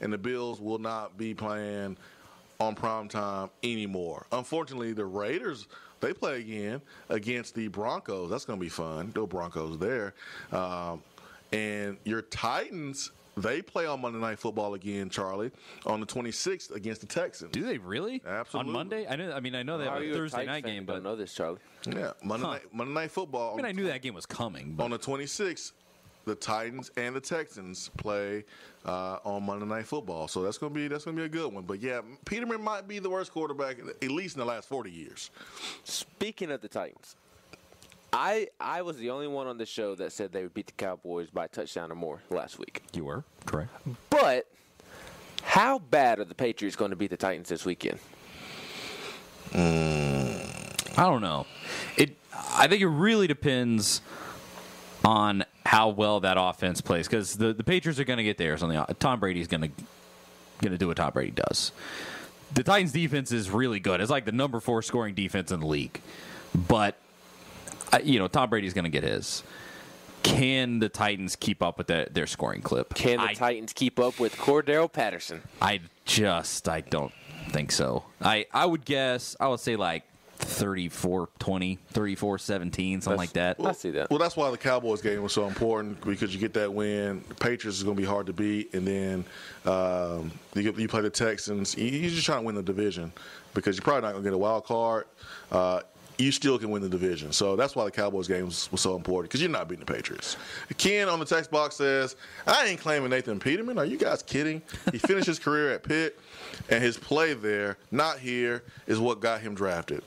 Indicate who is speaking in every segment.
Speaker 1: and the Bills will not be playing on primetime anymore. Unfortunately, the Raiders, they play again against the Broncos. That's going to be fun. No Broncos there. And your Titans, they play on Monday Night Football again, Charlie, on the 26th against the Texans.
Speaker 2: Do they really?
Speaker 1: Absolutely.
Speaker 2: On Monday? I know they have a Thursday night game, but
Speaker 3: I don't know this, Charlie.
Speaker 1: Yeah, Monday Night Football.
Speaker 2: I knew that game was coming. But
Speaker 1: On the 26th, the Titans and the Texans play on Monday Night Football. So that's gonna be a good one. But yeah, Peterman might be the worst quarterback at least in the last 40 years.
Speaker 3: Speaking of the Titans, I was the only one on the show that said they would beat the Cowboys by a touchdown or more last week.
Speaker 2: You were correct.
Speaker 3: But how bad are the Patriots going to beat the Titans this weekend?
Speaker 2: I don't know. I think it really depends on how well that offense plays, because the Patriots are going to get theirs on the. Tom Brady's going to do what Tom Brady does. The Titans' defense is really good. It's like the number 4 scoring defense in the league, but Tom Brady's going to get his. Can the Titans keep up with their scoring clip?
Speaker 3: Can the Titans keep up with Cordell Patterson?
Speaker 2: I don't think so. I would say like 34-20, 34-17, something like that.
Speaker 3: I see that.
Speaker 1: Well, that's why the Cowboys game was so important, because you get that win. The Patriots is going to be hard to beat, and then you play the Texans. You're just trying to win the division, because you're probably not going to get a wild card. You still can win the division. So that's why the Cowboys game was so important, because you're not beating the Patriots. Ken on the text box says, I ain't claiming Nathan Peterman. Are you guys kidding? He finished his career at Pitt, and his play there, not here, is what got him drafted.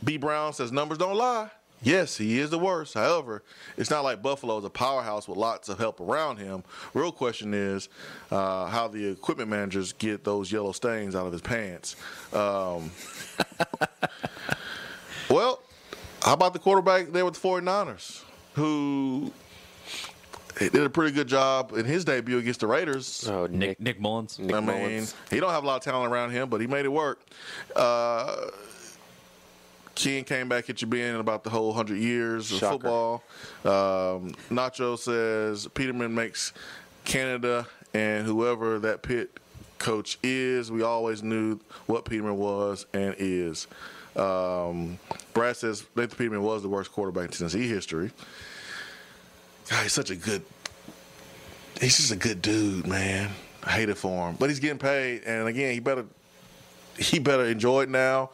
Speaker 1: B. Brown says, numbers don't lie. Yes, he is the worst. However, it's not like Buffalo is a powerhouse with lots of help around him. Real question is how the equipment managers get those yellow stains out of his pants. Well, how about the quarterback there with the 49ers, who did a pretty good job in his debut against the Raiders?
Speaker 3: Oh,
Speaker 2: Nick Mullins.
Speaker 1: He don't have a lot of talent around him, but he made it work. Ken came back at you being about the whole 100 years of football. Nacho says Peterman makes Canada and whoever that Pitt coach is. We always knew what Peterman was and is. Brad says Nathan Peterman was the worst quarterback in Tennessee history. God, he's just a good dude, man. I hate it for him, but he's getting paid, and again, he better enjoy it now.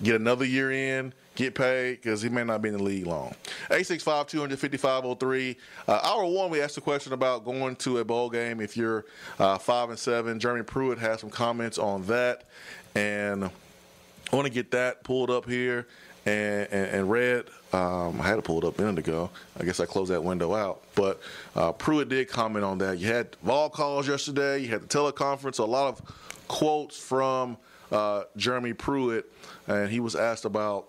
Speaker 1: Get another year in, get paid, because he may not be in the league long. 865-250-5503. Hour one, we asked a question about going to a bowl game if you're 5-7. Jeremy Pruitt has some comments on that, and I want to get that pulled up here and read. I had it pulled up a minute ago. I guess I closed that window out. But Pruitt did comment on that. You had Vol calls yesterday. You had the teleconference. A lot of quotes from Jeremy Pruitt, and he was asked about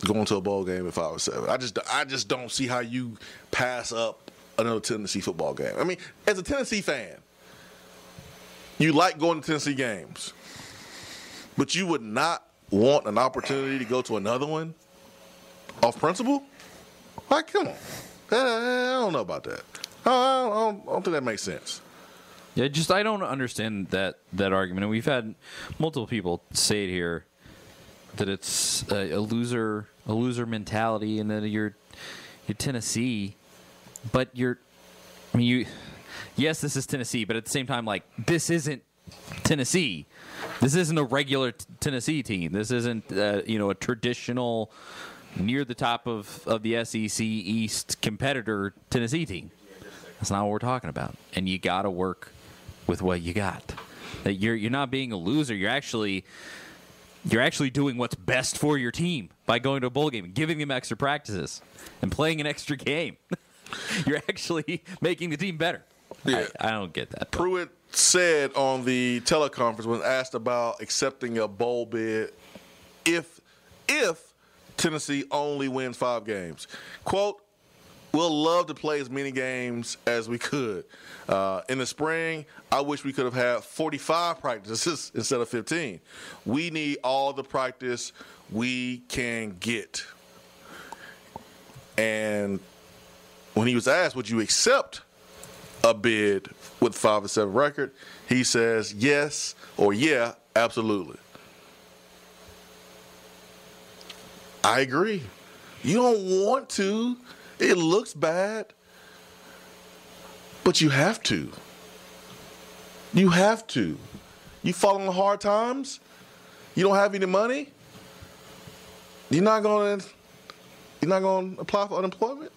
Speaker 1: going to a bowl game at 5-7. I just don't see how you pass up another Tennessee football game. I mean, as a Tennessee fan, you like going to Tennessee games, but you would not want an opportunity to go to another one off principle? Like, come on. I don't know about that. I don't think that makes sense.
Speaker 2: Yeah, I don't understand that argument. And we've had multiple people say it here that it's a loser mentality, and that you're Tennessee, but yes, this is Tennessee, but at the same time, like, this isn't Tennessee. This isn't a regular Tennessee team. This isn't a traditional near the top of the SEC East competitor Tennessee team. That's not what we're talking about. And you got to work with what you got. That you're not being a loser. You're actually doing what's best for your team by going to a bowl game and giving them extra practices and playing an extra game. You're actually making the team better. Yeah. I don't get that.
Speaker 1: Pruitt said on the teleconference when asked about accepting a bowl bid if Tennessee only wins 5 games. Quote, we'll love to play as many games as we could. In the spring, I wish we could have had 45 practices instead of 15. We need all the practice we can get. And when he was asked, would you accept a bid with 5-7 record? He says yes or yeah, absolutely. I agree. You don't want to. It looks bad. But you have to. You have to. You fall on hard times. You don't have any money. You're not going to apply for unemployment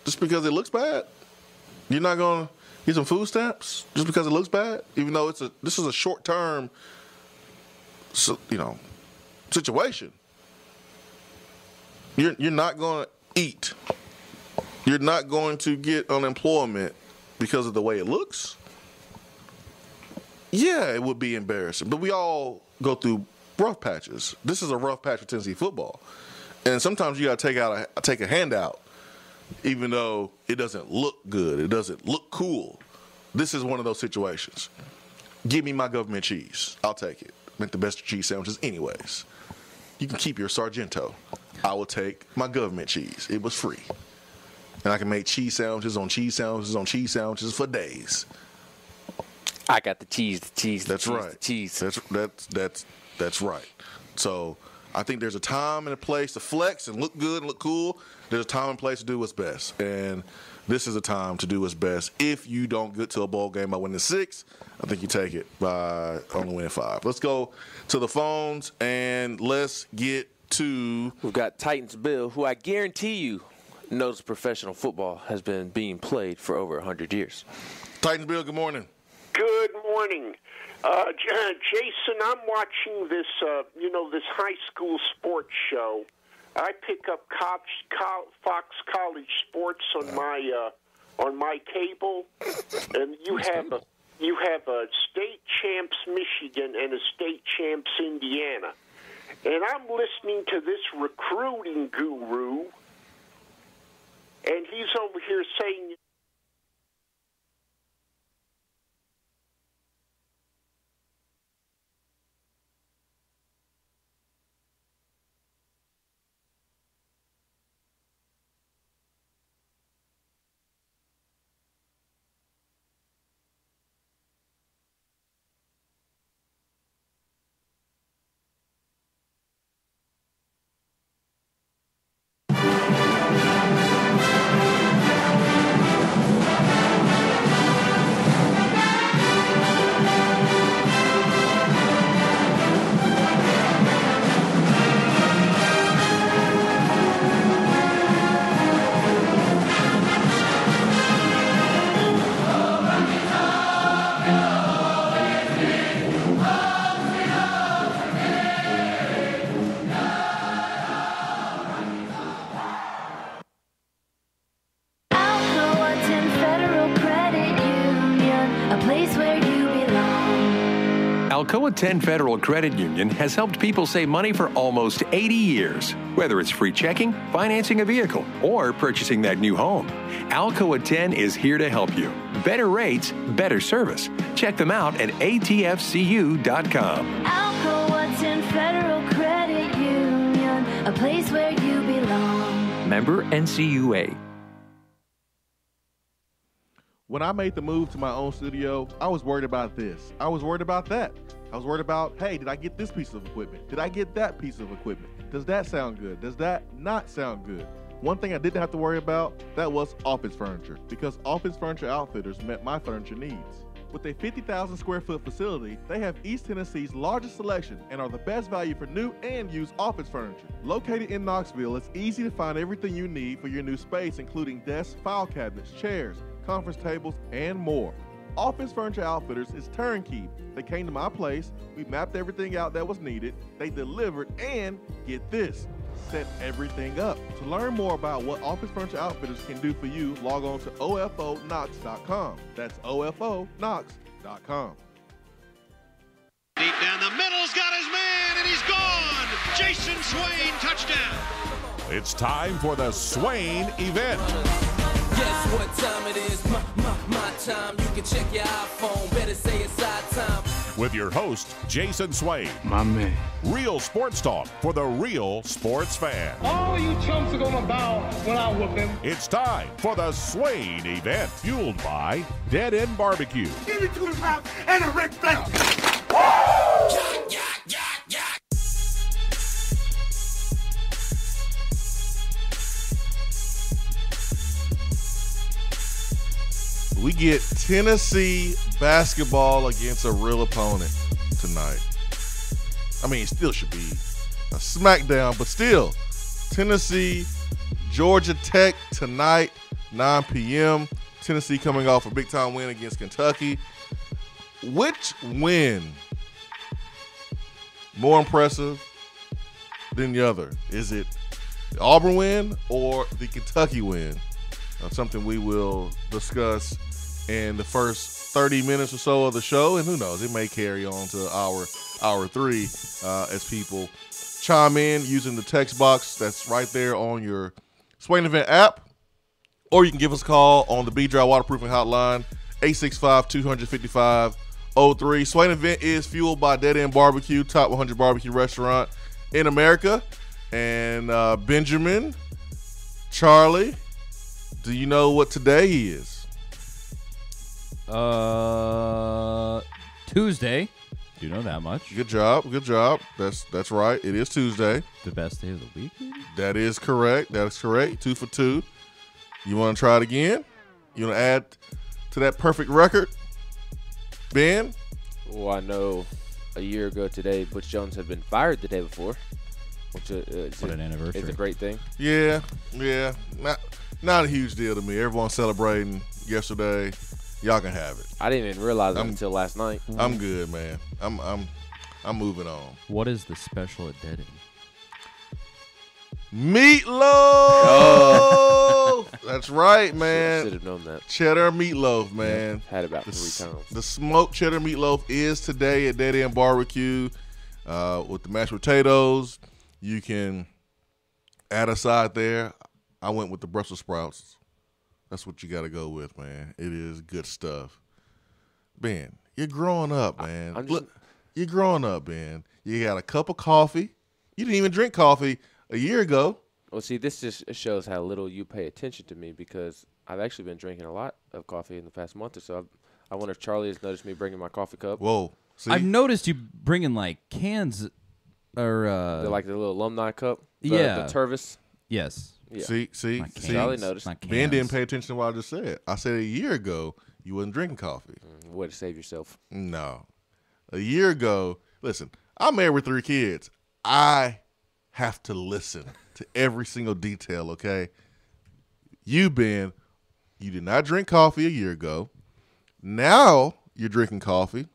Speaker 1: just because it looks bad. You're not going to get some food stamps just because it looks bad, even though this is a short-term, situation. You're not going to eat. You're not going to get unemployment because of the way it looks. Yeah, it would be embarrassing, but we all go through rough patches. This is a rough patch for Tennessee football, and sometimes you got to take a handout, even though it doesn't look good, it doesn't look cool. This is one of those situations. Give me my government cheese. I'll take it. Make the best cheese sandwiches anyways. You can keep your Sargento. I will take my government cheese. It was free. And I can make cheese sandwiches on cheese sandwiches on cheese sandwiches for days.
Speaker 3: I got the cheese.
Speaker 1: That's right.
Speaker 3: The cheese.
Speaker 1: That's right. So I think there's a time and a place to flex and look good and look cool. There's a time and place to do what's best. And this is a time to do what's best. If you don't get to a bowl game by winning 6, I think you take it by only winning 5. Let's go to the phones and let's get to...
Speaker 3: We've got Titans Bill, who I guarantee you knows professional football has been being played for over 100 years.
Speaker 1: Titans Bill, good morning.
Speaker 4: Good morning. Jason, I'm watching this, this high school sports show. I pick up Fox College Sports on my cable, and you have a state champs Michigan and a state champs Indiana. And I'm listening to this recruiting guru, and he's over here saying...
Speaker 5: Alcoa 10 Federal Credit Union has helped people save money for almost 80 years. Whether it's free checking, financing a vehicle, or purchasing that new home, Alcoa 10 is here to help you. Better rates, better service. Check them out at atfcu.com.
Speaker 6: Alcoa 10 Federal Credit Union, a place where you belong.
Speaker 5: Member NCUA.
Speaker 1: When I made the move to my own studio, I was worried about this. I was worried about that. I was worried about, hey, did I get this piece of equipment? Did I get that piece of equipment? Does that sound good? Does that not sound good? One thing I didn't have to worry about, that was office furniture, because Office Furniture Outfitters met my furniture needs. With a 50,000 square foot facility, they have East Tennessee's largest selection and are the best value for new and used office furniture. Located in Knoxville, it's easy to find everything you need for your new space, including desks, file cabinets, chairs, conference tables, and more. Office Furniture Outfitters is turnkey. They came to my place, we mapped everything out that was needed, they delivered, and get this, set everything up. To learn more about what Office Furniture Outfitters can do for you, log on to ofonox.com. That's ofonox.com.
Speaker 7: Deep down the middle's got his man, and he's gone. Jason Swain, touchdown.
Speaker 8: It's time for the Swain Event.
Speaker 9: Guess what time it is? My time. You can check your iPhone. Better say it's our time.
Speaker 8: with your host, Jason Swain.
Speaker 9: My man.
Speaker 8: Real sports talk for the real sports fan.
Speaker 9: All you chumps are going to bow when I whoop him.
Speaker 8: It's time for the Swain Event, fueled by Dead End BBQ.
Speaker 9: Give me 2 pounds and a Ric Flair.
Speaker 1: We get Tennessee basketball against a real opponent tonight. I mean, it still should be a smackdown, but still, Tennessee, Georgia Tech tonight, 9 p.m. Tennessee coming off a big-time win against Kentucky. Which win more impressive than the other? Is it the Auburn win or the Kentucky win? Something we will discuss in the first 30 minutes or so of the show, and who knows, it may carry on to hour 3 as people chime in using the text box that's right there on your Swain Event app, or you can give us a call on the B-Dry Waterproofing Hotline, 865-255-03. Swain Event is fueled by Dead End BBQ, top 100 barbecue restaurant in America. And Benjamin, Charlie, do you know what today is?
Speaker 2: Tuesday. Do you know that much?
Speaker 1: Good job. Good job. That's right. It is Tuesday.
Speaker 2: The best day of the week?
Speaker 1: That is correct. That is correct. 2 for 2. You want to try it again? You want to add to that perfect record? Ben?
Speaker 3: Well, I know a year ago today, Butch Jones had been fired the day before, which
Speaker 2: what an anniversary.
Speaker 3: is a great thing.
Speaker 1: Yeah. Not a huge deal to me. Everyone's celebrating yesterday. Y'all can have it.
Speaker 3: I didn't even realize it until last night.
Speaker 1: I'm good, man. I'm moving on.
Speaker 2: What is the special at Dead End?
Speaker 1: Meatloaf. Oh. That's right, man.
Speaker 3: Should have known that.
Speaker 1: Cheddar meatloaf, man.
Speaker 3: Yeah, had about 3 times.
Speaker 1: The smoked cheddar meatloaf is today at Dead End BBQ with the mashed potatoes. You can add a side there. I went with the Brussels sprouts. That's what you got to go with, man. It is good stuff. Ben, you're growing up, man. Look, you're growing up, Ben. You got a cup of coffee. You didn't even drink coffee a year ago.
Speaker 3: Well, see, this just shows how little you pay attention to me because I've actually been drinking a lot of coffee in the past month or so. I wonder if Charlie has noticed me bringing my coffee cup.
Speaker 1: Whoa. See?
Speaker 2: I've noticed you bringing, like, cans or
Speaker 3: They're like the little alumni cup. The Tervis.
Speaker 2: Yes.
Speaker 3: Yeah.
Speaker 1: See,
Speaker 3: Charlie noticed.
Speaker 1: Ben didn't pay attention to what I just said. I said a year ago you wasn't drinking coffee.
Speaker 3: Way to save yourself.
Speaker 1: No. A year ago, listen, I'm married with 3 kids. I have to listen to every single detail, okay? You, Ben, you did not drink coffee a year ago. Now you're drinking coffee.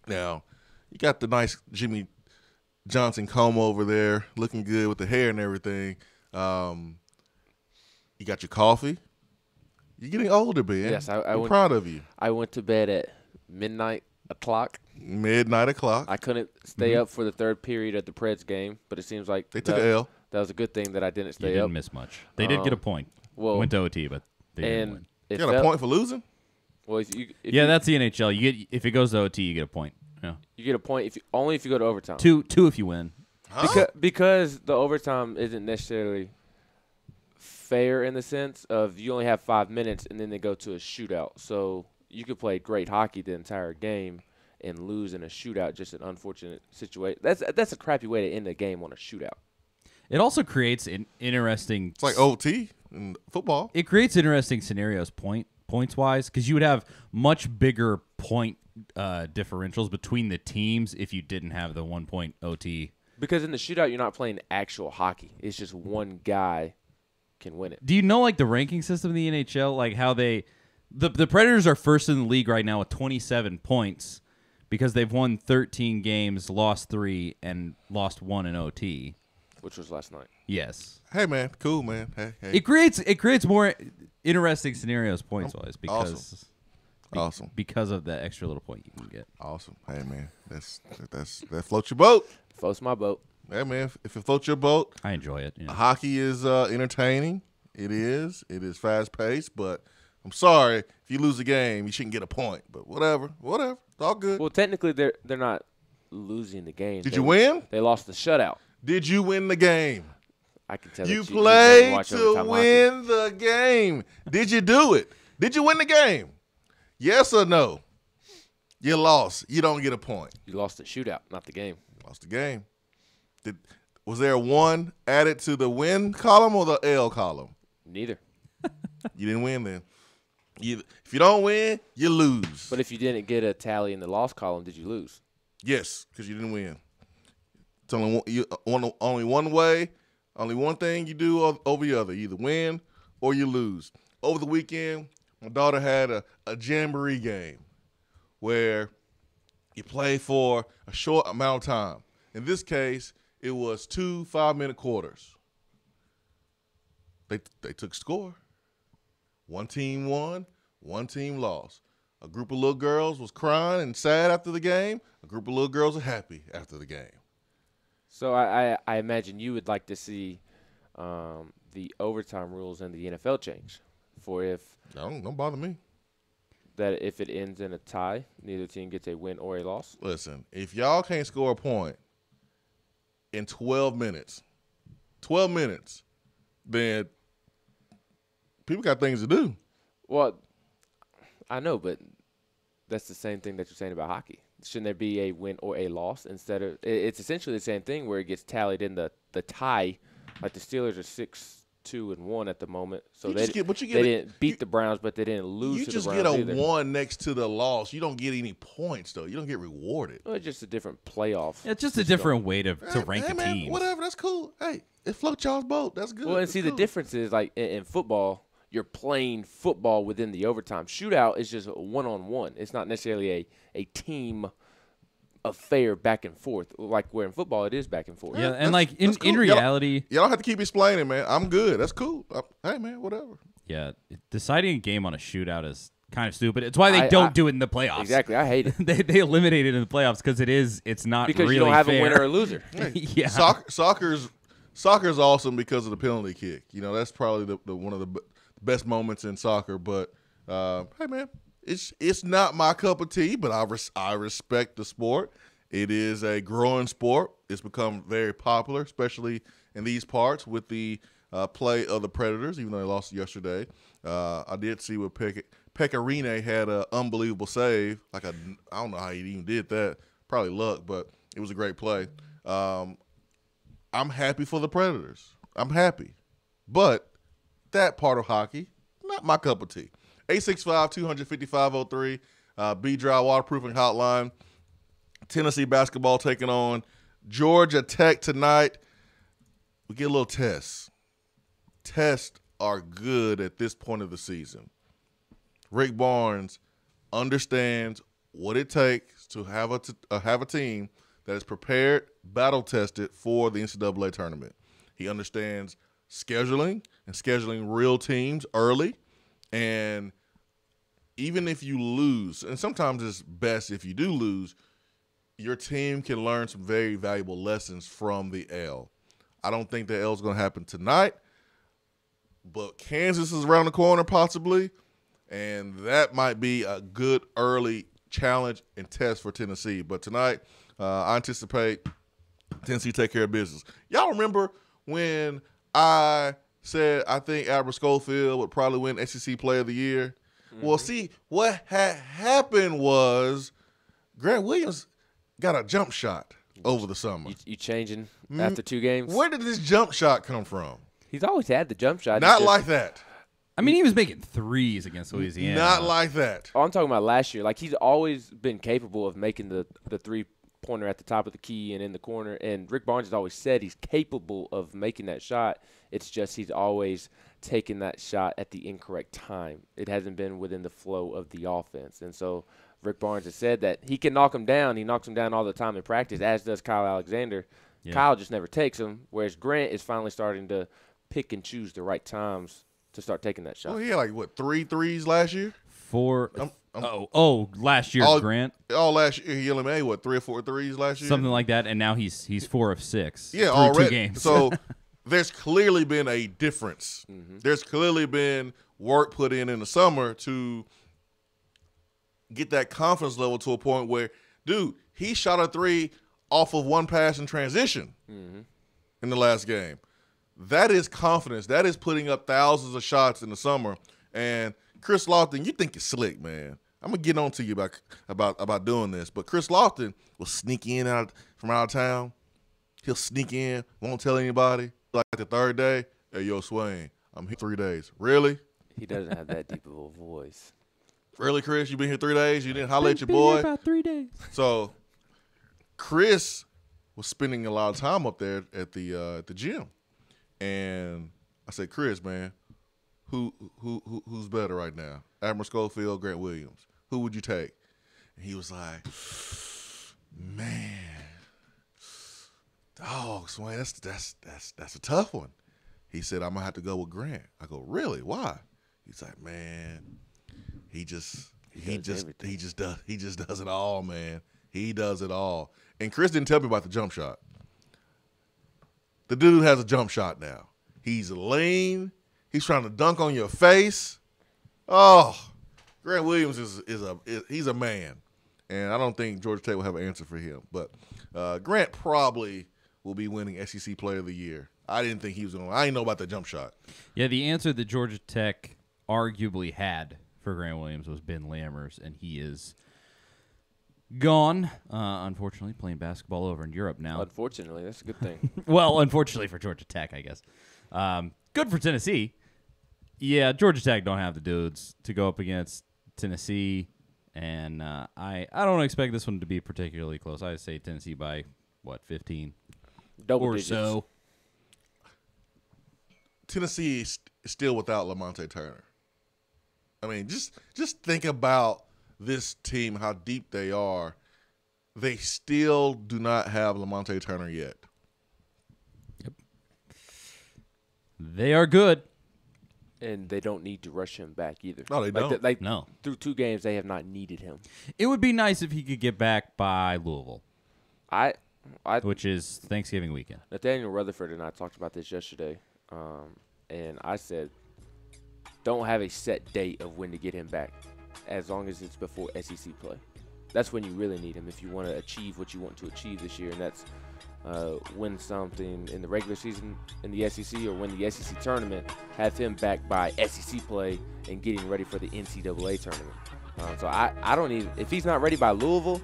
Speaker 1: Now, you got the nice Jimmy Johnson comb over there, looking good with the hair and everything. You got your coffee. You're getting older, Ben.
Speaker 3: Yes,
Speaker 1: I'm proud of you.
Speaker 3: I went to bed at midnight o'clock.
Speaker 1: I
Speaker 3: couldn't stay up for the 3rd period of the Preds game, but it seems like
Speaker 1: they took an L.
Speaker 3: That was a good thing that I didn't stay up.
Speaker 2: You didn't miss much. They did get a point.
Speaker 3: Well,
Speaker 2: went to OT, but they didn't win.
Speaker 1: You got a point for losing?
Speaker 3: Well,
Speaker 2: that's the NHL. You get if it goes to OT, you get a point. Yeah.
Speaker 3: You get a point only if you go to overtime.
Speaker 2: Two if you win.
Speaker 1: Huh?
Speaker 3: Because the overtime isn't necessarily fair in the sense of you only have 5 minutes and then they go to a shootout. So you could play great hockey the entire game and lose in a shootout. Just an unfortunate situation. That's a crappy way to end a game on a shootout.
Speaker 2: It also creates an interesting.
Speaker 1: It's like OT in football.
Speaker 2: It creates interesting scenarios points wise because you would have much bigger point differentials between the teams if you didn't have the 1 point OT.
Speaker 3: Because in the shootout, you're not playing actual hockey. It's just one guy can win it.
Speaker 2: Do you know like the ranking system in the NHL, like how the Predators are first in the league right now with 27 points because they've won 13 games, lost 3, and lost 1 in OT.
Speaker 3: Which was last night.
Speaker 2: Yes.
Speaker 1: Hey man, cool man. Hey.
Speaker 2: It creates more interesting scenarios points wise because
Speaker 1: awesome
Speaker 2: because of the extra little point you can get.
Speaker 1: Awesome. Hey man, that floats your boat.
Speaker 3: Floats my boat.
Speaker 1: Hey man, if it floats your boat,
Speaker 2: I enjoy it. Yeah.
Speaker 1: Hockey is entertaining. It is fast paced, but I'm sorry. If you lose the game, you shouldn't get a point. But whatever. It's all good.
Speaker 3: Well, technically, they're not losing the game.
Speaker 1: Did you win?
Speaker 3: They lost the shutout.
Speaker 1: Did you win the game?
Speaker 3: I can tell
Speaker 1: You
Speaker 3: that
Speaker 1: played
Speaker 3: watch
Speaker 1: to
Speaker 3: overtime
Speaker 1: win the game. Did you do it? Did you win the game? Yes or no? You lost. You don't get a point.
Speaker 3: You lost the shootout, not the game.
Speaker 1: Lost the game. Was there a 1 added to the win column or the L column?
Speaker 3: Neither.
Speaker 1: You didn't win then. If you don't win, you lose.
Speaker 3: But if you didn't get a tally in the loss column, did you lose?
Speaker 1: Yes, because you didn't win. It's only one way, only one thing you do over the other. You either win or you lose. Over the weekend, my daughter had a jamboree game where you play for a short amount of time. In this case, it was 2 5-minute quarters. They took score. One team won, one team lost. A group of little girls was crying and sad after the game. A group of little girls are happy after the game.
Speaker 3: So I imagine you would like to see the overtime rules in the NFL change for if
Speaker 1: don't bother me.
Speaker 3: That if it ends in a tie, neither team gets a win or a loss.
Speaker 1: Listen, if y'all can't score a point in 12 minutes, then people got things to do.
Speaker 3: Well, I know, but that's the same thing that you're saying about hockey. Shouldn't there be a win or a loss instead of – it's essentially the same thing where it gets tallied in the tie. Like the Steelers are 6-2-1 at the moment. So they didn't beat the Browns, but they didn't lose to the Browns
Speaker 1: You just
Speaker 3: either.
Speaker 1: get a 1 next to the loss. You don't get any points, though. You don't get rewarded.
Speaker 3: Well, it's just a different playoff.
Speaker 2: It's just a different way to rank the
Speaker 1: man,
Speaker 2: teams.
Speaker 1: Whatever, that's cool. Hey, it floats y'all's boat. That's good.
Speaker 3: Well, and see, the difference is, like, in football, you're playing football within the overtime. Shootout is just a one-on-one. It's not necessarily a team affair back and forth. Like, where in football, it is back and forth.
Speaker 2: Yeah, and, like, in
Speaker 1: cool.
Speaker 2: reality –
Speaker 1: y'all don't have to keep explaining, man. I'm good. That's cool. Hey, man, whatever.
Speaker 2: Yeah, deciding a game on a shootout is kind of stupid. It's why they don't do it in the playoffs.
Speaker 3: Exactly. I hate it.
Speaker 2: they eliminate it in the playoffs because it's not
Speaker 3: because
Speaker 2: really
Speaker 3: you don't have
Speaker 2: fair.
Speaker 3: a winner or a loser.
Speaker 2: Yeah.
Speaker 1: Soccer's awesome because of the penalty kick. You know, that's probably the one of the best moments in soccer. But hey, man, it's not my cup of tea. But I respect the sport. It is a growing sport. It's become very popular, especially in these parts with the play of the Predators. Even though they lost yesterday, I did see what Pecorine had an unbelievable save. I don't know how he even did that. Probably luck, but it was a great play. I'm happy for the Predators. I'm happy. But that part of hockey, not my cup of tea. 865-250-503, B-Dry Waterproofing Hotline. Tennessee basketball taking on Georgia Tech tonight. We get a little test. Tests are good at this point of the season. Rick Barnes understands what it takes to have a team that is prepared, battle-tested for the NCAA tournament. He understands scheduling and scheduling real teams early. And even if you lose, and sometimes it's best if you do lose, your team can learn some very valuable lessons from the L. I don't think the L is going to happen tonight, but Kansas is around the corner possibly, and that might be a good early challenge and test for Tennessee. But tonight, I anticipate Tennessee take care of business. Y'all remember when I said I think Albert Schofield would probably win SEC Player of the Year? Mm-hmm. Well, see, what had happened was Grant Williams got a jump shot over the summer.
Speaker 3: You changing after 2 games?
Speaker 1: Where did this jump shot come from?
Speaker 3: He's always had the jump shot.
Speaker 1: Not like that.
Speaker 2: I mean, he was making threes against Louisiana.
Speaker 1: Not like that.
Speaker 3: Oh, I'm talking about last year. Like, he's always been capable of making the three-pointer at the top of the key and in the corner. And Rick Barnes has always said he's capable of making that shot. It's just he's always taken that shot at the incorrect time. It hasn't been within the flow of the offense. And so Rick Barnes has said that he can knock him down. He knocks him down all the time in practice, as does Kyle Alexander. Yeah. Kyle just never takes him, whereas Grant is finally starting to pick and choose the right times to start taking that shot.
Speaker 1: Well, he had like, 3 threes last year?
Speaker 2: 4. Last year, Grant.
Speaker 1: Last year he only made, 3 or 4 threes last year?
Speaker 2: Something like that, and now he's 4 of 6.
Speaker 1: Yeah,
Speaker 2: through
Speaker 1: already.
Speaker 2: 2 games.
Speaker 1: So there's clearly been a difference.
Speaker 3: Mm-hmm.
Speaker 1: There's clearly been work put in the summer to get that confidence level to a point where, dude, he shot a 3 off of one pass in transition in the last game. That is confidence. That is putting up thousands of shots in the summer. And Chris Lofton, you think you're slick, man. I'm going to get on to you about doing this. But Chris Lofton will sneak in from out of town. He'll sneak in, won't tell anybody. Like the third day, hey, yo, Swain, I'm here 3 days. Really?
Speaker 3: He doesn't have that deep of a voice.
Speaker 1: Really, Chris? You been here 3 days? You didn't holler at your boy?
Speaker 2: About 3 days.
Speaker 1: So Chris was spending a lot of time up there at the gym. And I said, Chris, man, who's better right now? Admiral Schofield, Grant Williams. Who would you take? And he was like, man, oh, Swain, that's a tough one. He said, I'm gonna have to go with Grant. I go, really? Why? He's like, man, he just does it all, man. He does it all. And Chris didn't tell me about the jump shot. The dude has a jump shot now. He's lean. He's trying to dunk on your face. Oh, Grant Williams he's a man, and I don't think Georgia Tech will have an answer for him. But Grant probably will be winning SEC Player of the Year. I didn't think he was going to. I didn't know about that jump shot.
Speaker 2: Yeah, the answer that Georgia Tech arguably had for Grant Williams was Ben Lammers, and he is gone, unfortunately, playing basketball over in Europe now.
Speaker 3: Unfortunately, that's a good thing.
Speaker 2: Well, unfortunately for Georgia Tech, I guess. Good for Tennessee. Yeah, Georgia Tech don't have the dudes to go up against Tennessee, and I don't expect this one to be particularly close. I say Tennessee by, 15?
Speaker 3: Double
Speaker 2: or
Speaker 3: digits.
Speaker 2: So.
Speaker 1: Tennessee is still without Lamonte Turner. I mean, just think about this team, how deep they are. They still do not have Lamonte Turner yet.
Speaker 2: Yep. They are good.
Speaker 3: And they don't need to rush him back either.
Speaker 1: No, they don't.
Speaker 2: No.
Speaker 3: Through 2 games, they have not needed him.
Speaker 2: It would be nice if he could get back by Louisville, which is Thanksgiving weekend.
Speaker 3: Nathaniel Rutherford and I talked about this yesterday, and I said, don't have a set date of when to get him back, as long as it's before SEC play. That's when you really need him if you want to achieve what you want to achieve this year, and that's win something in the regular season in the SEC or win the SEC tournament, have him back by SEC play and getting ready for the NCAA tournament. So I don't even – if he's not ready by Louisville,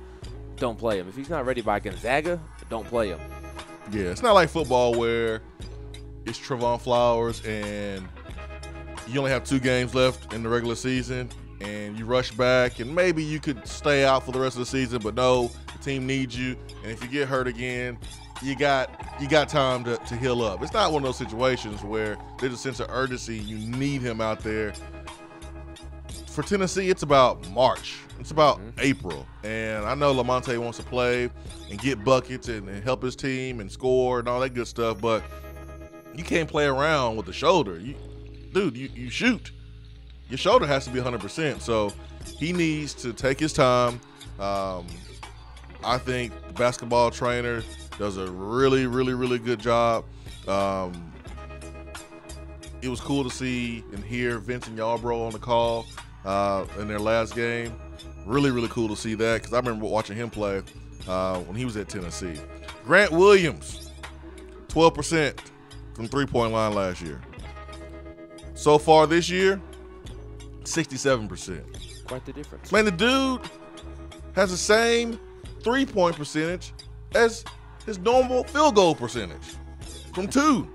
Speaker 3: don't play him. If he's not ready by Gonzaga, don't play him.
Speaker 1: Yeah, it's not like football where it's Trevon Flowers and you only have 2 games left in the regular season and you rush back and maybe you could stay out for the rest of the season, but no, the team needs you. And if you get hurt again, you got time to heal up. It's not one of those situations where there's a sense of urgency. You need him out there. For Tennessee, it's about March. It's about April. And I know Lamonte wants to play and get buckets and help his team and score and all that good stuff, but you can't play around with the shoulder. You shoot. Your shoulder has to be 100%. So he needs to take his time. I think the basketball trainer does a really, really, really good job. It was cool to see and hear Vincent Yarbrough on the call in their last game. Really, really cool to see that because I remember watching him play when he was at Tennessee. Grant Williams, 12% from three-point line last year. So far this year, 67%.
Speaker 3: Quite the difference.
Speaker 1: Man, the dude has the same three-point percentage as his normal field goal percentage from 2.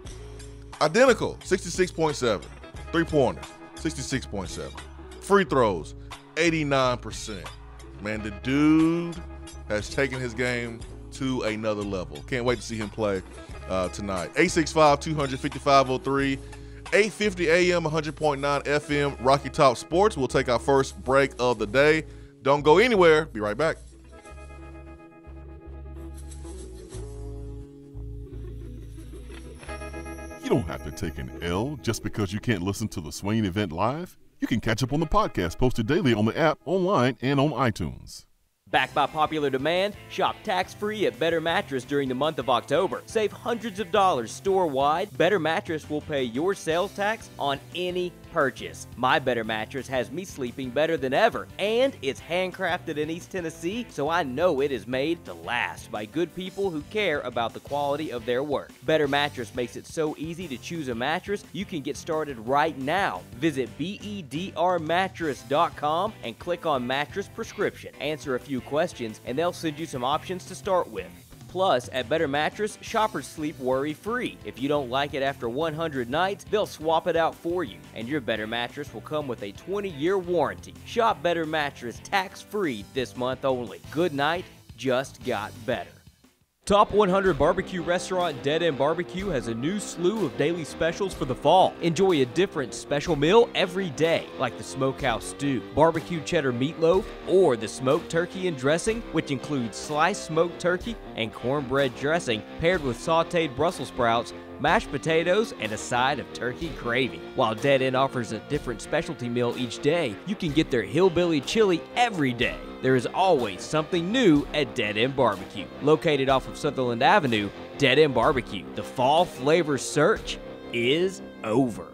Speaker 1: Identical, 66.7. Three-pointers, 66.7. Free throws, 89%. Man, the dude has taken his game to another level. Can't wait to see him play tonight. 865-200-5503. 850 AM, 100.9 FM, Rocky Top Sports. We'll take our first break of the day. Don't go anywhere. Be right back.
Speaker 10: You don't have to take an L just because you can't listen to the Swain Event live. You can catch up on the podcast posted daily on the app, online, and on iTunes.
Speaker 11: Backed by popular demand, shop tax-free at Better Mattress during the month of October. Save hundreds of dollars store-wide. Better Mattress will pay your sales tax on any purchase. My Better Mattress has me sleeping better than ever, and it's handcrafted in East Tennessee, so I know it is made to last by good people who care about the quality of their work. Better Mattress makes it so easy to choose a mattress, you can get started right now. Visit bedrmattress.com and click on Mattress Prescription. Answer a few questions, and they'll send you some options to start with. Plus, at Better Mattress, shoppers sleep worry-free. If you don't like it after 100 nights, they'll swap it out for you. And your Better Mattress will come with a 20-year warranty. Shop Better Mattress tax-free this month only. Good night just got better. Top 100 barbecue restaurant Dead End BBQ has a new slew of daily specials for the fall. Enjoy a different special meal every day, like the smokehouse stew, barbecue cheddar meatloaf, or the smoked turkey and dressing, which includes sliced smoked turkey and cornbread dressing paired with sautéed Brussels sprouts, mashed potatoes, and a side of turkey gravy. While Dead End offers a different specialty meal each day, you can get their hillbilly chili every day. There is always something new at Dead End BBQ. Located off of Sutherland Avenue, Dead End BBQ. The fall flavor search is over.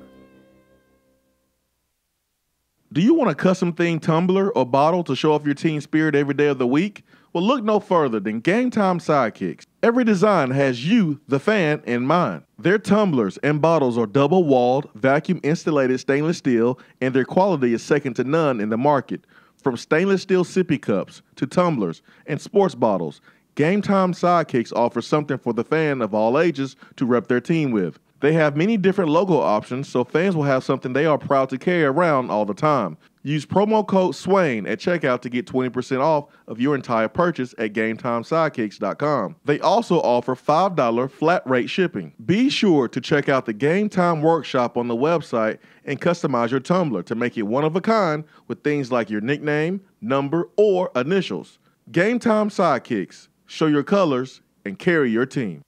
Speaker 1: Do you want a custom themed tumbler or bottle to show off your team spirit every day of the week? Well, look no further than Game Time Sidekicks. Every design has you, the fan, in mind. Their tumblers and bottles are double-walled, vacuum-insulated stainless steel, and their quality is second to none in the market. From stainless steel sippy cups to tumblers and sports bottles, Game Time Sidekicks offers something for the fan of all ages to rep their team with. They have many different logo options, so fans will have something they are proud to carry around all the time. Use promo code SWAIN at checkout to get 20% off of your entire purchase at GameTimeSidekicks.com. They also offer $5 flat rate shipping. Be sure to check out the Game Time Workshop on the website and customize your tumbler to make it one of a kind with things like your nickname, number, or initials. Game Time Sidekicks. Show your colors and carry your team.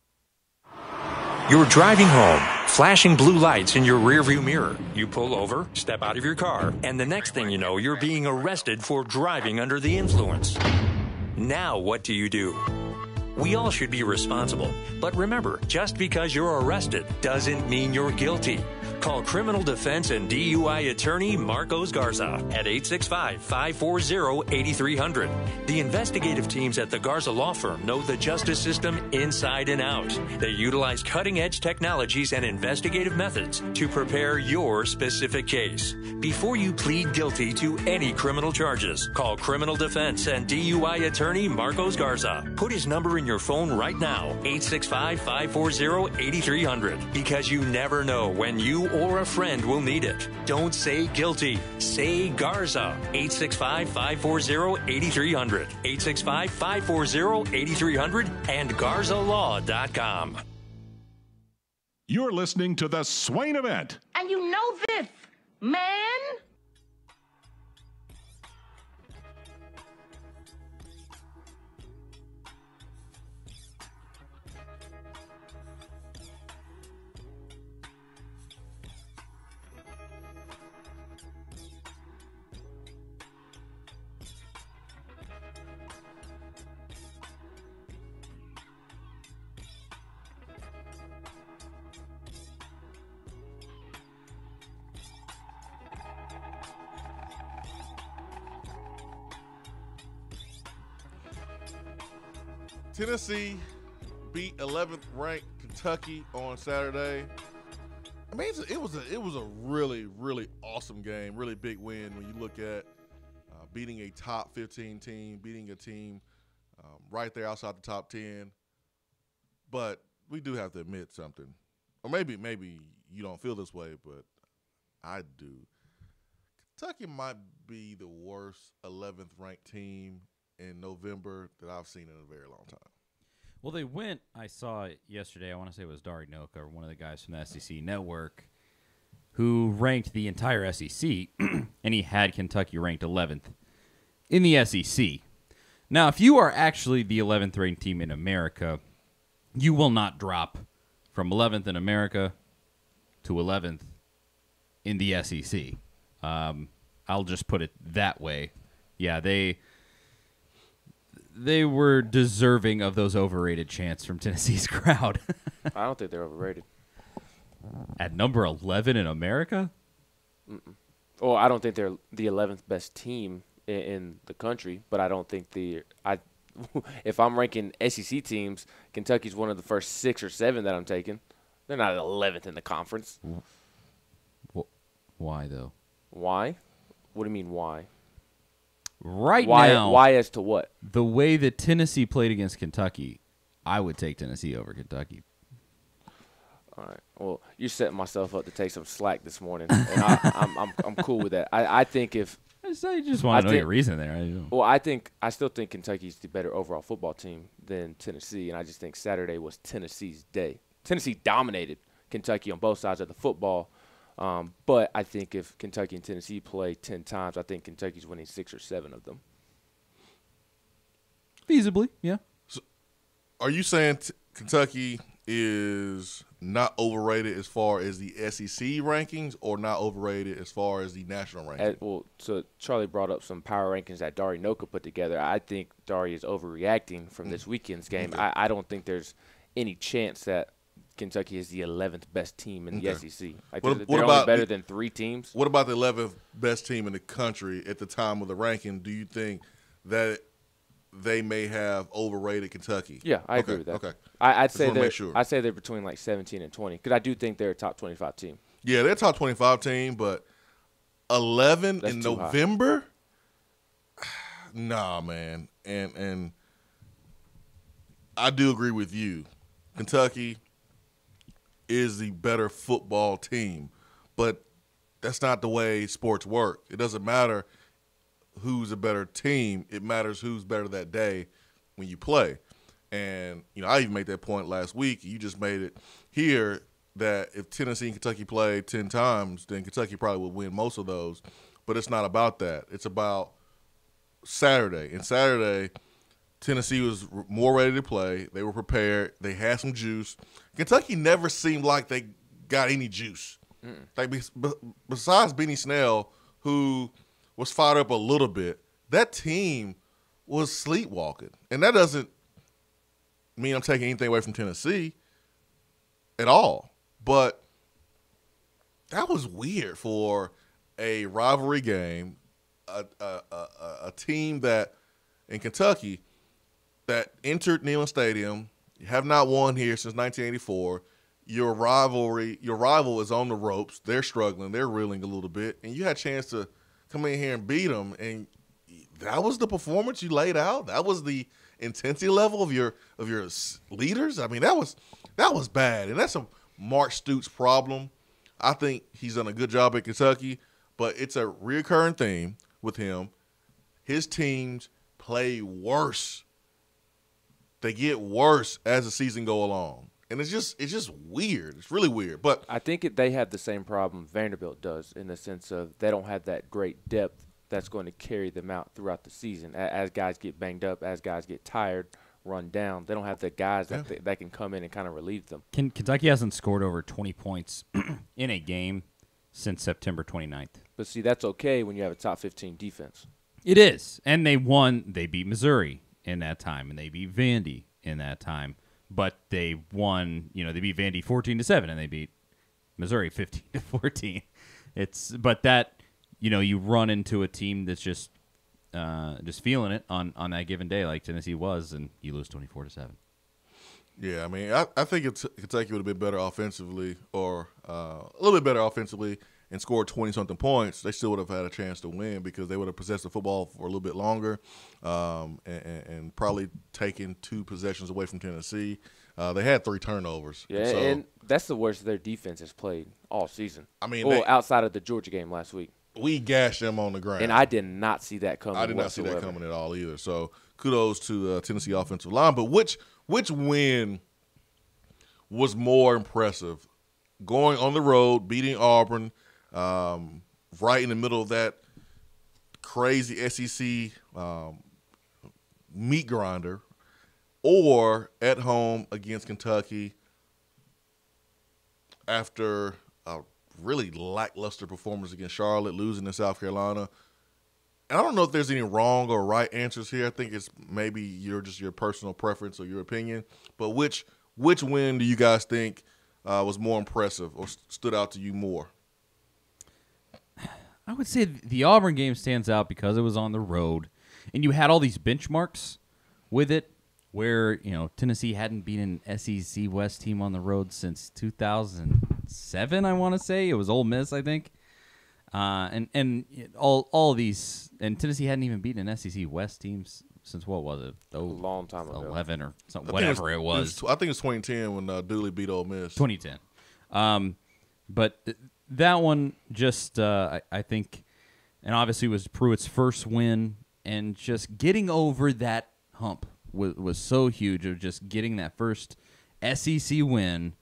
Speaker 12: You're driving home, flashing blue lights in your rearview mirror. You pull over, step out of your car, and the next thing you know, you're being arrested for driving under the influence. Now what do? We all should be responsible. But remember, just because you're arrested doesn't mean you're guilty. Call criminal defense and DUI attorney Marcos Garza at 865-540-8300. The investigative teams at the Garza Law Firm know the justice system inside and out. They utilize cutting-edge technologies and investigative methods to prepare your specific case. Before you plead guilty to any criminal charges, call criminal defense and DUI attorney Marcos Garza. Put his number in your phone right now, 865-540-8300, because you never know when you or a friend will need it. Don't say guilty. Say Garza. 865-540-8300. 865-540-8300 and GarzaLaw.com.
Speaker 8: You're listening to the Swain Event.
Speaker 13: And you know this, man.
Speaker 1: Tennessee beat 11th ranked Kentucky on Saturday. I mean, it was a really, really awesome game, really big win when you look at beating a top 15 team, beating a team right there outside the top 10. But we do have to admit something, or maybe you don't feel this way, but I do. Kentucky might be the worst 11th ranked team in November that I've seen in a very long time.
Speaker 2: Well, they went, I saw it yesterday, I want to say it was Dari Noka, one of the guys from the SEC Network, who ranked the entire SEC, and he had Kentucky ranked 11th in the SEC. Now, if you are actually the 11th ranked team in America, you will not drop from 11th in America to 11th in the SEC. I'll just put it that way. Yeah, they were deserving of those overrated chants from Tennessee's crowd.
Speaker 3: I don't think they're overrated.
Speaker 2: At number 11 in America?
Speaker 3: Well, I don't think they're the 11th best team in the country, but I don't think if I'm ranking SEC teams, Kentucky's one of the first 6 or 7 that I'm taking. They're not 11th in the conference.
Speaker 2: Why, though?
Speaker 3: Why? What do you mean, why?
Speaker 2: Now.
Speaker 3: Why as to what?
Speaker 2: The way that Tennessee played against Kentucky, I would take Tennessee over Kentucky.
Speaker 3: All right. Well, you're setting myself up to take some slack this morning, and I'm cool with that. I think if
Speaker 2: I just want to know your reason there.
Speaker 3: Well, I still think Kentucky's the better overall football team than Tennessee, and I just think Saturday was Tennessee's day. Tennessee dominated Kentucky on both sides of the football, but I think if Kentucky and Tennessee play 10 times, I think Kentucky's winning 6 or 7 of them.
Speaker 2: Feasibly, yeah.
Speaker 1: So are you saying Kentucky is not overrated as far as the SEC rankings, or not overrated as far as the national rankings?
Speaker 3: So Charlie brought up some power rankings that Dari Noka put together. I think Dari is overreacting from this weekend's game. Okay. I don't think there's any chance that Kentucky is the 11th best team in the SEC. Like they're only better than 3 teams.
Speaker 1: What about the 11th best team in the country at the time of the ranking? Do you think that they may have overrated Kentucky?
Speaker 3: Yeah, I agree with that.
Speaker 1: Okay,
Speaker 3: I'd say they're between like 17 and 20 because I do think they're a top 25 team.
Speaker 1: Yeah, they're a top 25 team, but 11 in November? Nah, man. And I do agree with you. Kentucky is the better football team, but that's not the way sports work. It doesn't matter who's a better team. It matters who's better that day when you play. And, I even made that point last week. You just made it here that if Tennessee and Kentucky play 10 times, then Kentucky probably would win most of those. But it's not about that. It's about Saturday. And Saturday, Tennessee was more ready to play. They were prepared. They had some juice. Kentucky never seemed like they got any juice. Like besides Benny Snell, who was fired up a little bit, that team was sleepwalking. And that doesn't mean I'm taking anything away from Tennessee at all. But that was weird for a rivalry game, a team that in Kentucky that entered Neyland Stadium, have not won here since 1984. Your rival is on the ropes. They're struggling. They're reeling a little bit. And you had a chance to come in here and beat them, and that was the performance you laid out. That was the intensity level of your leaders. I mean, that was bad, and that's a Mark Stoops problem. I think he's done a good job at Kentucky, but it's a recurring theme with him. His teams play worse. They get worse as the season go along. And it's just weird. It's really weird. But
Speaker 3: I think they have the same problem Vanderbilt does in the sense of they don't have that great depth that's going to carry them out throughout the season. As guys get banged up, as guys get tired, run down, they don't have the guys that can come in and kind of relieve them.
Speaker 2: Kentucky hasn't scored over 20 points in a game since September 29th.
Speaker 3: But see, that's okay when you have a top 15 defense.
Speaker 2: It is. And they beat Missouri in that time, and they beat Vandy in that time. But they won, they beat Vandy 14-7, and they beat Missouri 15-14. But that, you run into a team that's just feeling it on that given day, like Tennessee was, and you lose 24-7.
Speaker 1: Yeah, I mean, I think Kentucky would have been better offensively, or a little bit better offensively, and scored 20-something points. They still would have had a chance to win because they would have possessed the football for a little bit longer, and probably taken 2 possessions away from Tennessee. They had 3 turnovers.
Speaker 3: Yeah, and that's the worst their defense has played all season.
Speaker 1: I mean,
Speaker 3: outside of the Georgia game last week.
Speaker 1: We gashed them on the ground.
Speaker 3: And I did not see that coming.
Speaker 1: I did not see that coming at all either. So kudos to Tennessee offensive line. But which win was more impressive? Going on the road, beating Auburn, right in the middle of that crazy SEC meat grinder, or at home against Kentucky after a really lackluster performance against Charlotte, losing to South Carolina. And I don't know if there's any wrong or right answers here. I think it's maybe your personal preference or your opinion. But which win do you guys think was more impressive or stood out to you more?
Speaker 2: I would say the Auburn game stands out because it was on the road, and you had all these benchmarks with it where, Tennessee hadn't beaten an SEC West team on the road since 2007, I want to say. It was Ole Miss, I think. And all these, and Tennessee hadn't even beaten an SEC West team since, what was it?
Speaker 3: A long time ago.
Speaker 2: 11 or something, whatever it was.
Speaker 1: I think it's 2010 when Dooley beat Ole Miss.
Speaker 2: 2010. But that one just, I think, and obviously was Pruitt's first win, and just getting over that hump was so huge, of just getting that first SEC win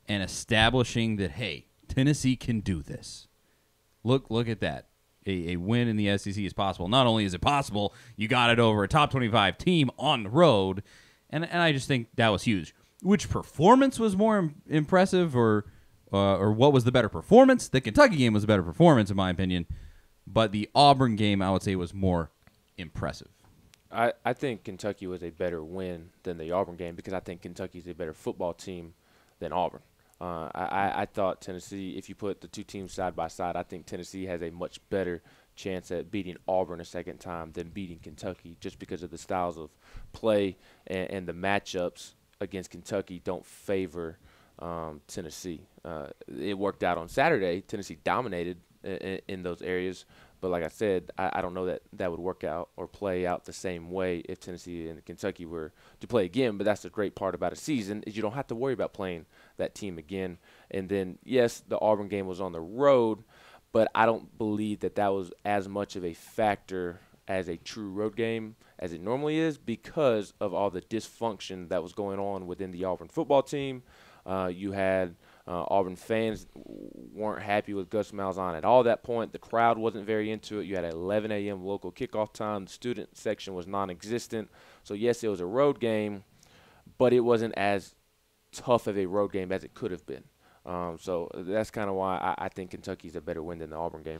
Speaker 2: and establishing that, hey, Tennessee can do this. Look at that. A win in the SEC is possible. Not only is it possible, you got it over a top 25 team on the road, and I just think that was huge. Which performance was more impressive, or what was the better performance? The Kentucky game was a better performance, in my opinion, but the Auburn game, I would say, was more impressive.
Speaker 3: I think Kentucky was a better win than the Auburn game because I think Kentucky's a better football team than Auburn. I thought Tennessee, if you put the two teams side by side, I think Tennessee has a much better chance at beating Auburn a second time than beating Kentucky, just because of the styles of play and the matchups against Kentucky don't favor Tennessee. It worked out on Saturday. Tennessee dominated in those areas. But like I said, I don't know that would work out or play out the same way if Tennessee and Kentucky were to play again. But that's the great part about a season, is you don't have to worry about playing that team again. And then, yes, the Auburn game was on the road, but I don't believe that was as much of a factor as a true road game as it normally is, because of all the dysfunction that was going on within the Auburn football team. You had Auburn fans weren't happy with Gus Malzahn at all at that point. The crowd wasn't very into it. You had an 11 a.m. local kickoff time. The student section was non-existent. So, yes, it was a road game, but it wasn't as tough of a road game as it could have been. So that's kind of why I think Kentucky's a better win than the Auburn game.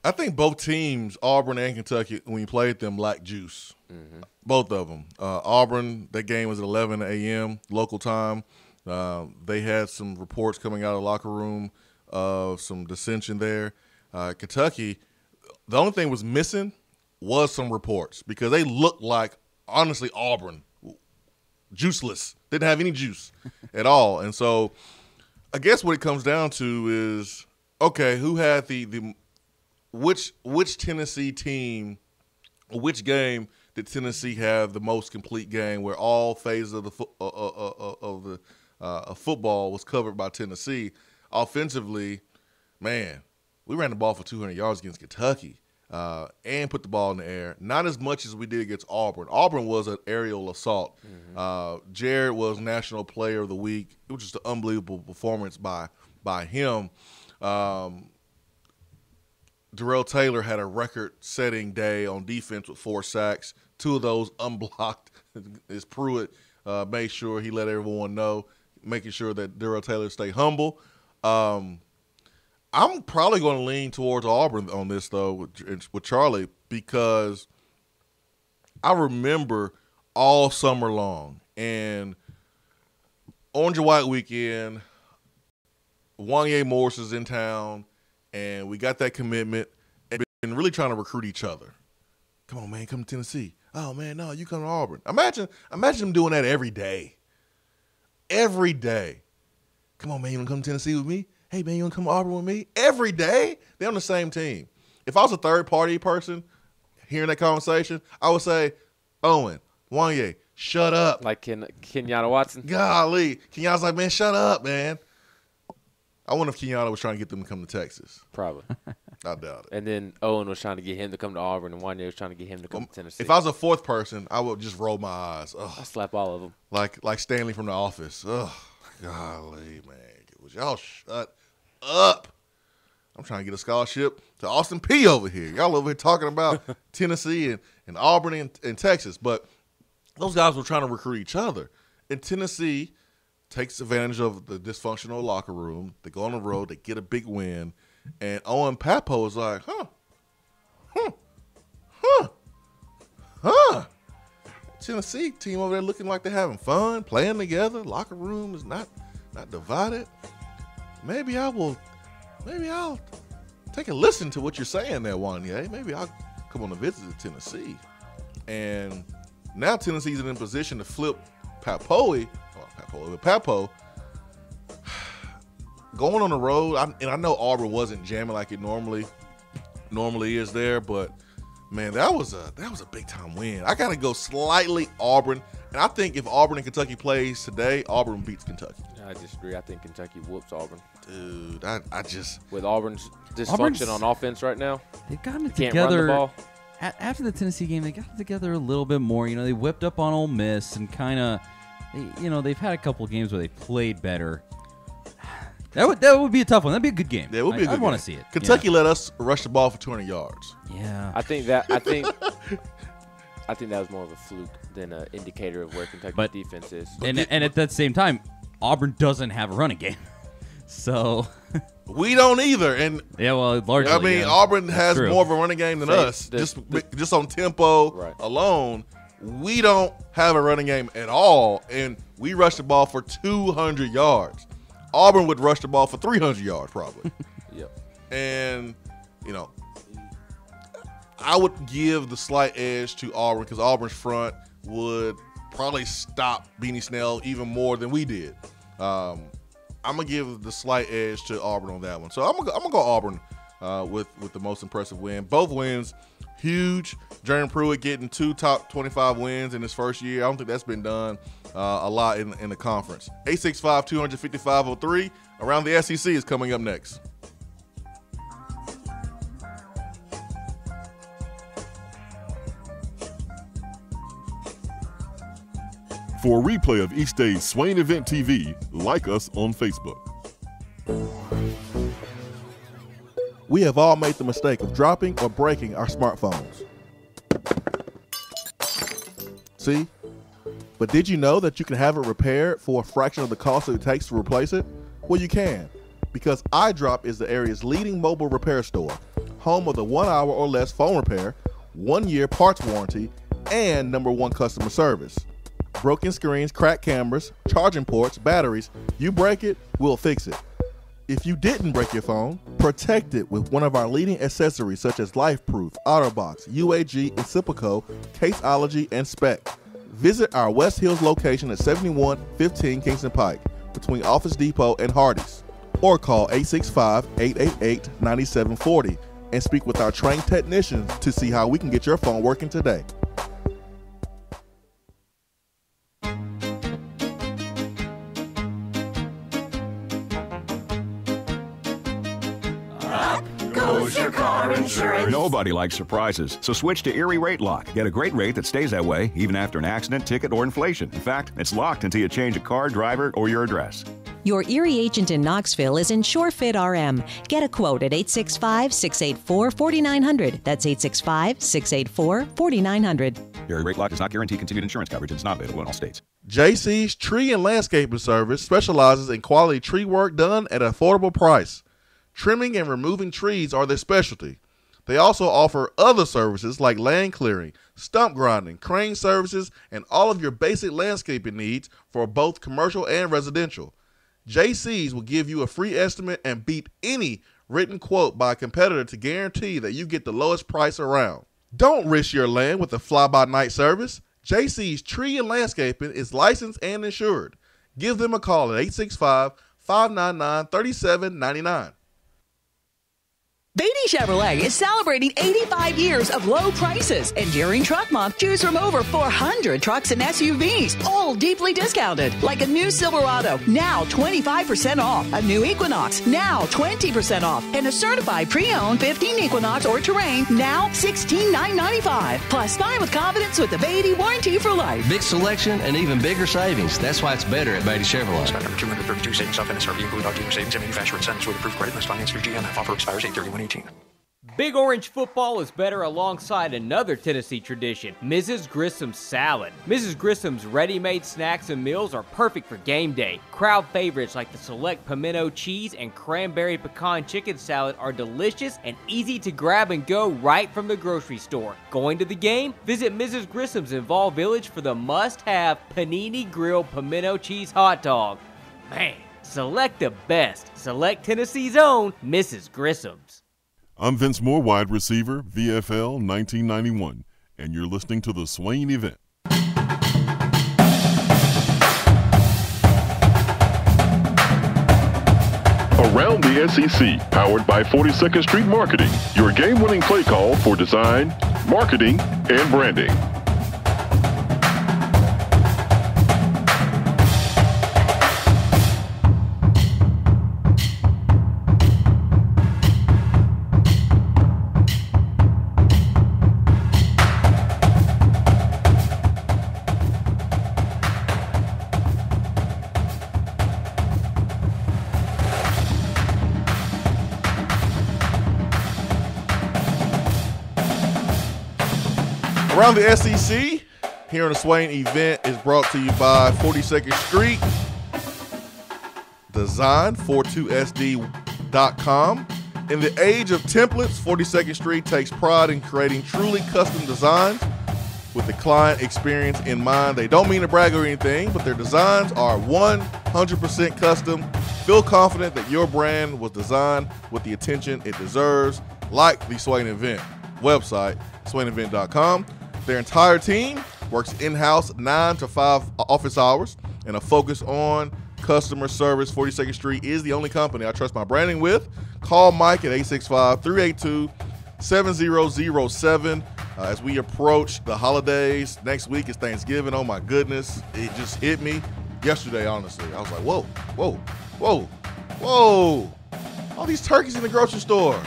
Speaker 1: I think both teams, Auburn and Kentucky, when you played them, lacked juice. Mm-hmm. Both of them. Auburn, that game was at 11 a.m. local time. They had some reports coming out of the locker room of some dissension there. Kentucky, the only thing was missing was some reports, because they looked like, honestly, Auburn, juiceless. Didn't have any juice at all. And so I guess what it comes down to is, okay, who had which Tennessee team, or which game did Tennessee have the most complete game, where all phases of the football was covered by Tennessee? Offensively, man, we ran the ball for 200 yards against Kentucky and put the ball in the air. Not as much as we did against Auburn. Auburn was an aerial assault. Mm-hmm. Jared was National Player of the Week. It was just an unbelievable performance by him. Darrell Taylor had a record-setting day on defense with 4 sacks. 2 of those unblocked. As Pruitt made sure he let everyone know, making sure that Darrell Taylor stay humble. I'm probably going to lean towards Auburn on this, though, with Charlie, because I remember all summer long, and Orange and White weekend, Wanye Morris is in town, and we got that commitment and been really trying to recruit each other. Come on, man, come to Tennessee. Oh, man, no, you come to Auburn. Imagine them doing that every day. Every day. Come on, man, you want to come to Tennessee with me? Hey, man, you want to come to Auburn with me? Every day, they're on the same team. If I was a third-party person hearing that conversation, I would say, Owen, Wanye, shut up.
Speaker 3: Like Kenyatta Watson?
Speaker 1: Golly. Kenyatta's like, man, shut up, man. I wonder if Kenyatta was trying to get them to come to Texas.
Speaker 3: Probably.
Speaker 1: I doubt it.
Speaker 3: And then Owen was trying to get him to come to Auburn, and Wanye was trying to get him to come to Tennessee.
Speaker 1: If I was a fourth person, I would just roll my eyes.
Speaker 3: I'd slap all of them.
Speaker 1: Like Stanley from The Office. Ugh, golly, man. Would y'all shut up? I'm trying to get a scholarship to Austin Peay over here. Y'all over here talking about Tennessee and Auburn and Texas. But those guys were trying to recruit each other. And Tennessee takes advantage of the dysfunctional locker room. They go on the road. They get a big win. And Owen Papo is like, Tennessee team over there looking like they're having fun, playing together. Locker room is not divided. Maybe I'll take a listen to what you're saying there, Wanye. Maybe I'll come on a visit to Tennessee. And now Tennessee's in position to flip Papo. Going on the road, and I know Auburn wasn't jamming like it normally is there, but man, that was a big time win. I gotta go slightly Auburn, and I think if Auburn and Kentucky plays today, Auburn beats Kentucky.
Speaker 3: I disagree. I think Kentucky whoops Auburn.
Speaker 1: Dude, I just
Speaker 3: with Auburn's dysfunction on offense right now,
Speaker 2: they've gotten it
Speaker 3: can't
Speaker 2: together.
Speaker 3: Run the ball.
Speaker 2: After the Tennessee game, they got it together a little bit more. They whipped up on Ole Miss and kind of, they've had a couple of games where they played better. That would be a tough one. That'd be a good game.
Speaker 1: Yeah, it would be a good game.
Speaker 2: I'd want to see it.
Speaker 1: Kentucky let us rush the ball for 200 yards.
Speaker 2: Yeah.
Speaker 3: I think that was more of a fluke than an indicator of where Kentucky's defense is.
Speaker 2: And at that same time, Auburn doesn't have a running game. So
Speaker 1: we don't either. And
Speaker 2: yeah, well, largely.
Speaker 1: Auburn has more of a running game than us. Just on tempo alone, we don't have a running game at all, and we rush the ball for 200 yards. Auburn would rush the ball for 300 yards probably.
Speaker 3: Yep.
Speaker 1: And, I would give the slight edge to Auburn because Auburn's front would probably stop Beanie Snell even more than we did. I'm going to give the slight edge to Auburn on that one. So I'm gonna go Auburn with the most impressive win. Both wins, huge. Jeremy Pruitt getting 2 top 25 wins in his first year. I don't think that's been done a lot in the conference. 865-255-03 around the SEC is coming up next.
Speaker 10: For a replay of each day's Swain Event TV, like us on Facebook.
Speaker 1: We have all made the mistake of dropping or breaking our smartphones. See? But did you know that you can have it repaired for a fraction of the cost that it takes to replace it? Well, you can, because iDrop is the area's leading mobile repair store, home of the 1 hour or less phone repair, 1 year parts warranty, and #1 customer service. Broken screens, cracked cameras, charging ports, batteries, you break it, we'll fix it. If you didn't break your phone, protect it with one of our leading accessories such as LifeProof, OtterBox, UAG, Incipico, Caseology, and Spec. Visit our West Hills location at 7115 Kingston Pike between Office Depot and Hardee's, or call 865-888-9740 and speak with our trained technicians to see how we can get your phone working today.
Speaker 14: Your car insurance.
Speaker 15: Nobody likes surprises, so switch to Erie Rate Lock. Get a great rate that stays that way even after an accident, ticket, or inflation. In fact, it's locked until you change a car, driver, or your address.
Speaker 16: Your Erie agent in Knoxville is InsureFit RM. Get a quote at 865-684-4900. That's 865-684-4900.
Speaker 15: Erie Rate Lock does not guarantee continued insurance coverage and is not available in all states.
Speaker 1: JC's Tree and Landscaping Service specializes in quality tree work done at an affordable price. Trimming and removing trees are their specialty. They also offer other services like land clearing, stump grinding, crane services, and all of your basic landscaping needs for both commercial and residential. JC's will give you a free estimate and beat any written quote by a competitor to guarantee that you get the lowest price around. Don't risk your land with a fly-by-night service. JC's Tree and Landscaping is licensed and insured. Give them a call at 865-599-3799.
Speaker 17: Beatty Chevrolet is celebrating 85 years of low prices. And during Truck Month, choose from over 400 trucks and SUVs, all deeply discounted. Like a new Silverado, now 25% off. A new Equinox, now 20% off. And a certified pre-owned 15 Equinox or Terrain, now $16,995. Plus, buy with confidence with the Beatty warranty for life.
Speaker 18: Big selection and even bigger savings. That's why it's better at Beatty Chevrolet.
Speaker 12: Stock number 232, savings off MSRP, include all dealer savings and manufacturer incentives with approved credit list finance through GMF. Offer expires 8/31/18.
Speaker 11: Big Orange football is better alongside another Tennessee tradition, Mrs. Grissoms salad. Mrs. Grissoms ready-made snacks and meals are perfect for game day. Crowd favorites like the select pimento cheese and cranberry pecan chicken salad are delicious and easy to grab and go right from the grocery store. Going to the game? Visit Mrs. Grissoms in Vol Village for the must-have panini grilled pimento cheese hot dog. Man, select the best. Select Tennessee's own Mrs. Grissoms.
Speaker 10: I'm Vince Moore, wide receiver, VFL 1991, and you're listening to the Swain Event. Around the SEC, powered by 42nd Street Marketing, your game-winning play call for design, marketing, and branding.
Speaker 1: Around the SEC, here on the Swain Event is brought to you by 42nd Street Design, 42sd.com. In the age of templates, 42nd Street takes pride in creating truly custom designs with the client experience in mind. They don't mean to brag or anything, but their designs are 100% custom. Feel confident that your brand was designed with the attention it deserves, like the Swain Event website, swainevent.com. Their entire team works in-house 9 to 5 office hours and a focus on customer service. 42nd Street is the only company I trust my branding with. Call Mike at 865-382-7007. As we approach the holidays, next week is Thanksgiving. Oh my goodness, it just hit me yesterday, honestly. I was like, whoa, whoa, whoa, whoa. All these turkeys in the grocery store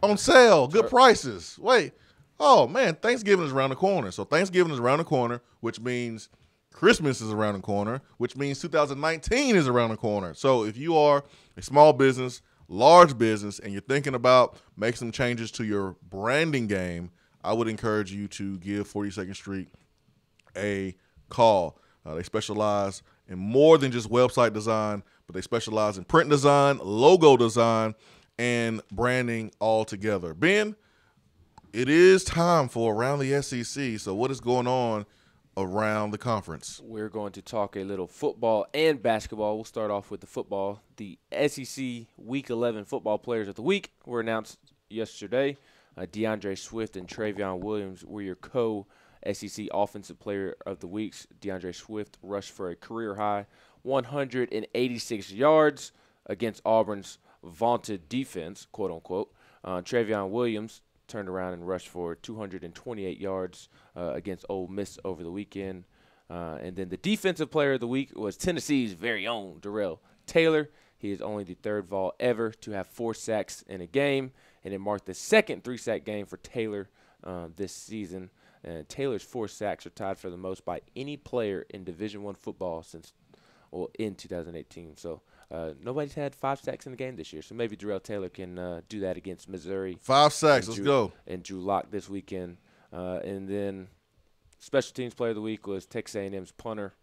Speaker 1: on sale, good prices. Wait. Oh, man, Thanksgiving is around the corner. So Thanksgiving is around the corner, which means Christmas is around the corner, which means 2019 is around the corner. So if you are a small business, large business, and you're thinking about making some changes to your branding game, I would encourage you to give 42nd Street a call. They specialize in more than just website design, but they specialize in print design, logo design, and branding all together. Ben, it is time for Around the SEC. So what is going on around the conference?
Speaker 3: We're going to talk a little football and basketball. We'll start off with the football. The SEC Week 11 Football Players of the Week were announced yesterday. DeAndre Swift and Travion Williams were your co-SEC Offensive Player of the Weeks. DeAndre Swift rushed for a career-high 186 yards against Auburn's vaunted defense, quote-unquote. Travion Williams turned around and rushed for 228 yards against Ole Miss over the weekend. And then the Defensive Player of the Week was Tennessee's very own Darrell Taylor. He is only the third Vol ever to have 4 sacks in a game, and it marked the second 3-sack game for Taylor this season. And Taylor's 4 sacks are tied for the most by any player in Division I football in 2018. So nobody's had 5 sacks in the game this year, so maybe Darrell Taylor can do that against Missouri.
Speaker 1: 5 sacks, let's go.
Speaker 3: And Drew Lock this weekend. And then Special Teams Player of the Week was Texas A&M's punter,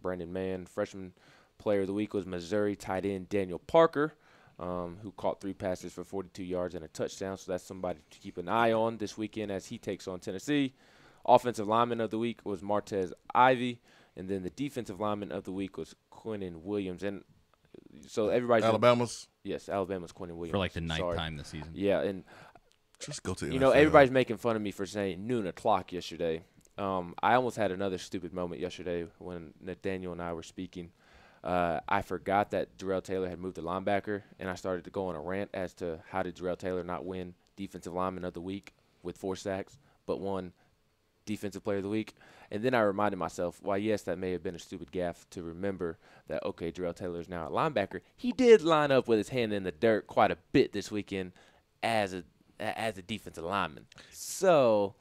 Speaker 3: Brandon Mann. Freshman Player of the Week was Missouri tight end Daniel Parker, who caught 3 passes for 42 yards and a touchdown, so that's somebody to keep an eye on this weekend as he takes on Tennessee. Offensive Lineman of the Week was Martez Ivey, and then the Defensive Lineman of the Week was Quinnen Williams. And so everybody's
Speaker 1: Alabama's
Speaker 3: Quinnen Williams
Speaker 2: for like the 9th time this season.
Speaker 3: Yeah, and
Speaker 1: just go to
Speaker 3: NFL. Everybody's making fun of me for saying noon o'clock yesterday. I almost had another stupid moment yesterday when Nathaniel and I were speaking. I forgot that Darrell Taylor had moved to linebacker, and I started to go on a rant as to how did Darrell Taylor not win Defensive Lineman of the Week with 4 sacks, but won Defensive Player of the Week. And then I reminded myself, well, yes, that may have been a stupid gaffe to remember that, okay, Darrell Taylor is now a linebacker. He did line up with his hand in the dirt quite a bit this weekend as a defensive lineman. So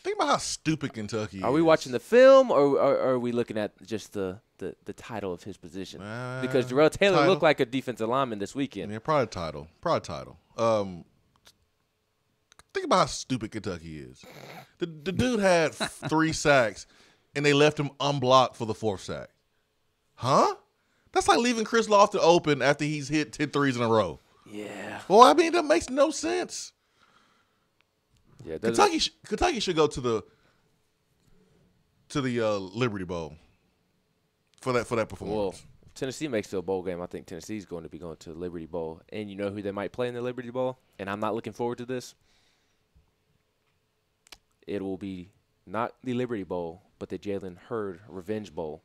Speaker 1: think about how stupid Kentucky is.
Speaker 3: Are we watching the film, or are we looking at just the title of his position? Because Darrell Taylor looked like a defensive lineman this weekend.
Speaker 1: Yeah, probably title. Think about how stupid Kentucky is. The dude had 3 sacks, and they left him unblocked for the 4th sack. Huh? That's like leaving Chris Lofton open after he's hit 10 threes in a row.
Speaker 3: Yeah.
Speaker 1: Well, I mean, that makes no sense.
Speaker 3: Yeah,
Speaker 1: Kentucky should go to the Liberty Bowl for that performance.
Speaker 3: Well, Tennessee makes it a bowl game, I think Tennessee's going to be going to the Liberty Bowl. And you know who they might play in the Liberty Bowl? And I'm not looking forward to this. It will be not the Liberty Bowl, but the Jalen Hurd Revenge Bowl.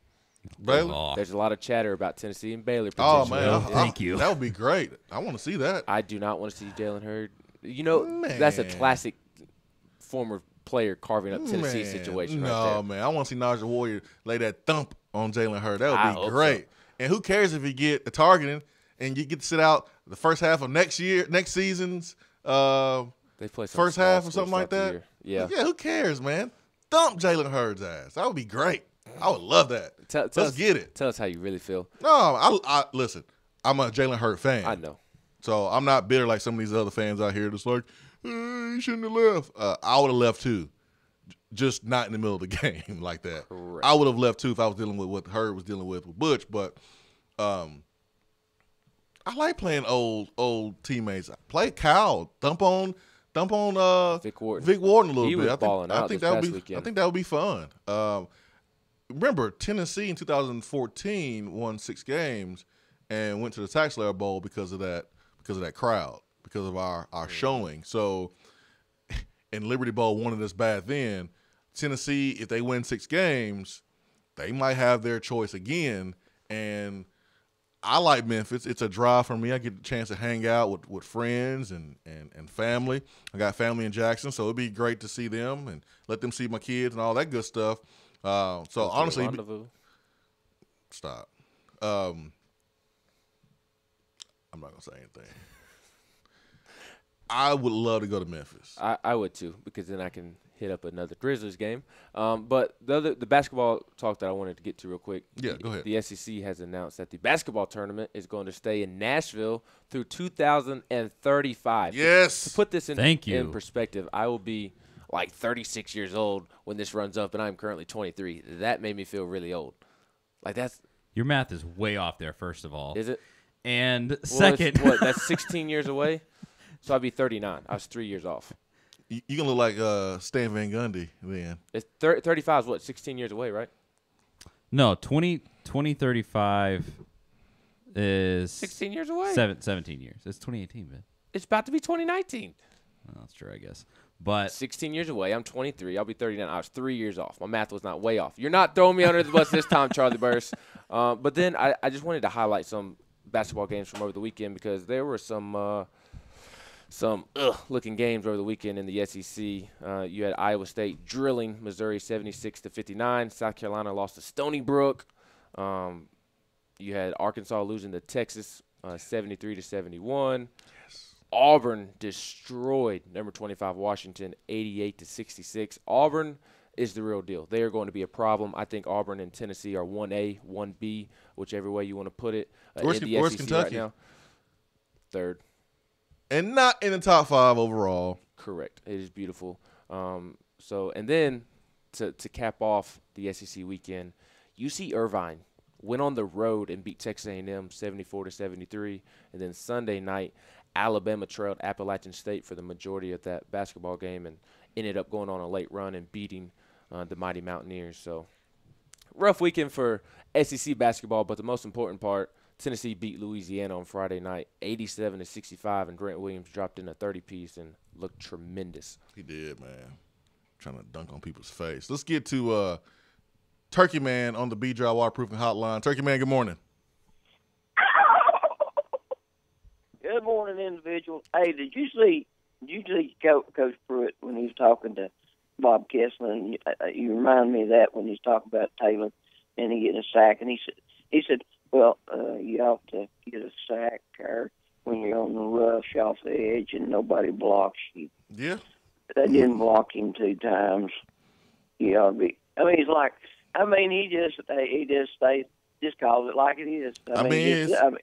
Speaker 1: Baylor?
Speaker 3: There's a lot of chatter about Tennessee and Baylor.
Speaker 1: Oh, man. Thank you. That would be great. I want to see that.
Speaker 3: I do not want to see Jalen Hurd. You know, that's a classic former player carving up Tennessee situation right there.
Speaker 1: No, man. I want to see Najee Warrior lay that thump on Jalen Hurd. That would be great. So. And who cares if you get the targeting and you get to sit out the first half of next season's
Speaker 3: they play
Speaker 1: first half or something like that?
Speaker 3: Yeah.
Speaker 1: Yeah, who cares, man? Thump Jalen Hurd's ass. That would be great. I would love that. Let's get it.
Speaker 3: Tell us how you really feel.
Speaker 1: No, I listen, I'm a Jalen Hurd fan.
Speaker 3: I know.
Speaker 1: So I'm not bitter like some of these other fans out here that's like, he shouldn't have left. I would have left too. Just not in the middle of the game like that. Correct. I would have left too if I was dealing with what Hurd was dealing with Butch. But I like playing old teammates. Play Kyle. Dump on Vic Warden a little
Speaker 3: bit.
Speaker 1: Was
Speaker 3: balling out
Speaker 1: I think that would be fun. Remember, Tennessee in 2014 won 6 games and went to the Tax Slayer Bowl because of that crowd, because of our showing. So, and Liberty Bowl wanted us bad then. Tennessee, if they win 6 games, they might have their choice again. And I like Memphis. It's a drive for me. I get the chance to hang out with friends and family. I got family in Jackson, so it'd be great to see them and let them see my kids and all that good stuff. So honestly, stop. I'm not gonna say anything. I would love to go to Memphis.
Speaker 3: I would too, because then I can hit up another Grizzlies game. But the basketball talk that I wanted to get to real quick.
Speaker 1: Yeah, go ahead.
Speaker 3: The SEC has announced that the basketball tournament is going to stay in Nashville through 2035.
Speaker 1: Yes.
Speaker 3: To put this in perspective, I will be like 36 years old when this runs up, and I'm currently 23. That made me feel really old. Like
Speaker 2: your math is way off there. First of all,
Speaker 3: is it?
Speaker 2: And second,
Speaker 3: that's 16 years away. So I'd be 39. I was 3 years off.
Speaker 1: You gonna look like Stan Van Gundy then.
Speaker 3: It's 35 is what, 16 years away, right?
Speaker 2: No, 2035 is
Speaker 3: 16 years away.
Speaker 2: 17 years. It's 2018, man.
Speaker 3: It's about to be 2019.
Speaker 2: Well, that's true, I guess. But
Speaker 3: 16 years away. I'm 23. I'll be 39. I was 3 years off. My math was not way off. You're not throwing me under the bus this time, Charlie Burris. But then I just wanted to highlight some basketball games from over the weekend, because there were some looking games over the weekend in the SEC. You had Iowa State drilling Missouri 76-59. South Carolina lost to Stony Brook. You had Arkansas losing to Texas 73-71. Auburn destroyed number 25 Washington 88-66. Auburn is the real deal. They are going to be a problem. I think Auburn and Tennessee are 1A, 1B, whichever way you want to put it.
Speaker 1: Where's Kentucky?
Speaker 3: Right now. Third.
Speaker 1: And not in the top 5 overall.
Speaker 3: Correct. It is beautiful. And then to cap off the SEC weekend, UC Irvine went on the road and beat Texas A&M 74-73. And then Sunday night, Alabama trailed Appalachian State for the majority of that basketball game and ended up going on a late run and beating the mighty Mountaineers. So rough weekend for SEC basketball, but the most important part, Tennessee beat Louisiana on Friday night 87-65, and Grant Williams dropped in a 30-piece and looked tremendous.
Speaker 1: He did, man. Trying to dunk on people's face. Let's get to Turkey Man on the B-Dry Waterproofing Hotline. Turkey Man, good morning.
Speaker 19: Good morning, individual. Hey, did you see Coach Pruitt when he was talking to Bob Kesling? You remind me of that when he's talking about Taylor and he getting a sack, and he said, well, you ought to get a sack or when you're on the rush off the edge and nobody blocks you.
Speaker 1: Yeah.
Speaker 19: They didn't block him 2 times. You ought to be. I mean, he just calls it like it is.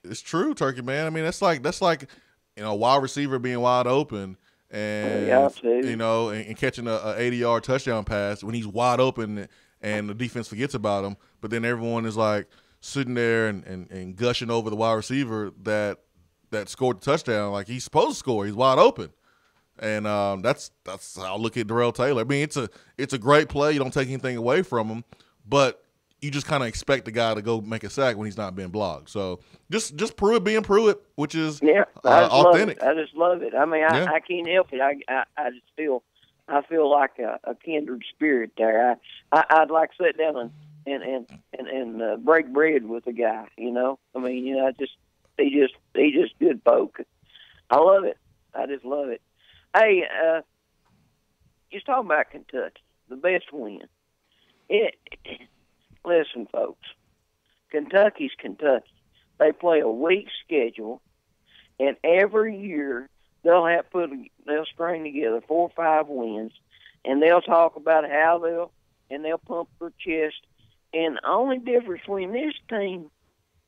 Speaker 1: It's true, Turkey Man. I mean, that's like a wide receiver being wide open and and catching a 80-yard touchdown pass when he's wide open and the defense forgets about him. But then everyone is like sitting there and gushing over the wide receiver that scored the touchdown like he's supposed to score. He's wide open. And that's how I look at Darrell Taylor. I mean, it's a great play. You don't take anything away from him, but you just kind of expect the guy to go make a sack when he's not being blocked. So just Pruitt being Pruitt, which is authentic.
Speaker 19: I just love it. I mean, I can't help it. I just feel like a kindred spirit there. I'd like to sit down and break bread with the guy. You know, I mean, you know, he just good folk. I love it. I just love it. Hey, just talking about Kentucky, the best win. Listen, folks, Kentucky's Kentucky. They play a weak schedule, and every year they'll string together 4 or 5 wins, and they'll talk about how they'll pump their chest. And the only difference between this team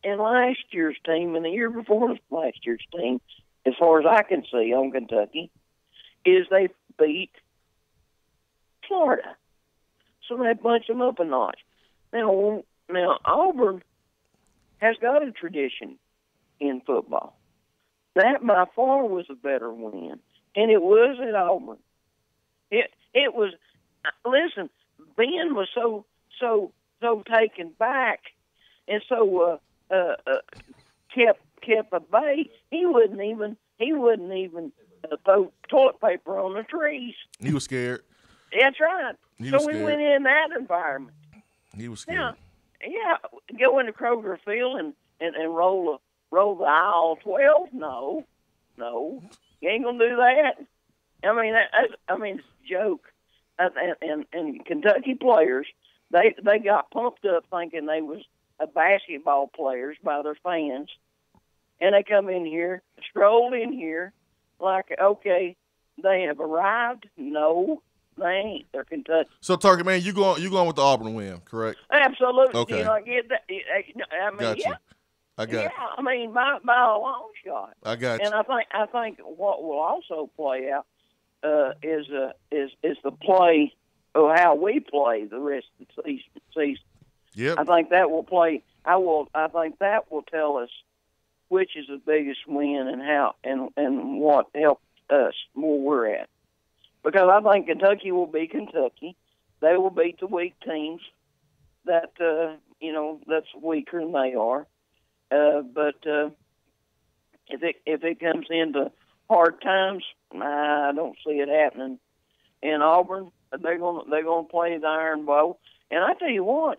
Speaker 19: and last year's team and the year before last year's team, as far as I can see on Kentucky, is they beat Florida. So they bunch them up a notch. Now Auburn has got a tradition in football. That by far was a better win, and it was at Auburn. It was. Listen, Ben was so taken back, and so kept at bay. He wouldn't even throw toilet paper on the trees.
Speaker 1: He was scared.
Speaker 19: That's right. We went in that environment.
Speaker 1: He was scared.
Speaker 19: Yeah, go into Kroger Field and roll the aisle 12. No, you ain't gonna do that. I mean, it's a joke. And Kentucky players, they got pumped up thinking they was a basketball players by their fans, and they come in here, strolled in here, like, okay, they have arrived. No, they ain't. They're Kentucky.
Speaker 1: So, Turkey Man, you going with the Auburn win, correct?
Speaker 19: Absolutely.
Speaker 1: Okay.
Speaker 19: You know, I get that. I mean,
Speaker 1: got you.
Speaker 19: yeah.
Speaker 1: I got.
Speaker 19: Yeah, I mean, by a long shot.
Speaker 1: I got you.
Speaker 19: And I think what will also play out is the play of how we play the rest of the season.
Speaker 1: Yep.
Speaker 19: I think that will play. I think that will tell us which is the biggest win and how and what helped us where we're at. Because I think Kentucky will be Kentucky. They will beat the weak teams that that's weaker than they are. But if it comes into hard times, I don't see it happening. In Auburn, they're gonna play the Iron Bowl. And I tell you what,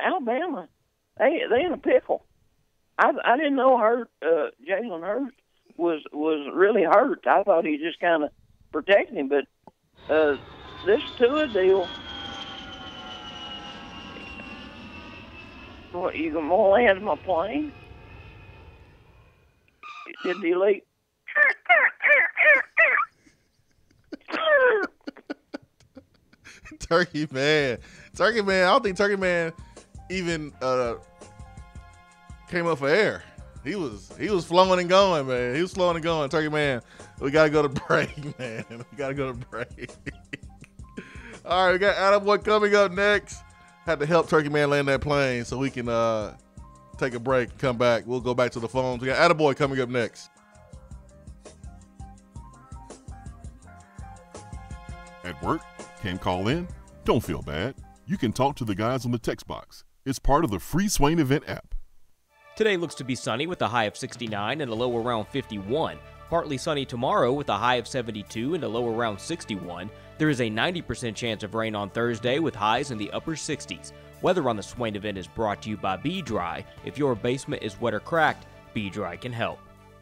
Speaker 19: Alabama, they in a pickle. I didn't know Jalen Hurts was really hurt. I thought he just kind of protected him, but this Tua deal. What, you gonna land my plane? Did he leave?
Speaker 1: Turkey Man. I don't think Turkey Man even came up for air. He was flowing and going, man. He was flowing and going. Turkey Man, we gotta go to break, man. We gotta go to break. All right, we got Attaboy coming up next. Had to help Turkey Man land that plane so we can take a break and come back. We'll go back to the phones. We got Attaboy coming up next.
Speaker 10: At work, can't call in? Don't feel bad. You can talk to the guys on the text box. It's part of the free Swain Event app.
Speaker 11: Today looks to be sunny with a high of 69 and a low around 51. Partly sunny tomorrow with a high of 72 and a low around 61. There is a 90% chance of rain on Thursday with highs in the upper 60s. Weather on the Swain Event is brought to you by Be Dry. If your basement is wet or cracked, Be Dry can help.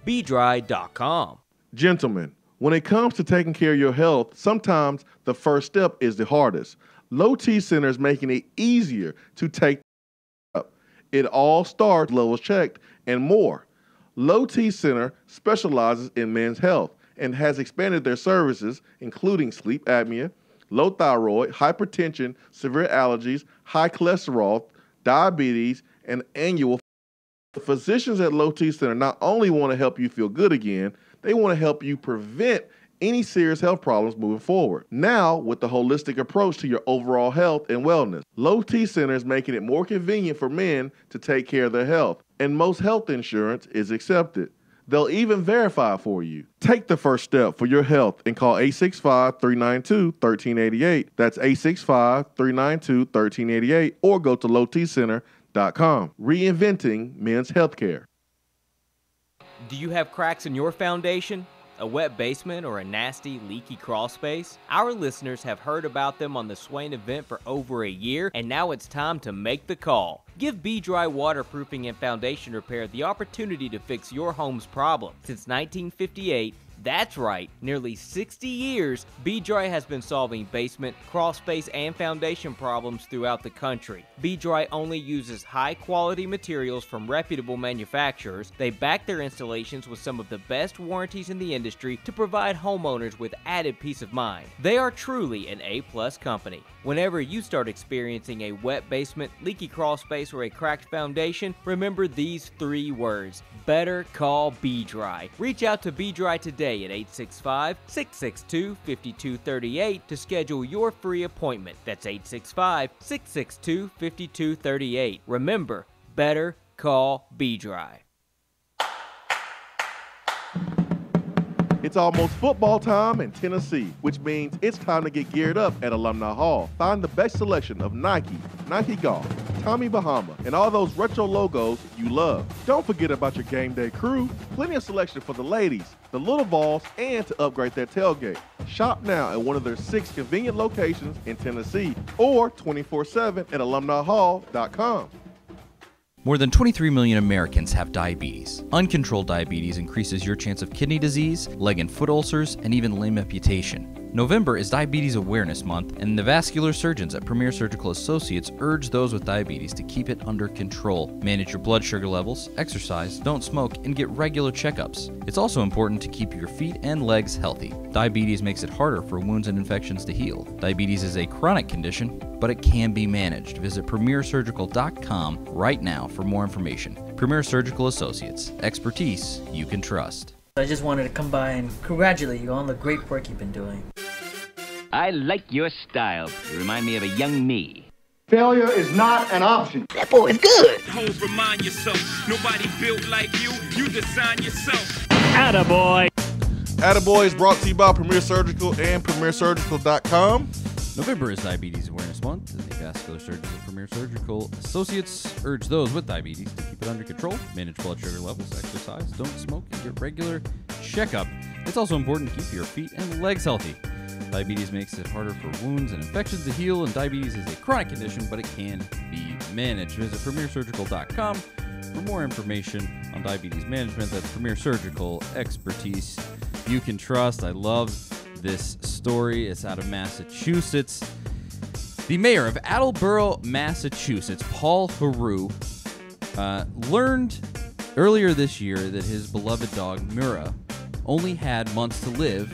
Speaker 11: BeDry.com.
Speaker 1: Gentlemen, when it comes to taking care of your health, sometimes the first step is the hardest. Low T Center is making it easier to take up. It all starts levels checked and more. Low T Center specializes in men's health and has expanded their services, including sleep apnea, low thyroid, hypertension, severe allergies, high cholesterol, diabetes, and annual. The physicians at Low T Center not only want to help you feel good again, they want to help you prevent any serious health problems moving forward. Now, with the holistic approach to your overall health and wellness, Low T Center is making it more convenient for men to take care of their health, and most health insurance is accepted. They'll even verify it for you. Take the first step for your health and call 865-392-1388. That's 865-392-1388 or go to lowtcenter.com. Reinventing men's healthcare.
Speaker 11: Do you have cracks in your foundation? A wet basement or a nasty, leaky crawl space? Our listeners have heard about them on the Swain Event for over a year, and now it's time to make the call. Give B-Dry Waterproofing and Foundation Repair the opportunity to fix your home's problem. Since 1958, that's right, nearly 60 years, B-Dry has been solving basement, crawl space, and foundation problems throughout the country. B-Dry only uses high-quality materials from reputable manufacturers. They back their installations with some of the best warranties in the industry to provide homeowners with added peace of mind. They are truly an A-plus company. Whenever you start experiencing a wet basement, leaky crawl space, or a cracked foundation, remember these 3 words: better call B-Dry. Reach out to B-Dry today at 865-662-5238 to schedule your free appointment. That's 865-662-5238. Remember, better call B-Dry.
Speaker 1: It's almost football time in Tennessee, which means it's time to get geared up at Alumni Hall. Find the best selection of Nike, Nike Golf, Tommy Bahama, and all those retro logos you love. Don't forget about your game day crew. Plenty of selection for the ladies, the little balls, and to upgrade their tailgate. Shop now at one of their 6 convenient locations in Tennessee or 24/7 at alumnihall.com.
Speaker 2: More than 23 million Americans have diabetes. Uncontrolled diabetes increases your chance of kidney disease, leg and foot ulcers, and even limb amputation. November is Diabetes Awareness Month, and the vascular surgeons at Premier Surgical Associates urge those with diabetes to keep it under control. Manage your blood sugar levels, exercise, don't smoke, and get regular checkups. It's also important to keep your feet and legs healthy. Diabetes makes it harder for wounds and infections to heal. Diabetes is a chronic condition, but it can be managed. Visit premiersurgical.com right now for more information. Premier Surgical Associates, expertise you can trust.
Speaker 20: I just wanted to come by and congratulate you on the great work you've been doing.
Speaker 21: I like your style. You remind me of a young me.
Speaker 9: Failure is not an option.
Speaker 20: That boy is good.
Speaker 22: Don't remind yourself, nobody built like you. You design yourself.
Speaker 21: Attaboy.
Speaker 1: Attaboy is brought to you by Premier Surgical and premiersurgical.com.
Speaker 2: November is Diabetes Awareness Month, and the vascular surgeons of Premier Surgical Associates urge those with diabetes to keep it under control, manage blood sugar levels, exercise, don't smoke, and get regular checkup. It's also important to keep your feet and legs healthy. Diabetes makes it harder for wounds and infections to heal, and diabetes is a chronic condition, but it can be managed. Visit premiersurgical.com for more information on diabetes management. That's Premier Surgical, expertise you can trust. I love this story. It's out of Massachusetts. The mayor of Attleboro, Massachusetts, Paul Heroux, learned earlier this year that his beloved dog, Mura, only had months to live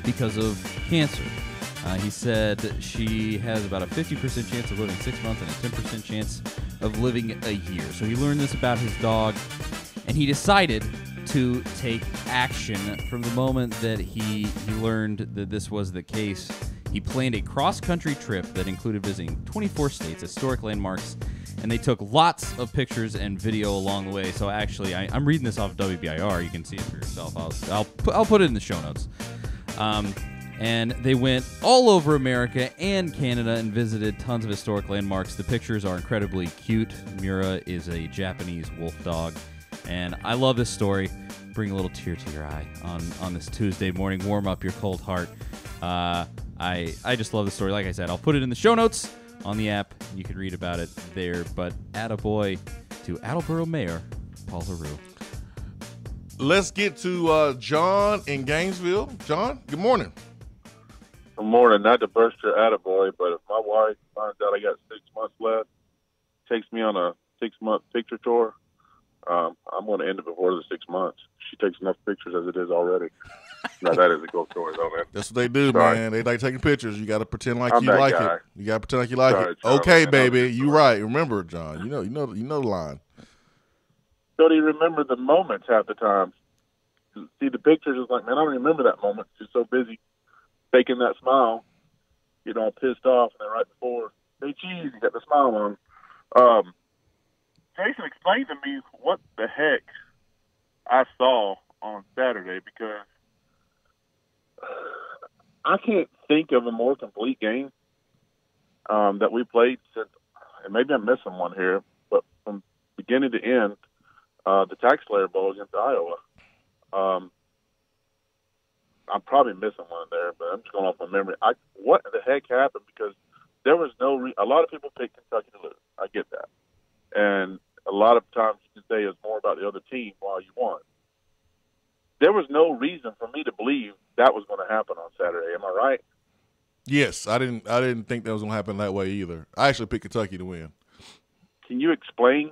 Speaker 2: because of cancer. He said she has about a 50% chance of living 6 months and a 10% chance of living a year. So he learned this about his dog, and he decided to take action. From the moment that he learned that this was the case, he planned a cross-country trip that included visiting 24 states, historic landmarks, and they took lots of pictures and video along the way. So actually, I'm reading this off of WBIR. You can see it for yourself. I'll put it in the show notes. And they went all over America and Canada and visited tons of historic landmarks. The pictures are incredibly cute. Mura is a Japanese wolf dog. And I love this story. Bring a little tear to your eye on this Tuesday morning. Warm up your cold heart. I just love the story. Like I said, I'll put it in the show notes on the app. You can read about it there. But attaboy to Attleboro Mayor Paul Heroux.
Speaker 1: Let's get to John in Gainesville. John, good morning.
Speaker 23: Good morning. Not to burst your attaboy, but if my wife finds out I got 6 months left, takes me on a 6-month picture tour, I'm going to end it before the 6 months. She takes enough pictures as it is already. Now, that is a cool story, though, man.
Speaker 1: That's what they do,
Speaker 23: Sorry.
Speaker 1: man. They like taking pictures. You got to pretend like
Speaker 23: I'm
Speaker 1: you
Speaker 23: that
Speaker 1: like
Speaker 23: guy.
Speaker 1: it. You got to pretend like you like
Speaker 23: Sorry,
Speaker 1: it.
Speaker 23: Charlie,
Speaker 1: Okay,
Speaker 23: man,
Speaker 1: baby. You right. Remember, John. You know the line.
Speaker 23: Don't even remember the moments half the time. See the pictures, it's like, man, I don't remember that moment. She's so busy faking that smile, getting all pissed off, and then right before, say cheese, you got the smile on. Jason, explain to me what the heck I saw on Saturday because I can't think of a more complete game that we played since, and maybe I'm missing one here, but from beginning to end, the Tax Slayer Bowl against Iowa. I'm probably missing one there, but I'm just going off my memory. What the heck happened? Because there was no a lot of people picked Kentucky to lose. I get that. And a lot of times you can say it's more about the other team while you won. There was no reason for me to believe that was going to happen on Saturday. Am I right?
Speaker 1: Yes, I didn't think that was going to happen that way either. I actually picked Kentucky to win.
Speaker 23: Can you explain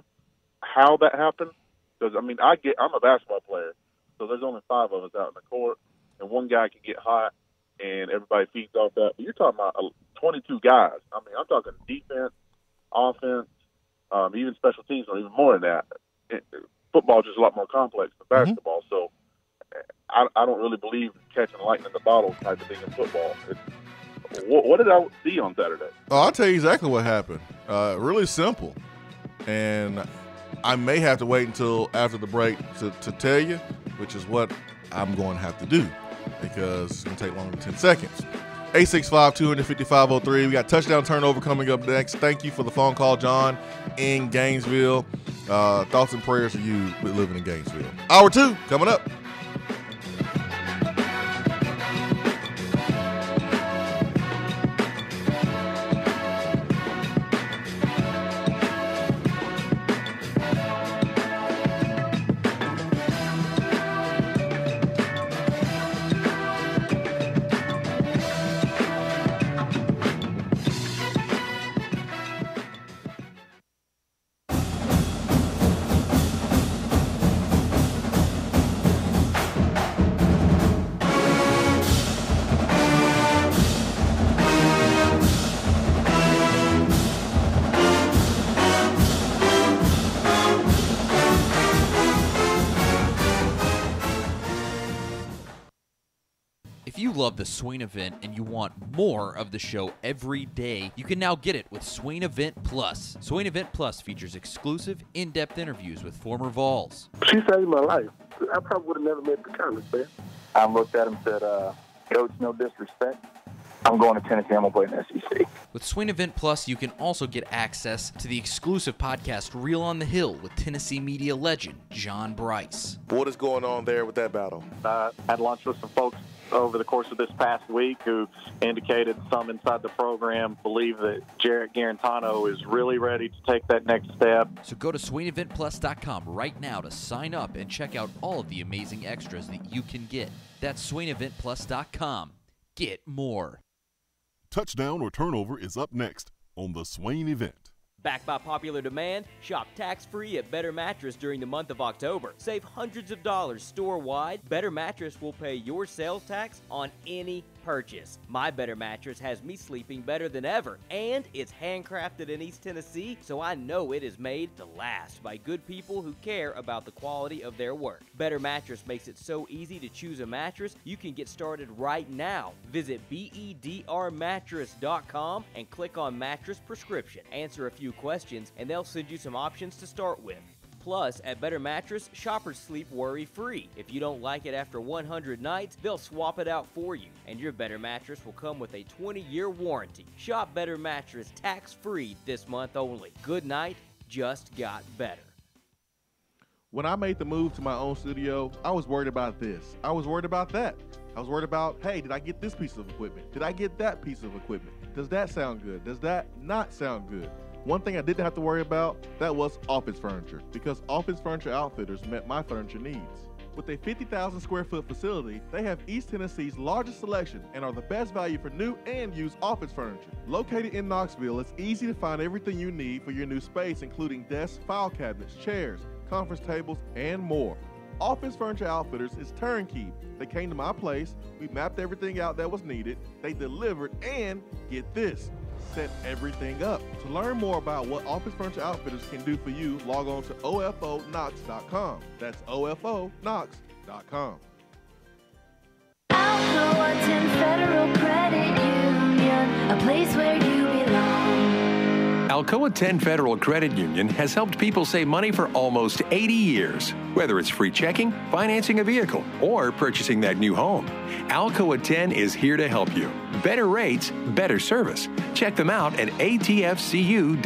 Speaker 23: how that happened? Because, I mean, I'm a basketball player, so there's only 5 of us out in the court, and one guy can get hot, and everybody feeds off that. But you're talking about 22 guys. I mean, I'm talking defense, offense, even special teams, or even more than that. Football is just a lot more complex than basketball, so I don't really believe catching lightning in the bottle type of thing in football. What did I see on Saturday?
Speaker 1: Oh, I'll tell you exactly what happened. Really simple. And I may have to wait until after the break to tell you, which is what I'm going to have to do because it's going to take longer than 10 seconds. 865-255-03. We got touchdown turnover coming up next. Thank you for the phone call, John, in Gainesville. Thoughts and prayers for you living in Gainesville. Hour 2 coming up.
Speaker 2: Love the Swain Event and you want more of the show every day, you can now get it with Swain Event Plus. Swain Event Plus features exclusive, in-depth interviews with former Vols.
Speaker 4: She saved my life. I probably would have never made the college, man. I looked at him and said, Coach, no disrespect. I'm going to Tennessee. I'm going to play in the SEC.
Speaker 2: With Swain Event Plus, you can also get access to the exclusive podcast Reel on the Hill with Tennessee media legend John Bryce.
Speaker 1: What is going on there with that battle?
Speaker 5: I had lunch with some folks over the course of this past week who indicated some inside the program believe that Jarrett Garantano is really ready to take that next step.
Speaker 2: So go to SwainEventPlus.com right now to sign up and check out all of the amazing extras that you can get. That's SwainEventPlus.com. Get more.
Speaker 10: Touchdown or turnover is up next on the Swain Event.
Speaker 11: Backed by popular demand, shop tax-free at Better Mattress during the month of October. Save hundreds of dollars store-wide. Better Mattress will pay your sales tax on any purchase. My Better Mattress has me sleeping better than ever, and it's handcrafted in East Tennessee, so I know it is made to last by good people who care about the quality of their work. Better Mattress makes it so easy to choose a mattress, you can get started right now. Visit bedrmattress.com and click on Mattress Prescription. Answer a few questions, and they'll send you some options to start with. Plus, at Better Mattress, shoppers sleep worry-free. If you don't like it after 100 nights, they'll swap it out for you. And your Better Mattress will come with a 20-year warranty. Shop Better Mattress tax-free this month only. Good night just got better.
Speaker 1: When I made the move to my own studio, I was worried about this. I was worried about that. I was worried about, hey, did I get this piece of equipment? Did I get that piece of equipment? Does that sound good? Does that not sound good? One thing I didn't have to worry about, that was office furniture, because Office Furniture Outfitters met my furniture needs. With a 50,000 square foot facility, they have East Tennessee's largest selection and are the best value for new and used office furniture. Located in Knoxville, it's easy to find everything you need for your new space, including desks, file cabinets, chairs, conference tables, and more. Office Furniture Outfitters is turnkey. They came to my place, we mapped everything out that was needed, they delivered, and get this, set everything up. To learn more about what Office Furniture Outfitters can do for you, log on to ofonox.com. That's ofonox.com.
Speaker 14: Federal Credit Union, a place where you belong.
Speaker 6: Alcoa 10 Federal Credit Union has helped people save money for almost 80 years. Whether it's free checking, financing a vehicle, or purchasing that new home, Alcoa 10 is here to help you. Better rates, better service. Check them out at atfcu.com.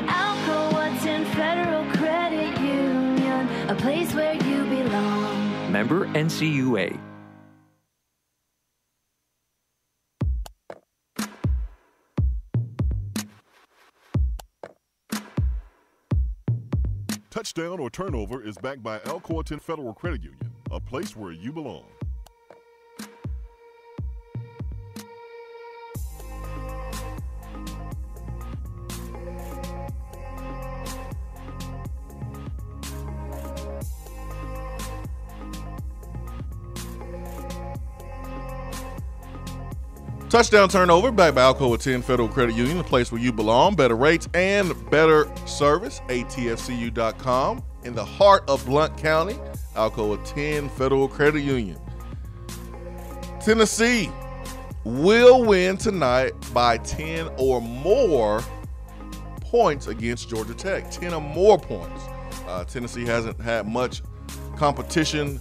Speaker 14: Alcoa 10 Federal Credit Union, a place where you belong.
Speaker 12: Member NCUA.
Speaker 10: Touchdown or turnover is backed by Alcoa 10 Federal Credit Union, a place where you belong.
Speaker 1: Touchdown turnover backed by Alcoa 10 Federal Credit Union, the place where you belong. Better rates and better service. ATFCU.com. In the heart of Blount County, Alcoa 10 Federal Credit Union. Tennessee will win tonight by 10 or more points against Georgia Tech. 10 or more points. Tennessee hasn't had much competition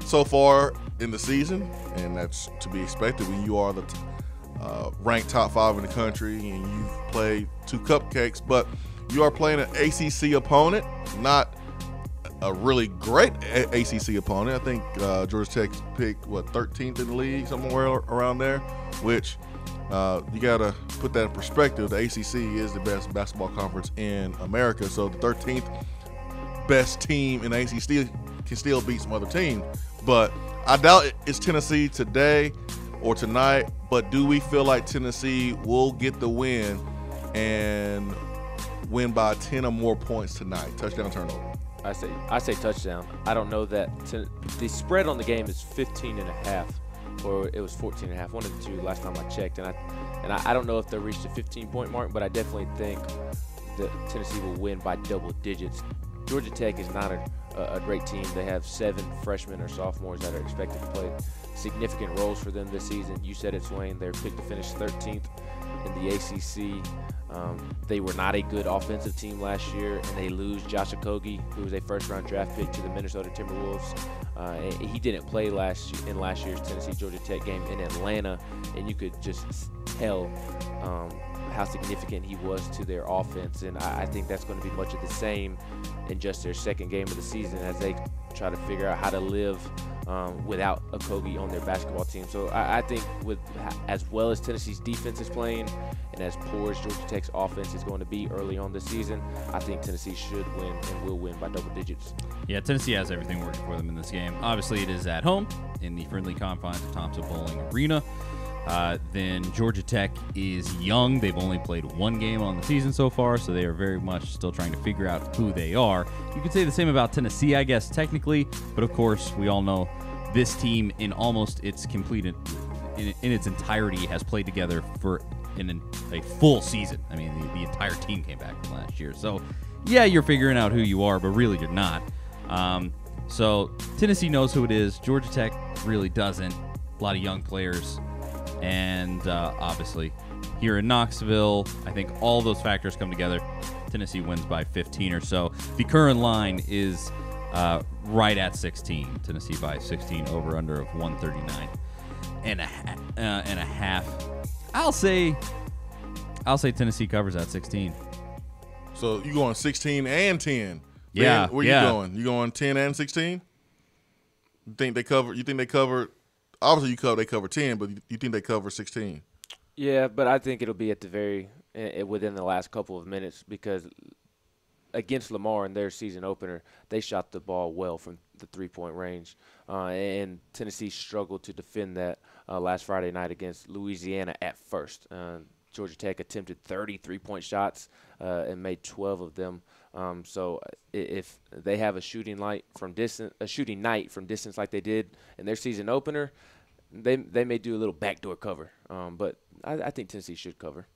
Speaker 1: so far in the season, and that's to be expected when you are the ranked top 5 in the country and you've played 2 cupcakes. But you are playing an ACC opponent, not a really great ACC opponent. I think Georgia Tech picked, 13th in the league, somewhere around there, which you got to put that in perspective. The ACC is the best basketball conference in America, so the 13th best team in the ACC can still beat some other teams. But I doubt it's Tennessee today or tonight, but do we feel like Tennessee will get the win and win by 10 or more points tonight? Touchdown, turnover.
Speaker 3: I say touchdown. I don't know that the spread on the game is 15.5, or it was 14.5. One of the two last time I checked, and I don't know if they'll reach the 15-point mark, but I definitely think that Tennessee will win by double digits. Georgia Tech is not a great team. They have 7 freshmen or sophomores that are expected to play significant roles for them this season. You said it, Swain. They're picked to finish 13th in the ACC. They were not a good offensive team last year, and they lose Josh Okogie, who was a first-round draft pick, to the Minnesota Timberwolves. He didn't play in last year's Tennessee-Georgia Tech game in Atlanta, and you could just tell how significant he was to their offense. And I think that's going to be much of the same in just their second game of the season as they try to figure out how to live without Okogie on their basketball team. So I think with as well as Tennessee's defense is playing and as poor as Georgia Tech's offense is going to be early on this season, I think Tennessee should win and will win by double digits.
Speaker 2: Yeah, Tennessee has everything working for them in this game. Obviously, it is at home in the friendly confines of Thompson Bowling Arena. Then Georgia Tech is young. They've only played 1 game on the season so far, so they are very much still trying to figure out who they are. You could say the same about Tennessee, I guess, technically, but of course, we all know this team in almost its complete, in its entirety, has played together for a full season. I mean, the entire team came back from last year. So, yeah, you're figuring out who you are, but really you're not. So Tennessee knows who it is. Georgia Tech really doesn't. A lot of young players. And obviously, here in Knoxville, I think all those factors come together. Tennessee wins by 15 or so. The current line is right at 16. Tennessee by 16, over under of 139 and a half. I'll say Tennessee covers at 16.
Speaker 1: So you going 16 and 10?
Speaker 2: Yeah.
Speaker 1: Ben, where you going? You going 10 and 16? You think they cover? Obviously, they cover 10, but you think they cover 16?
Speaker 3: Yeah, but I think it'll be at the within the last couple of minutes, because against Lamar in their season opener, they shot the ball well from the 3-point range, and Tennessee struggled to defend that last Friday night against Louisiana at first. Georgia Tech attempted 30 3-point shots and made 12 of them. So if they have a shooting night from distance like they did in their season opener, they may do a little backdoor cover. But I think Tennessee should cover.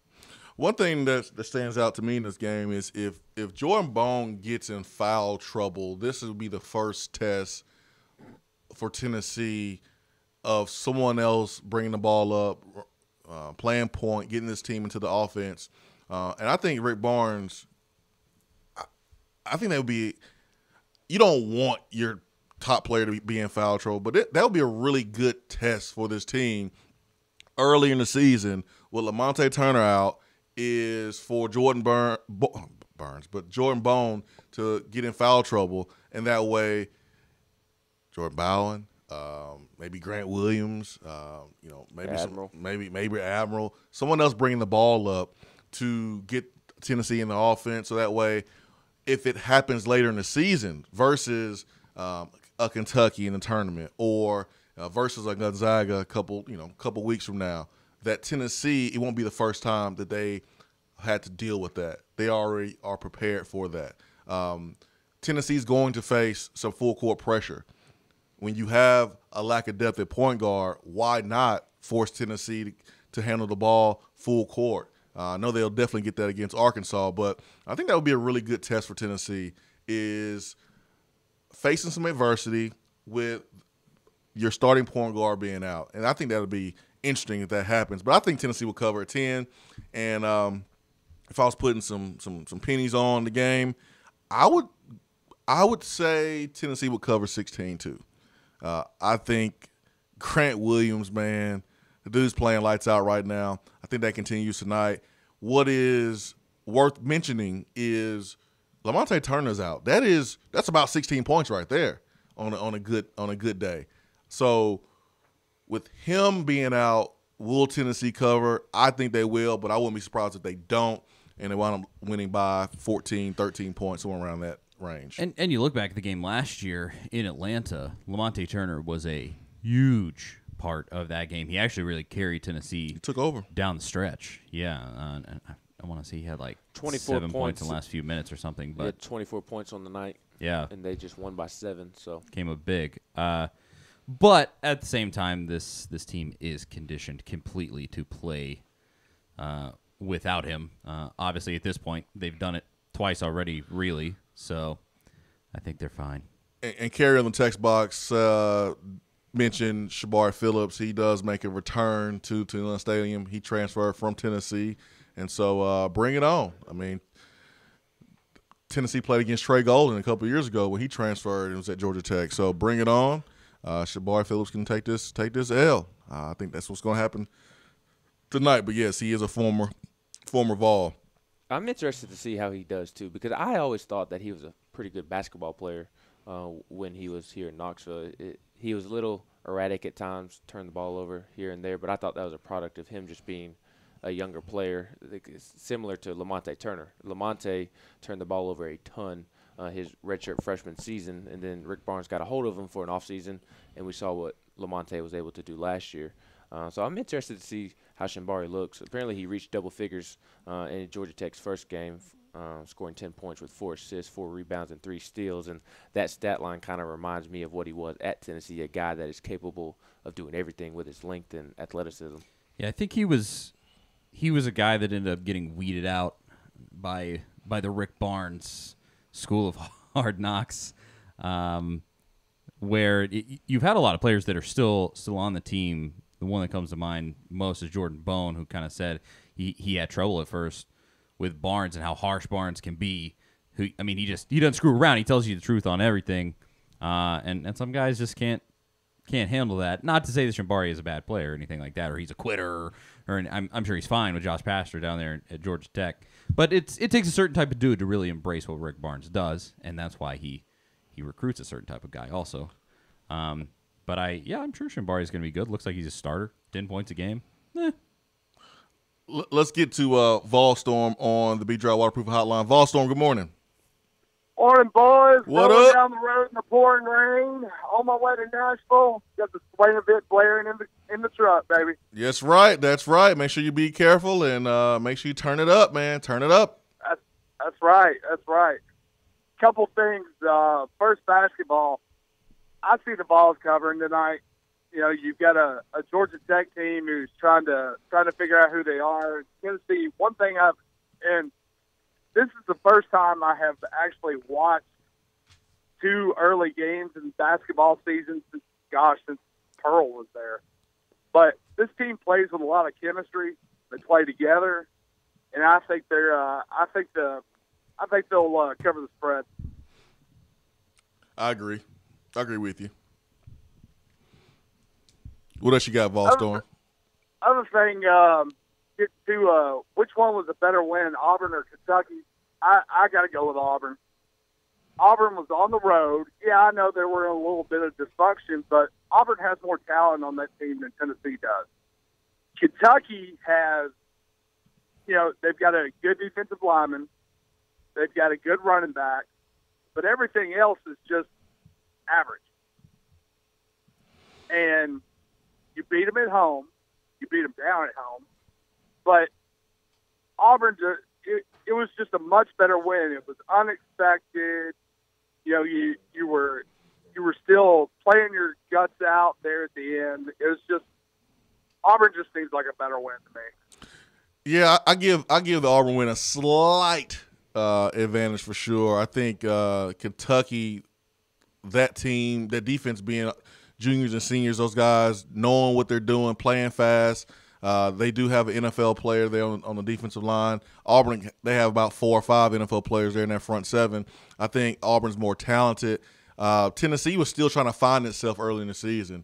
Speaker 1: One thing that stands out to me in this game is if Jordan Bone gets in foul trouble, this will be the first test for Tennessee of someone else bringing the ball up, playing point, getting this team into the offense. And I think Rick Barnes, I think that would be – you don't want your top player to be in foul trouble, but that would be a really good test for this team early in the season with Lamonte Turner out is for Jordan Bone to get in foul trouble, and that way Jordan Bowen, maybe Grant Williams, maybe Admiral, someone else bringing the ball up to get Tennessee in the offense, so that way if it happens later in the season versus a Kentucky in the tournament or versus a Gonzaga a couple weeks from now, that Tennessee, it won't be the first time that they had to deal with that. They already are prepared for that. Tennessee's going to face some full court pressure. When you have a lack of depth at point guard, why not force Tennessee to handle the ball full court? I know they'll definitely get that against Arkansas, but I think that would be a really good test for Tennessee is facing some adversity with your starting point guard being out. And I think that would be interesting if that happens. But I think Tennessee will cover at 10. And if I was putting some pennies on the game, I would say Tennessee would cover 16 too. I think Grant Williams, man, the dude's playing lights out right now. I think that continues tonight. What is worth mentioning is Lamonte Turner's out. That's about 16 points right there on a good day. So with him being out, will Tennessee cover? I think they will, but I wouldn't be surprised if they don't, and they wind up winning by 14, 13 points, somewhere around that range.
Speaker 2: And you look back at the game last year in Atlanta, Lamonte Turner was a huge part of that game. He actually really carried Tennessee. He
Speaker 1: took over
Speaker 2: down the stretch. Yeah, I want to say he had like
Speaker 3: 24
Speaker 2: 7 points in the last few minutes or something. But
Speaker 3: he had 24 points on the night.
Speaker 2: Yeah,
Speaker 3: and they just won by 7. So
Speaker 2: came up big. But at the same time, this team is conditioned completely to play without him. Obviously, at this point, they've done it twice already, really. So I think they're fine.
Speaker 1: And Carrie on the text box mentioned Shabari Phillips. He does make a return to Inland Stadium. He transferred from Tennessee. And so bring it on. I mean, Tennessee played against Trey Golden a couple of years ago when he transferred and was at Georgia Tech. So bring it on. Shabari Phillips can take this L. I think that's what's going to happen tonight. But, yes, he is a former Vol.
Speaker 3: I'm interested to see how he does, too, because I always thought that he was a pretty good basketball player when he was here in Knoxville. He was a little erratic at times, turned the ball over here and there, but I thought that was a product of him just being a younger player, similar to Lamonte Turner. Lamonte turned the ball over a ton his redshirt freshman season, and then Rick Barnes got a hold of him for an offseason, and we saw what Lamonte was able to do last year. So I'm interested to see how Shabari looks. Apparently he reached double figures in Georgia Tech's first game, scoring 10 points with 4 assists, 4 rebounds, and 3 steals. And that stat line kind of reminds me of what he was at Tennessee, a guy that is capable of doing everything with his length and athleticism.
Speaker 2: Yeah, I think he was a guy that ended up getting weeded out by the Rick Barnes School of Hard Knocks, where you've had a lot of players that are still on the team. The one that comes to mind most is Jordan Bone, who kind of said he had trouble at first with Barnes and how harsh Barnes can be. He doesn't screw around. He tells you the truth on everything, and some guys just can't handle that. Not to say that Shabari is a bad player or anything like that, or he's a quitter, or I'm sure he's fine with Josh Pastor down there at Georgia Tech. But it takes a certain type of dude to really embrace what Rick Barnes does, and that's why he recruits a certain type of guy also. But I'm sure Shabari is going to be good. Looks like he's a starter, 10 points a game.
Speaker 1: Let's get to Volstorm on the B-Dry Waterproof Hotline. Volstorm, good morning.
Speaker 7: Morning, boys.
Speaker 1: What
Speaker 7: Going
Speaker 1: up?
Speaker 7: Down the road in the pouring rain. On my way to Nashville. Got the Swain Event blaring in the truck, baby.
Speaker 1: That's right. That's right. Make sure you be careful and make sure you turn it up, man. Turn it up.
Speaker 7: That's right. That's right. Couple things. First, basketball. I see the Vols covering tonight. You know, you've got a Georgia Tech team who's trying to figure out who they are. Tennessee. One thing and this is the first time I have actually watched 2 early games in basketball season since Pearl was there. But this team plays with a lot of chemistry. They play together. and I think they'll cover the spread.
Speaker 1: I agree with you. What else you got, Volstorm?
Speaker 7: Other thing, get to which one was a better win, Auburn or Kentucky? I got to go with Auburn. Auburn was on the road. Yeah, I know there were a little bit of dysfunction, but Auburn has more talent on that team than Tennessee does. Kentucky has, they've got a good defensive lineman. They've got a good running back, but everything else is just average. And you beat them at home. You beat them down at home. But Auburn, it was just a much better win. It was unexpected. You were still playing your guts out there at the end. It was just Auburn just seems like a better win to me.
Speaker 1: Yeah, I give the Auburn win a slight advantage for sure. I think Kentucky, that team, that defense being juniors and seniors, those guys knowing what they're doing, playing fast. They do have an NFL player there on the defensive line. Auburn, they have about 4 or 5 NFL players there in that front seven. I think Auburn's more talented. Tennessee was still trying to find itself early in the season.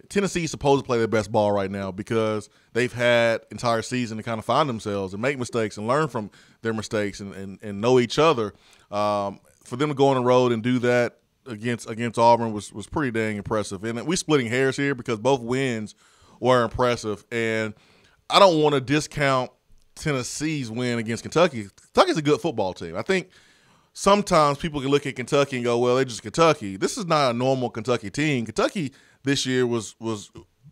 Speaker 1: Tennessee's supposed to play their best ball right now because they've had entire season to kind of find themselves and make mistakes and learn from their mistakes and know each other. For them to go on the road and do that against Auburn was pretty dang impressive. And we're splitting hairs here because both wins were impressive. And I don't want to discount Tennessee's win against Kentucky. Kentucky's a good football team. I think sometimes people can look at Kentucky and go, well, they're just Kentucky. This is not a normal Kentucky team. Kentucky this year was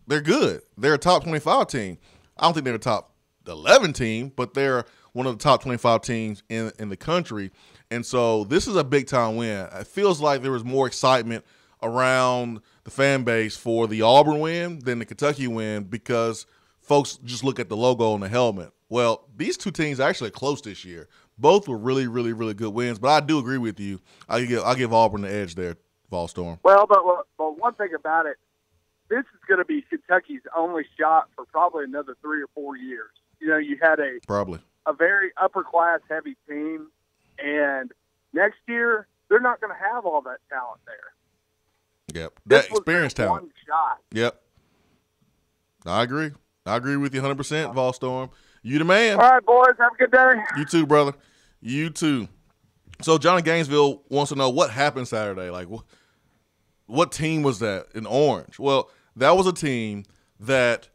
Speaker 1: they're good. They're a top 25 team. I don't think they're a top 11 team, but they're one of the top 25 teams in the country. And so this is a big-time win. It feels like there was more excitement around the fan base for the Auburn win than the Kentucky win because folks just look at the logo on the helmet. Well, these two teams are actually close this year. Both were really, really, really good wins, but I do agree with you. I'll give Auburn the edge there, Volstorm.
Speaker 7: Well, but one thing about it, this is going to be Kentucky's only shot for probably another 3 or 4 years. You had a very upper-class heavy team, and next year they're not going to have all that talent there.
Speaker 1: Yep, that experienced talent.
Speaker 7: One shot.
Speaker 1: Yep, I agree. I agree with you 100%, Volstorm. You the man.
Speaker 7: All right, boys. Have a good day.
Speaker 1: You too, brother. You too. So John in Gainesville wants to know what happened Saturday. Like, what team was that in orange? Well, that was a team that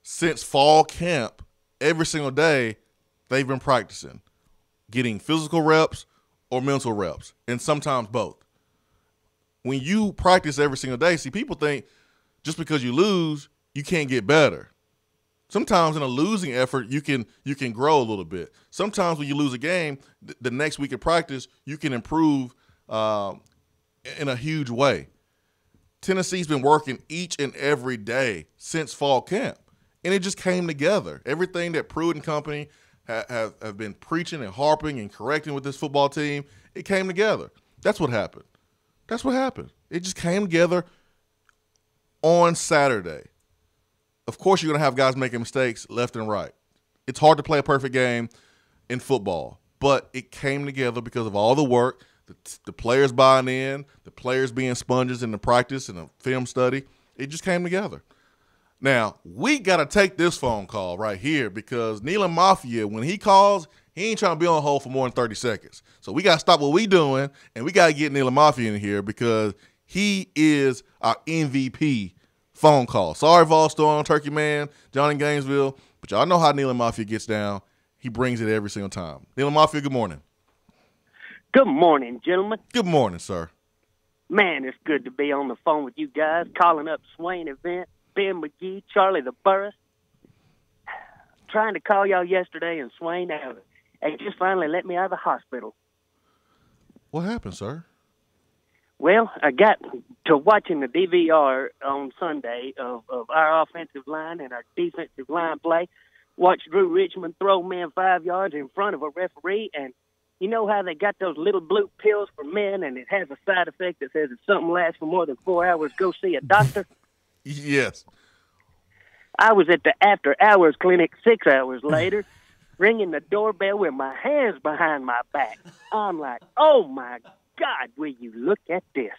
Speaker 1: since fall camp, every single day, they've been practicing, getting physical reps or mental reps, and sometimes both. When you practice every single day, see, people think just because you lose, you can't get better. Sometimes in a losing effort, you can grow a little bit. Sometimes when you lose a game, the next week of practice, you can improve in a huge way. Tennessee's been working each and every day since fall camp, and it just came together. Everything that Pruitt and company have been preaching and harping and correcting with this football team, it came together. That's what happened. That's what happened. It just came together on Saturday. Of course, you're going to have guys making mistakes left and right. It's hard to play a perfect game in football, but it came together because of all the work, the players buying in, the players being sponges in the practice and the film study. It just came together. Now, we got to take this phone call right here because Neelan Mafia, when he calls, he ain't trying to be on hold for more than 30 seconds. So we got to stop what we doing, and we got to get Neelan Mafia in here because he is our MVP phone call. Sorry, Volstorm, Turkey Man, John in Gainesville, but y'all know how Neelan Mafia gets down. He brings it every single time. Neelan Mafia, good morning.
Speaker 8: Good morning, gentlemen.
Speaker 1: Good morning, sir.
Speaker 8: Man, it's good to be on the phone with you guys, calling up Swain Event, Ben McGee, Charlie the Burris. Trying to call y'all yesterday, and Swain, they just finally let me out of the hospital.
Speaker 1: What happened, sir?
Speaker 8: Well, I got to watching the DVR on Sunday of our offensive line and our defensive line play. Watched Drew Richmond throw men 5 yards in front of a referee, and you know how they got those little blue pills for men, and it has a side effect that says if something lasts for more than 4 hours, go see a doctor?
Speaker 1: Yes.
Speaker 8: I was at the after-hours clinic 6 hours later ringing the doorbell with my hands behind my back. I'm like, oh, my God, will you look at this?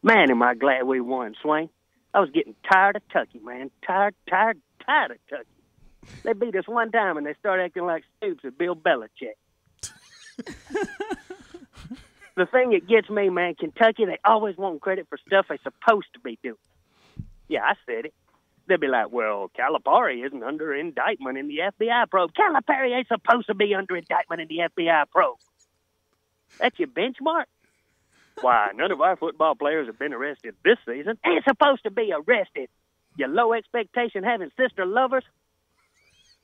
Speaker 8: Man, am I glad we won, Swain. I was getting tired of Tucky, man. Tired of Tucky. They beat us one time, and they start acting like Stoops and Bill Belichick. The thing that gets me, man, Kentucky, they always want credit for stuff they're supposed to be doing. Yeah, I said it. They'll be like, well, Calipari isn't under indictment in the FBI probe. Calipari ain't supposed to be under indictment in the FBI probe. That's your benchmark? Why, none of our football players have been arrested this season. Ain't supposed to be arrested. You low expectation having sister lovers?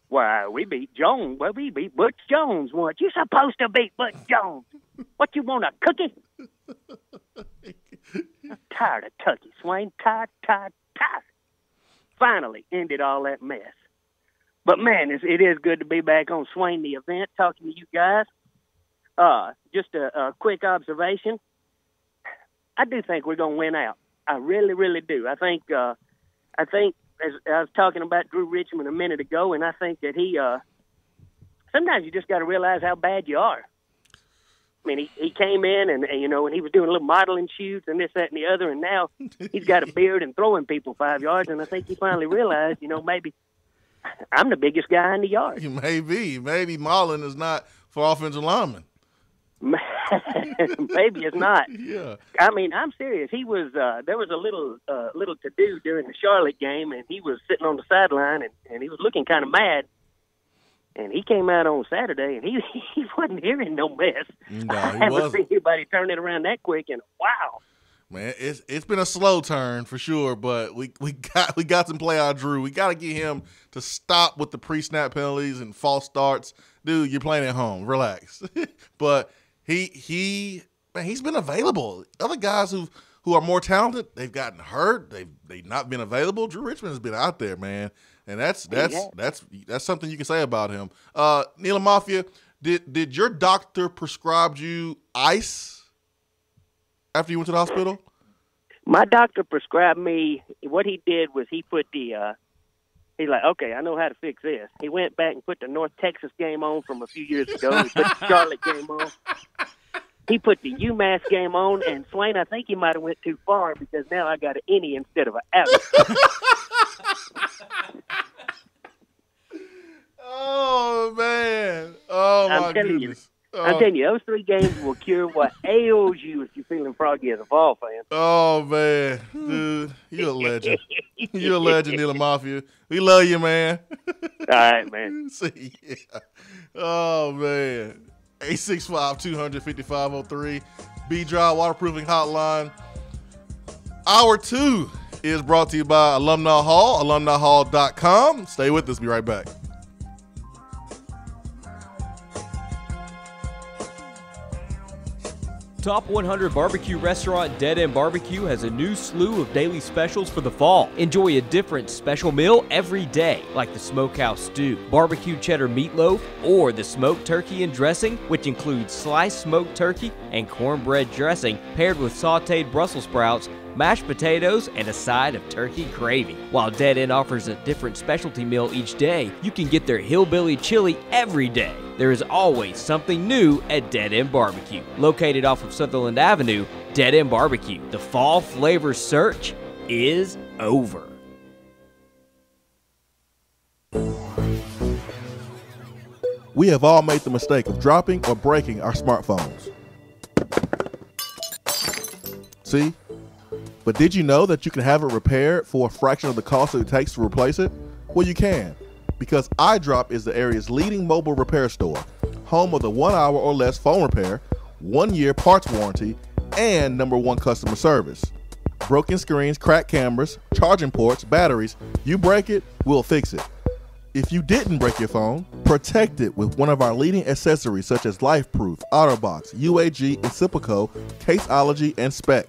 Speaker 8: Why, we beat Jones. Well, we beat Butch Jones once. You supposed to beat Butch Jones. What, you want, a cookie? I'm tired of Tucky, Swain. Tired. Finally ended all that mess. But, man, it is good to be back on Swain the Event talking to you guys. Just a quick observation. I do think we're going to win out. I really, really do. I think as I was talking about Drew Richmond a minute ago, and I think that he sometimes you just got to realize how bad you are. I mean, he came in and he was doing a little modeling shoots and this, that, and the other, and now he's got a beard and throwing people 5 yards, and I think he finally realized, maybe I'm the biggest guy in the yard.
Speaker 1: Maybe modeling is not for offensive linemen.
Speaker 8: Maybe it's not.
Speaker 1: Yeah.
Speaker 8: I mean, I'm serious. He was there was a little to do during the Charlotte game, and he was sitting on the sideline, and he was looking kind of mad. And he came out on Saturday, and he wasn't hearing no mess.
Speaker 1: No,
Speaker 8: I haven't seen anybody turn it around that quick. And wow,
Speaker 1: man, it's been a slow turn for sure. But we got some play out of Drew. We got to get him to stop with the pre-snap penalties and false starts. Dude, you're playing at home. Relax. But he's been available. Other guys who are more talented, they've gotten hurt. They've not been available. Drew Richmond has been out there, man. And that's something you can say about him. Neela Mafia, did your doctor prescribe you ice after you went to the hospital?
Speaker 8: My doctor prescribed me. What he did was he put he's like, okay, I know how to fix this. He went back and put the North Texas game on from a few years ago. He put the Charlotte game on. He put the UMass game on, and Swain, I think he might have went too far because now I got an innie instead of an out.
Speaker 1: Oh, man. Oh, my goodness.
Speaker 8: I'm telling you, those 3 games will cure what ails you if you're feeling froggy as a ball fan.
Speaker 1: Oh, man. Dude, you're a legend. You're a legend, Neela Mafia. We love you, man.
Speaker 8: All right, man.
Speaker 1: See, yeah. Oh, man. 865-200-5503. B-Dry Waterproofing Hotline. Hour 2 is brought to you by Alumni Hall, alumnihall.com. Stay with us. Be right back.
Speaker 11: Top 100 barbecue restaurant Dead End BBQ has a new slew of daily specials for the fall. Enjoy a different special meal every day, like the smokehouse stew, barbecue cheddar meatloaf, or the smoked turkey and dressing, which includes sliced smoked turkey and cornbread dressing paired with sautéed Brussels sprouts, mashed potatoes, and a side of turkey gravy. While Dead End offers a different specialty meal each day, you can get their hillbilly chili every day. There is always something new at Dead End BBQ. Located off of Sutherland Avenue, Dead End BBQ. The fall flavor search is over.
Speaker 1: We have all made the mistake of dropping or breaking our smartphones. See? But did you know that you can have it repaired for a fraction of the cost that it takes to replace it? Well, you can, because iDrop is the area's leading mobile repair store, home of the 1 hour or less phone repair, 1 year parts warranty, and #1 customer service. Broken screens, cracked cameras, charging ports, batteries, you break it, we'll fix it. If you didn't break your phone, protect it with one of our leading accessories such as LifeProof, OtterBox, UAG, Incipico, Caseology, and Spec.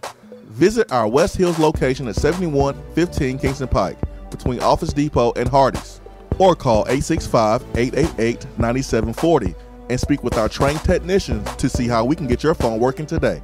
Speaker 1: Visit our West Hills location at 7115 Kingston Pike between Office Depot and Hardee's, or call 865-888-9740 and speak with our trained technicians to see how we can get your phone working today.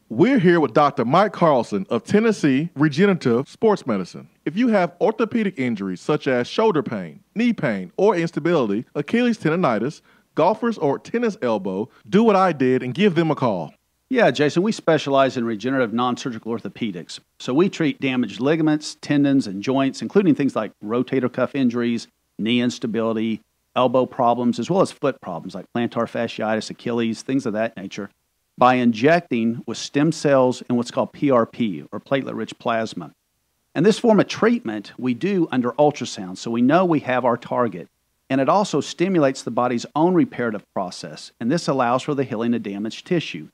Speaker 1: We're here with Dr. Mike Carlson of Tennessee Regenerative Sports Medicine. If you have orthopedic injuries such as shoulder pain, knee pain, or instability, Achilles tendonitis, golfer's or tennis elbow, do what I did and give them a call.
Speaker 13: Yeah, Jason, we specialize in regenerative non-surgical orthopedics. So we treat damaged ligaments, tendons, and joints, including things like rotator cuff injuries, knee instability, elbow problems, as well as foot problems like plantar fasciitis, Achilles, things of that nature, by injecting with stem cells and what's called PRP, or platelet-rich plasma. And this form of treatment we do under ultrasound, so we know we have our target. And it also stimulates the body's own reparative process, and this allows for the healing of damaged tissue.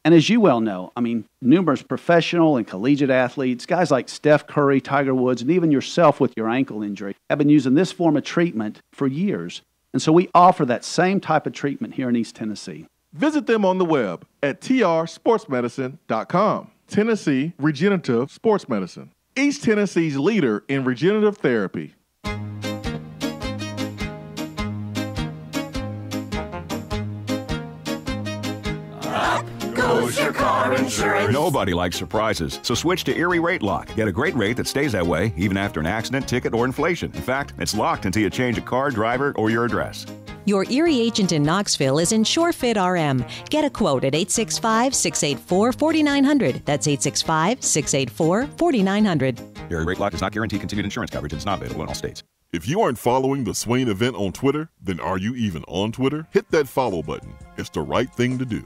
Speaker 13: And as you well know, numerous professional and collegiate athletes, guys like Steph Curry, Tiger Woods, and even yourself with your ankle injury, have been using this form of treatment for years. And so we offer that same type of treatment here in East Tennessee.
Speaker 1: Visit them on the web at trsportsmedicine.com. Tennessee Regenerative Sports Medicine, East Tennessee's leader in regenerative therapy.
Speaker 15: Goes your car insurance.
Speaker 16: Nobody likes surprises, so switch to Erie Rate Lock. Get a great rate that stays that way even after an accident, ticket, or inflation. In fact, it's locked until you change a car, driver, or your address.
Speaker 24: Your Erie agent in Knoxville is InsureFit RM. Get a quote at 865-684-4900. That's 865-684-4900.
Speaker 16: Erie Rate Lock does not guarantee continued insurance coverage and is not available in all states.
Speaker 10: If you aren't following the Swain Event on Twitter, then are you even on Twitter? Hit that follow button. It's the right thing to do.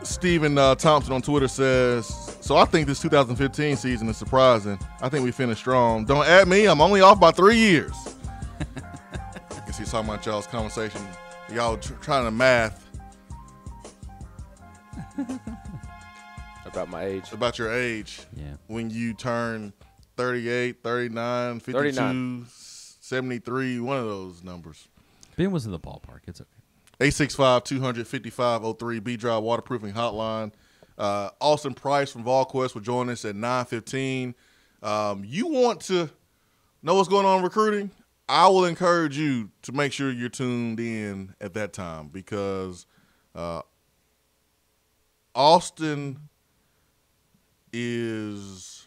Speaker 1: Stephen Thompson on Twitter says, so I think this 2015 season is surprising. I think we finished strong. Don't add me. I'm only off by 3 years. I guess he's talking about y'all's conversation. Y'all trying to math.
Speaker 3: About my age.
Speaker 1: About your age.
Speaker 2: Yeah. When
Speaker 1: you turn 38, 39, 52,
Speaker 3: 39.
Speaker 1: 73, one of those numbers.
Speaker 2: Ben was in the ballpark. It's okay.
Speaker 1: 865-200-5503, B-Drive Waterproofing Hotline. Austin Price from VolQuest will join us at 9:15. You want to know what's going on in recruiting? I will encourage you to make sure you're tuned in at that time because Austin is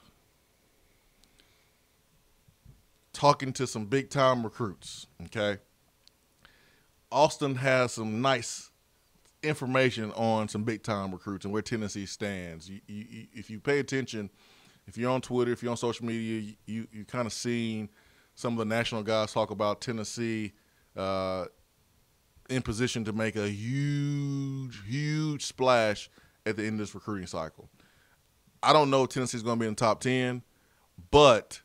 Speaker 1: talking to some big-time recruits, okay? Austin has some nice information on some big-time recruits and where Tennessee stands. If you pay attention, if you're on Twitter, if you're on social media, you kind of seen some of the national guys talk about Tennessee in position to make a huge splash at the end of this recruiting cycle. I don't know if Tennessee's going to be in the top 10, but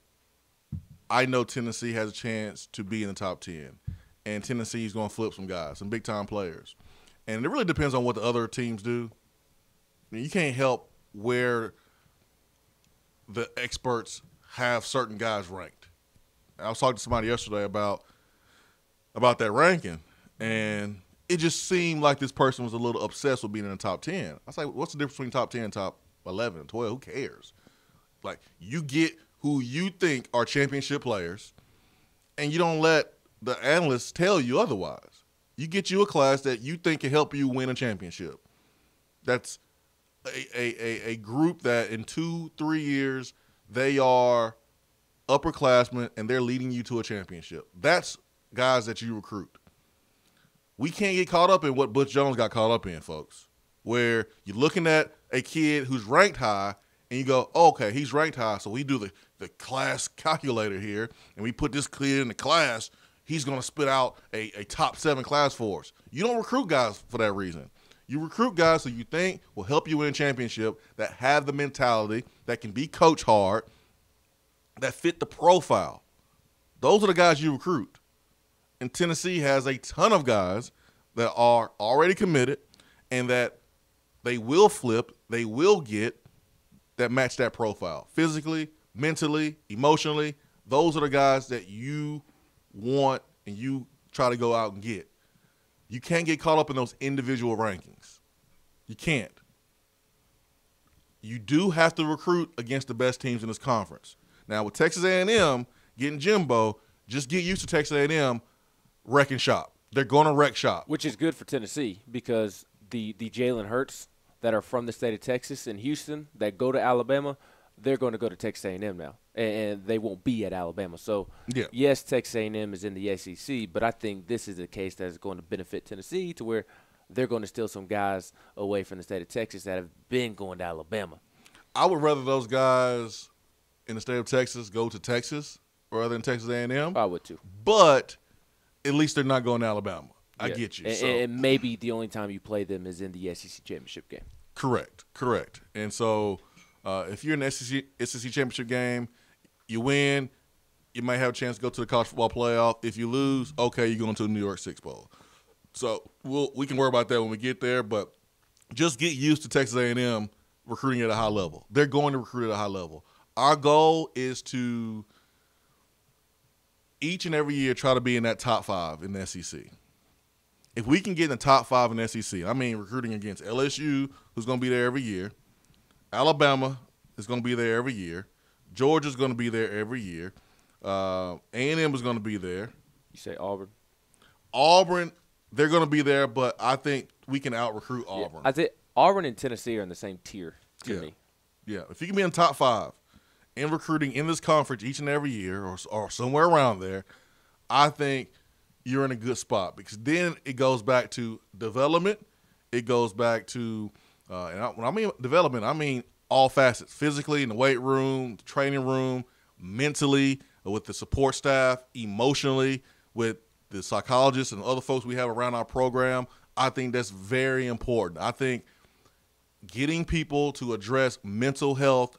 Speaker 1: I know Tennessee has a chance to be in the top 10. And Tennessee's going to flip some guys, some big-time players. And it really depends on what the other teams do. I mean, you can't help where the experts have certain guys ranked. I was talking to somebody yesterday about that ranking, and it just seemed like this person was a little obsessed with being in the top 10. I was like, what's the difference between top 10 and top 11 and 12? Who cares? Like, you get who you think are championship players, and you don't let the analysts tell you otherwise. You get you a class that you think can help you win a championship. That's a group that in 2-3 years they are upperclassmen and they're leading you to a championship. That's guys that you recruit. We can't get caught up in what Butch Jones got caught up in, folks, where you're looking at a kid who's ranked high and you go, oh, okay, he's ranked high, so we do the class calculator here and we put this kid in the class. He's going to spit out a top 7 class for us. You don't recruit guys for that reason. You recruit guys who you think will help you win a championship, that have the mentality, that can be coach hard, that fit the profile. Those are the guys you recruit. And Tennessee has a ton of guys that are already committed and that they will flip, they will get, that match that profile. Physically, mentally, emotionally, those are the guys that you want and you try to go out and get. You can't get caught up in those individual rankings. You can't. You do have to recruit against the best teams in this conference. Now, with Texas A&M getting Jimbo, just get used to Texas A&M wrecking shop. They're going to wreck shop.
Speaker 3: Which is good for Tennessee because the Jalen Hurts that are from the state of Texas and Houston that go to Alabama, they're going to go to Texas A&M now, and they won't be at Alabama. So, yes, Texas A&M is in the SEC, but I think this is a case that is going to benefit Tennessee to where they're going to steal some guys away from the state of Texas that have been going to Alabama.
Speaker 1: I would rather those guys in the state of Texas go to Texas rather than Texas A&M.
Speaker 3: I would too.
Speaker 1: But at least they're not going to Alabama. I get you.
Speaker 3: And maybe the only time you play them is in the SEC championship game.
Speaker 1: Correct. And so if you're in the SEC championship game, you win, you might have a chance to go to the college football playoff. If you lose, okay, you're going to the New York Six Bowl. So we can worry about that when we get there, but just get used to Texas A&M recruiting at a high level. They're going to recruit at a high level. Our goal is to each and every year try to be in that top 5 in the SEC. If we can get in the top 5 in the SEC, I mean recruiting against LSU, who's going to be there every year, Alabama is going to be there every year, Georgia's going to be there every year, A&M is going to be there.
Speaker 3: You say Auburn?
Speaker 1: Auburn, they're going to be there, but I think we can out-recruit Auburn.
Speaker 3: I think Auburn and Tennessee are in the same tier to me.
Speaker 1: Yeah, if you can be in the top 5 in recruiting in this conference each and every year or somewhere around there, I think you're in a good spot because then it goes back to development. It goes back to when I mean development, I mean all facets, physically in the weight room, the training room, mentally, with the support staff, emotionally, with the psychologists and other folks we have around our program. I think that's very important. I think getting people to address mental health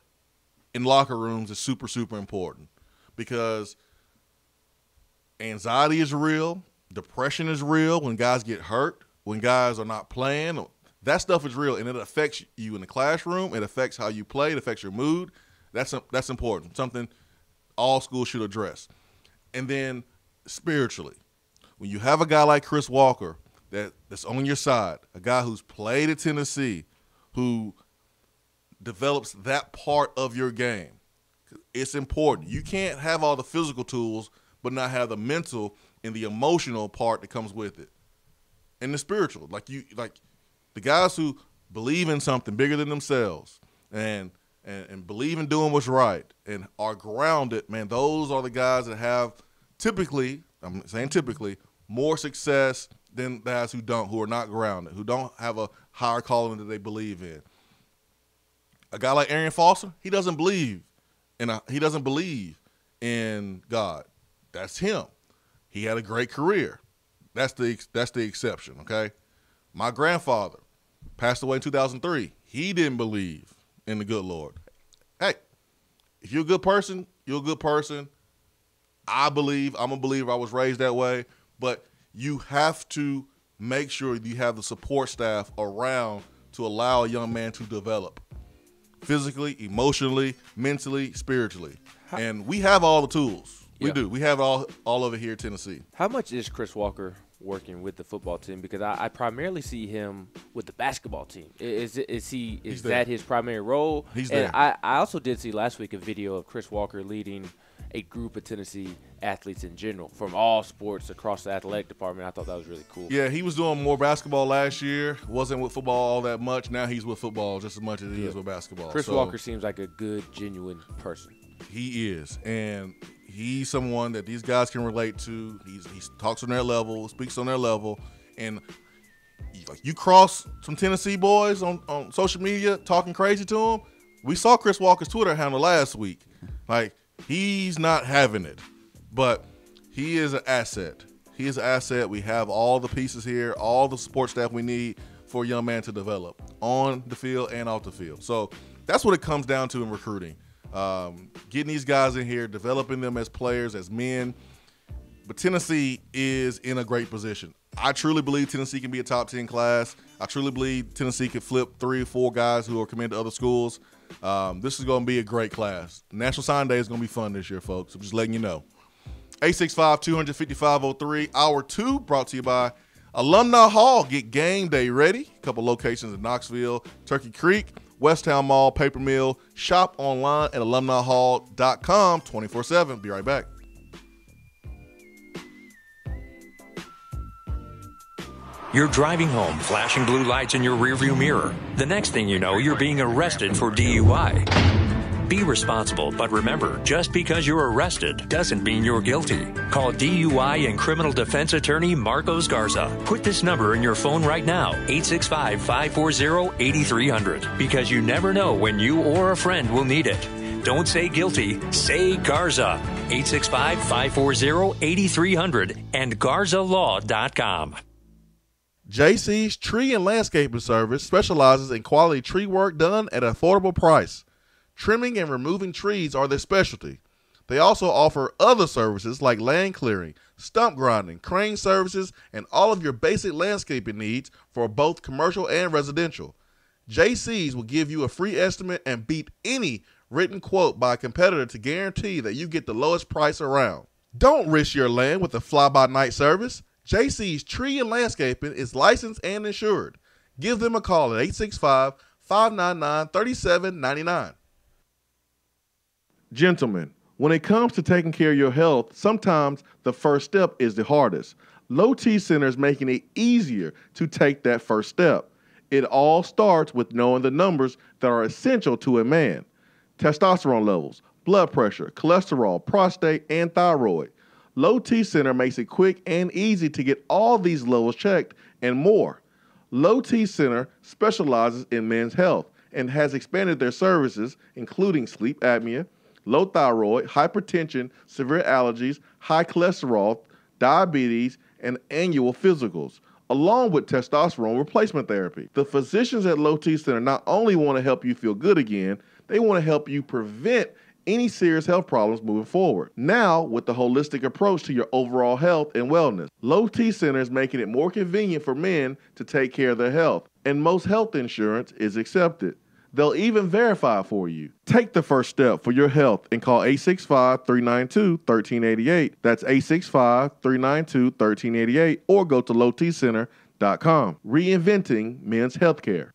Speaker 1: in locker rooms is super, super important because anxiety is real, depression is real when guys get hurt, when guys are not playing. That stuff is real, and it affects you in the classroom. It affects how you play. It affects your mood. That's important, something all schools should address. And then spiritually, when you have a guy like Chris Walker that's on your side, a guy who's played at Tennessee, who develops that part of your game, it's important. You can't have all the physical tools but not have the mental and the emotional part that comes with it. And the spiritual. Like the guys who believe in something bigger than themselves and believe in doing what's right and are grounded, man, those are the guys that have typically, I'm saying typically, more success than guys who are not grounded, who don't have a higher calling that they believe in. A guy like Arian Foster, he doesn't believe in God. That's him. He had a great career. That's the exception, okay? My grandfather passed away in 2003. He didn't believe in the good Lord. Hey, if you're a good person, you're a good person. I'm a believer. I was raised that way. But you have to make sure you have the support staff around to allow a young man to develop physically, emotionally, mentally, spiritually. And we have all the tools. We do. We have all of it here in Tennessee.
Speaker 3: How much is Chris Walker working with the football team? Because I primarily see him with the basketball team. Is that his primary role?
Speaker 1: He's there.
Speaker 3: I also did see last week a video of Chris Walker leading a group of Tennessee athletes in general from all sports across the athletic department. I thought that was really cool.
Speaker 1: Yeah, he was doing more basketball last year. Wasn't with football all that much. Now he's with football just as much as he is with basketball.
Speaker 3: Chris Walker seems like a good, genuine person.
Speaker 1: He is, and he's someone that these guys can relate to. He talks on their level, speaks on their level, and you cross some Tennessee boys on social media talking crazy to him. We saw Chris Walker's Twitter handle last week. Like, he's not having it, but he is an asset. He is an asset. We have all the pieces here, all the support staff we need for a young man to develop on the field and off the field. So that's what it comes down to in recruiting. Getting these guys in here, developing them as players, as men. But Tennessee is in a great position. I truly believe Tennessee can be a top 10 class. I truly believe Tennessee can flip 3 or 4 guys who are committed to other schools. This is going to be a great class. National Sign Day is going to be fun this year, folks. I'm just letting you know. 865-250-5503. Hour 2 brought to you by Alumni Hall. Get game day ready. A couple locations in Knoxville, Turkey Creek, Westtown Mall, Paper Mill. Shop online at alumnihall.com 24/7. Be right back.
Speaker 12: You're driving home, flashing blue lights in your rearview mirror. The next thing you know, you're being arrested for DUI. Be responsible, but remember, just because you're arrested doesn't mean you're guilty. Call DUI and criminal defense attorney Marcos Garza. Put this number in your phone right now, 865-540-8300, because you never know when you or a friend will need it. Don't say guilty, say Garza. 865-540-8300 and GarzaLaw.com.
Speaker 1: JC's Tree and Landscaping Service specializes in quality tree work done at an affordable price. Trimming and removing trees are their specialty. They also offer other services like land clearing, stump grinding, crane services, and all of your basic landscaping needs for both commercial and residential. JC's will give you a free estimate and beat any written quote by a competitor to guarantee that you get the lowest price around. Don't risk your land with a fly-by-night service. JC's Tree and Landscaping is licensed and insured. Give them a call at 865-599-3799. Gentlemen, when it comes to taking care of your health, sometimes the first step is the hardest. Low T Center is making it easier to take that first step. It all starts with knowing the numbers that are essential to a man. Testosterone levels, blood pressure, cholesterol, prostate, and thyroid. Low T Center makes it quick and easy to get all these levels checked and more. Low T Center specializes in men's health and has expanded their services, including sleep apnea, low thyroid, hypertension, severe allergies, high cholesterol, diabetes, and annual physicals, along with testosterone replacement therapy. The physicians at Low T Center not only want to help you feel good again, they want to help you prevent any serious health problems moving forward. Now, with the holistic approach to your overall health and wellness, Low T Center is making it more convenient for men to take care of their health, and most health insurance is accepted. They'll even verify for you. Take the first step for your health and call 865-392-1388. That's 865-392-1388, or go to lowtcenter.com. Reinventing men's healthcare.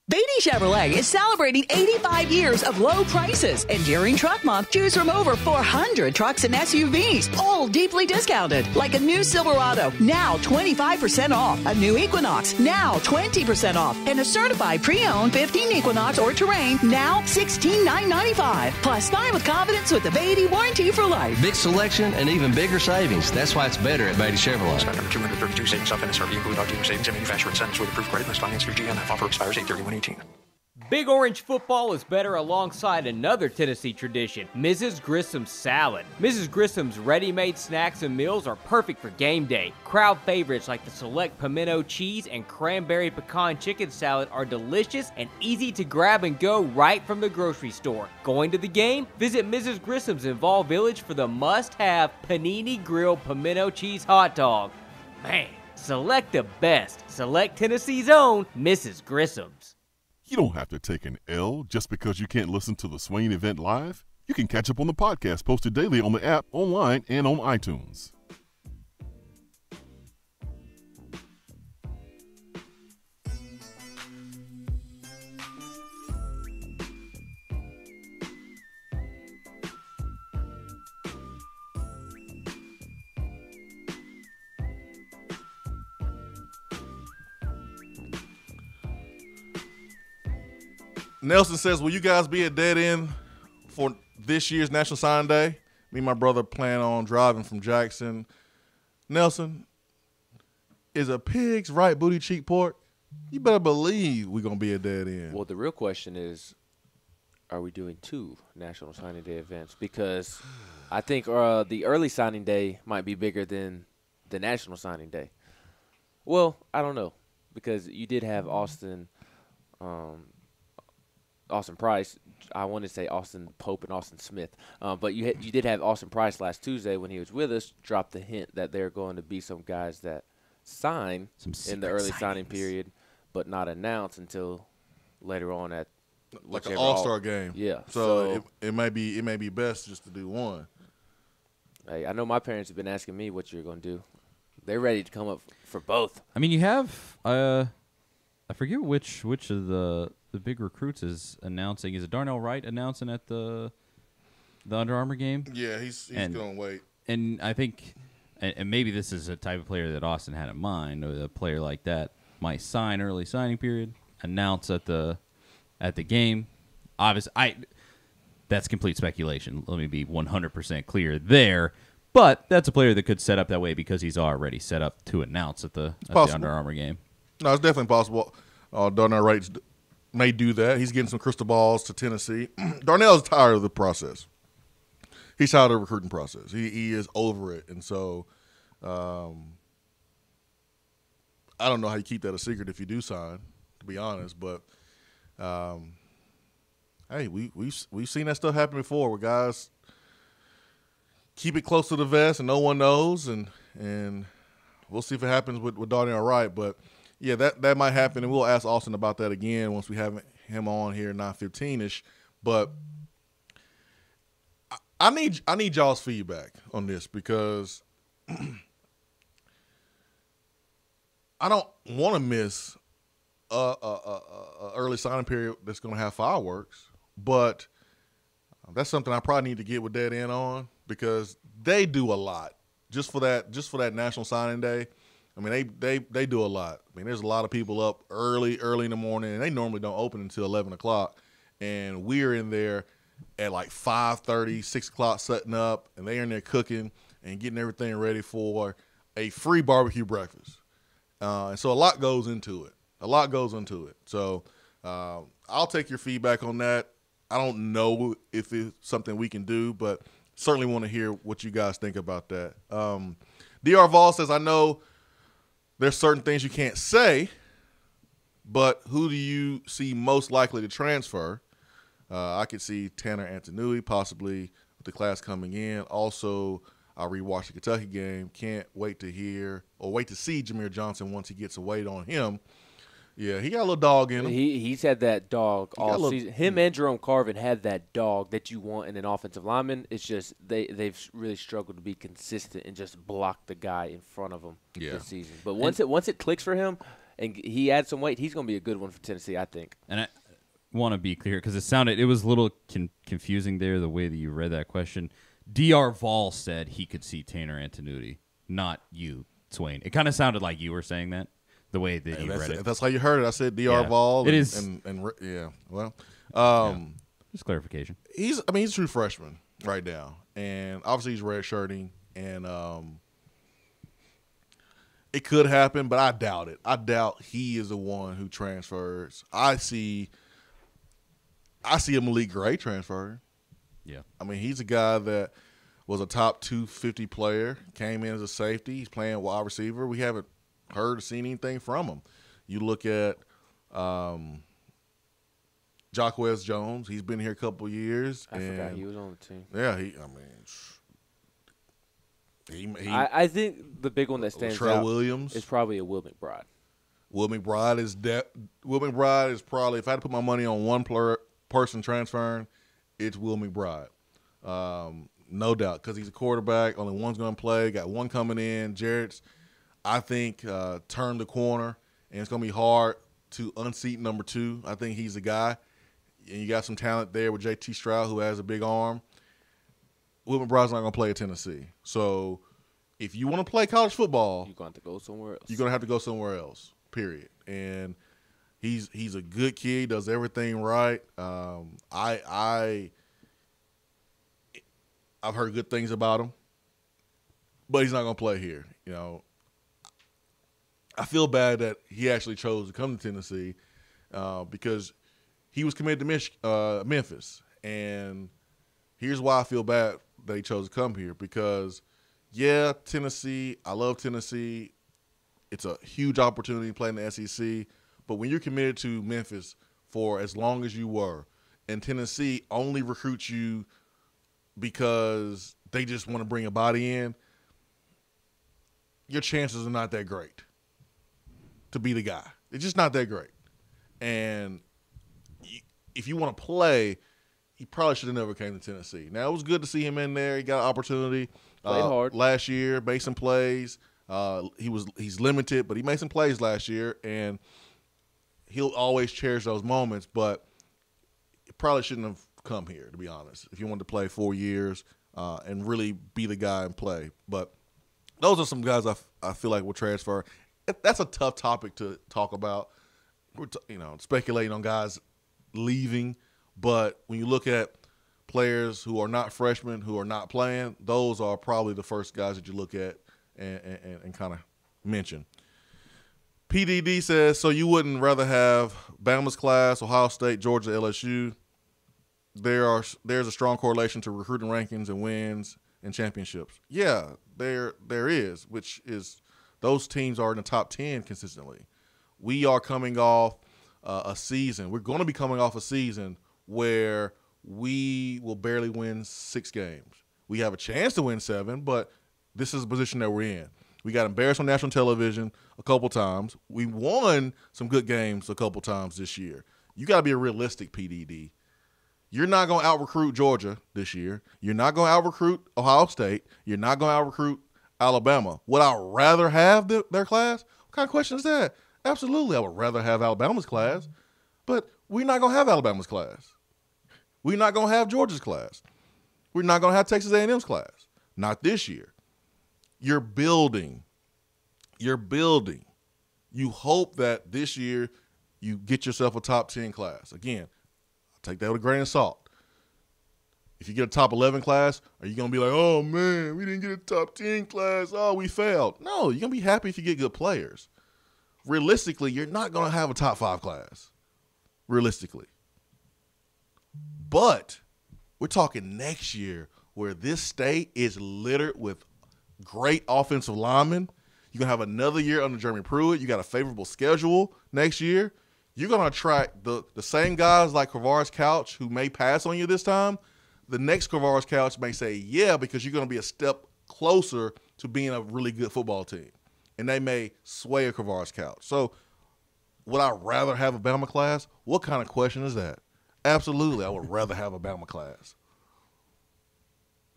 Speaker 15: Beatty Chevrolet is celebrating 85 years of low prices. And during Truck Month, choose from over 400 trucks and SUVs, all deeply discounted. Like a new Silverado, now 25% off. A new Equinox, now 20% off. And a certified pre-owned 15 Equinox or Terrain, now $16,995. Plus, buy with confidence with the Beatty warranty for life.
Speaker 17: Big selection and even bigger savings. That's why it's better at Beatty Chevrolet.
Speaker 12: Stock number 232, savings off MSRP, include auto savings and manufacturer incentives with approved credit. Must finance through GMF. Offer expires 8/31/18.
Speaker 11: Big Orange football is better alongside another Tennessee tradition, Mrs. Grissoms salad. Mrs. Grissoms ready-made snacks and meals are perfect for game day. Crowd favorites like the select pimento cheese and cranberry pecan chicken salad are delicious and easy to grab and go right from the grocery store. Going to the game? Visit Mrs. Grissoms in Vol Village for the must-have panini grilled pimento cheese hot dog. Man, select the best. Select Tennessee's own Mrs. Grissoms.
Speaker 10: You don't have to take an L just because you can't listen to the Swain Event live. You can catch up on the podcast posted daily on the app, online, and on iTunes.
Speaker 1: Nelson says, will you guys be at Dead End for this year's National Sign Day? Me and my brother plan on driving from Jackson. Nelson, is a pig's right booty cheek pork? You better believe we're going to be at Dead End.
Speaker 3: Well, the real question is, are we doing 2 National Signing Day events? Because I think the early signing day might be bigger than the National Signing Day. Well, I don't know, because you did have Austin Austin Price. I want to say Austin Pope and Austin Smith. But you did have Austin Price last Tuesday when he was with us drop the hint that there are going to be some guys that sign in the early signing period, but not announced until later on at
Speaker 1: like an all-star game.
Speaker 3: Yeah.
Speaker 1: So it may be best just to do one.
Speaker 3: Hey, I know my parents have been asking me what you're going to do. They're ready to come up for both.
Speaker 2: I mean, you have I forget which of the big recruits is announcing. Is it Darnell Wright announcing at the Under Armour game?
Speaker 1: Yeah, he's going to wait.
Speaker 2: And I think, and maybe this is a type of player that Austin had in mind, or a player like that might sign early signing period, announce at the game. Obviously, that's complete speculation. Let me be 100% clear there. But that's a player that could set up that way because he's already set up to announce at the Under Armour game.
Speaker 1: No, it's definitely possible. Darnell Wright may do that. He's getting some crystal balls to Tennessee. Darnell's tired of the process. He's tired of the recruiting process. He is over it. And so I don't know how you keep that a secret if you do sign, to be honest. But, hey, we've seen that stuff happen before where guys keep it close to the vest and no one knows. And we'll see if it happens with Darnell Wright. But, yeah, that might happen. And we'll ask Austin about that again once we have him on here 9:15-ish. But I need y'all's feedback on this because I don't want to miss a early signing period that's going to have fireworks, but that's something I probably need to get with Dead End on because they do a lot just for that National Signing Day. I mean, they do a lot. I mean, there's a lot of people up early in the morning, and they normally don't open until 11 o'clock, and we're in there at like 5:30, 6 o'clock setting up, and they're in there cooking and getting everything ready for a free barbecue breakfast. And so a lot goes into it. So I'll take your feedback on that. I don't know if it's something we can do, but certainly want to hear what you guys think about that. DR Vol says, I know there's certain things you can't say, but who do you see most likely to transfer? I could see Tanner Antonui possibly with the class coming in. Also, I'll rewatch the Kentucky game. Can't wait to see Jameer Johnson once he gets a weight on him. Yeah, he got a little dog in him.
Speaker 3: He's had that dog all season. Him and Jerome Carvin had that dog that you want in an offensive lineman. It's just they've really struggled to be consistent and just block the guy in front of them this season. But once it clicks for him and he adds some weight, he's going to be a good one for Tennessee, I think.
Speaker 2: And I want to be clear because it was a little confusing there the way that you read that question. DR Vol said he could see Tanner Antonucci, not you, Swain. It kind of sounded like you were saying that. The way that you read it.
Speaker 1: That's how you heard it. I said DR Vol.
Speaker 2: It is.
Speaker 1: And yeah. Well,
Speaker 2: just clarification.
Speaker 1: He's a true freshman right now. And obviously he's redshirting. And it could happen, but I doubt it. I doubt he is the one who transfers. I see a Malik Gray transfer.
Speaker 2: Yeah.
Speaker 1: I mean, he's a guy that was a top 250 player, came in as a safety. He's playing wide receiver. We haven't heard or seen anything from him. You look at Jacquez Jones. He's been here a couple years.
Speaker 3: I forgot he was on the team.
Speaker 1: Yeah,
Speaker 3: I think the big one that stands out
Speaker 1: Williams
Speaker 3: is probably a Will McBride.
Speaker 1: Will McBride is probably, if I had to put my money on one person transferring, it's Will McBride. No doubt, because he's a quarterback. Only one's going to play. Got one coming in. Jarrett's, I think, turned the corner, and it's going to be hard to unseat number 2. I think he's the guy. And you got some talent there with J.T. Stroud, who has a big arm. Will McBride's not going to play at Tennessee. So if you want to play college football,
Speaker 3: you're going to have to go somewhere else.
Speaker 1: You're going to have to go somewhere else, period. And he's a good kid, does everything right. I've heard good things about him, but he's not going to play here. You know, I feel bad that he actually chose to come to Tennessee because he was committed to Memphis. And here's why I feel bad that he chose to come here because, yeah, Tennessee, I love Tennessee. It's a huge opportunity to play in the SEC. But when you're committed to Memphis for as long as you were, and Tennessee only recruits you because they just want to bring a body in, your chances are not that great to be the guy. It's just not that great. And if you want to play, he probably should have never came to Tennessee. Now, it was good to see him in there. He got an opportunity
Speaker 3: Played hard
Speaker 1: last year, made some plays. He's limited, but he made some plays last year, and he'll always cherish those moments, but it probably shouldn't have come here, to be honest, if you wanted to play 4 years and really be the guy and play. But those are some guys I feel like will transfer. That's a tough topic to talk about. We're speculating on guys leaving, but when you look at players who are not freshmen, who are not playing, those are probably the first guys that you look at and kind of mention. PDD says, so you wouldn't rather have Bama's class, Ohio State, Georgia, LSU? There's a strong correlation to recruiting rankings and wins and championships. Yeah, there is, which is those teams are in the top 10 consistently. We are coming off a season. We're going to be coming off a season where we will barely win 6 games. We have a chance to win 7, but this is the position that we're in. We got embarrassed on national television a couple times. We won some good games a couple times this year. You got to be a realistic, PDD. You're not going to out-recruit Georgia this year. You're not going to out-recruit Ohio State. You're not going to out-recruit Alabama. Would I rather have their class? What kind of question is that? Absolutely, I would rather have Alabama's class, but we're not going to have Alabama's class. We're not going to have Georgia's class. We're not going to have Texas A&M's class. Not this year. You're building. You're building. You hope that this year you get yourself a top 10 class. Again, I'll take that with a grain of salt. If you get a top 11 class, are you going to be like, oh, man, we didn't get a top 10 class. Oh, we failed. No, you're going to be happy if you get good players. Realistically, you're not going to have a top 5 class. Realistically. But we're talking next year where this state is littered with great offensive linemen. You're going to have another year under Jeremy Pruitt. You got a favorable schedule next year. You're going to attract the same guys like Kavaris Couch who may pass on you this time. The next Kavaris Couch may say, yeah, because you're going to be a step closer to being a really good football team. And they may sway a Kavaris Couch. So would I rather have a Bama class? What kind of question is that? Absolutely, I would rather have a Bama class.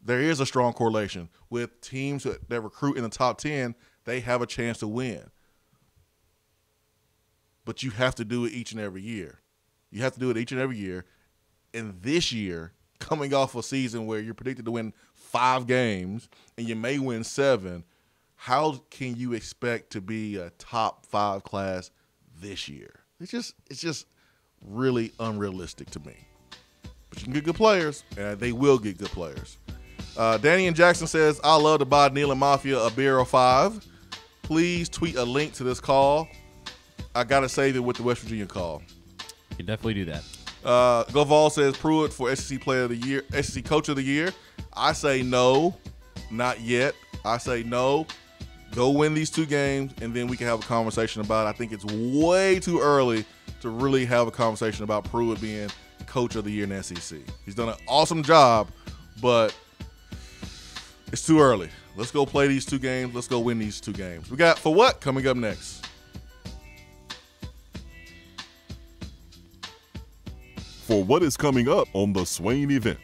Speaker 1: There is a strong correlation with teams that recruit in the top 10. They have a chance to win. But you have to do it each and every year. You have to do it each and every year. And this year, coming off a season where you're predicted to win 5 games and you may win 7, how can you expect to be a top 5 class this year? It's just really unrealistic to me. But you can get good players, and they will get good players. Danny and Jackson says, I love to buy Neal and Mafia a beer or 5. Please tweet a link to this call. I got to save it with the West Virginia call.
Speaker 2: You can definitely do that.
Speaker 1: Goval says Pruitt for SEC Player of the Year, SEC Coach of the Year. I say no, not yet. I say no. Go win these 2 games, and then we can have a conversation about it. I think it's way too early to really have a conversation about Pruitt being Coach of the Year in the SEC. He's done an awesome job, but it's too early. Let's go play these 2 games. Let's go win these 2 games. We got For What coming up next.
Speaker 10: For what is coming up on the Swain Event.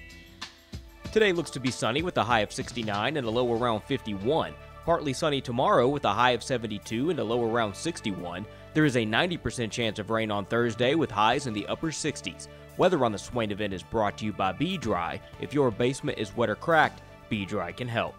Speaker 11: Today looks to be sunny with a high of 69 and a low around 51. Partly sunny tomorrow with a high of 72 and a low around 61. There is a 90% chance of rain on Thursday with highs in the upper 60s. Weather on the Swain Event is brought to you by Be Dry. If your basement is wet or cracked, Be Dry can help.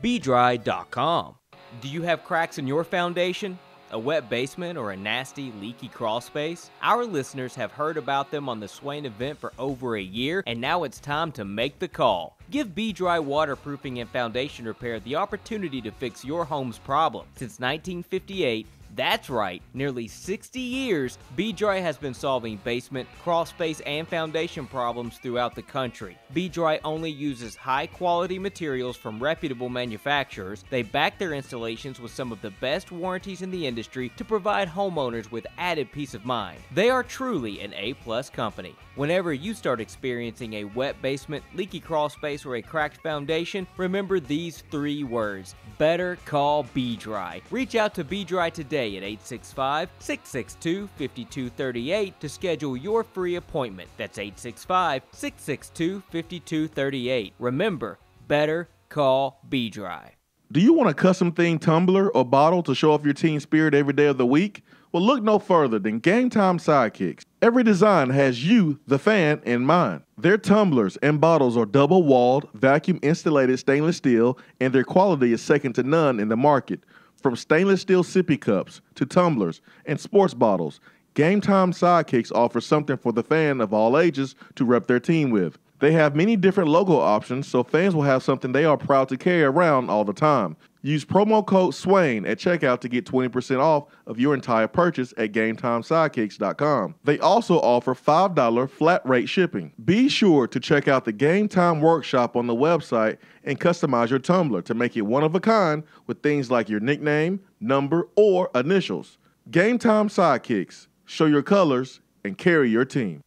Speaker 11: BeDry.com. Do you have cracks in your foundation? A wet basement or a nasty, leaky crawl space? Our listeners have heard about them on the Swain Event for over a year, and now it's time to make the call. Give Be-Dry Waterproofing and Foundation Repair the opportunity to fix your home's problem. Since 1958, That's right, nearly 60 years, B-Dry has been solving basement, crawl space, and foundation problems throughout the country. B-Dry only uses high-quality materials from reputable manufacturers. They back their installations with some of the best warranties in the industry to provide homeowners with added peace of mind. They are truly an A-plus company. Whenever you start experiencing a wet basement, leaky crawl space, or a cracked foundation, remember these 3 words: better call B-Dry. Reach out to B-Dry today at 865-662-5238 to schedule your free appointment. That's 865-662-5238. Remember, better call B-Dry.
Speaker 1: Do you want a custom themed tumbler or bottle to show off your team spirit every day of the week? Well, look no further than Game Time Sidekicks. Every design has you, the fan, in mind. Their tumblers and bottles are double-walled, vacuum-insulated stainless steel, and their quality is second to none in the market. From stainless steel sippy cups to tumblers and sports bottles, Game Time Sidekicks offers something for the fan of all ages to rep their team with. They have many different logo options, so fans will have something they are proud to carry around all the time. Use promo code SWAIN at checkout to get 20% off of your entire purchase at GameTimeSidekicks.com. They also offer $5 flat rate shipping. Be sure to check out the Game Time Workshop on the website and customize your tumbler to make it one of a kind with things like your nickname, number, or initials. Game Time Sidekicks. Show your colors and carry your team.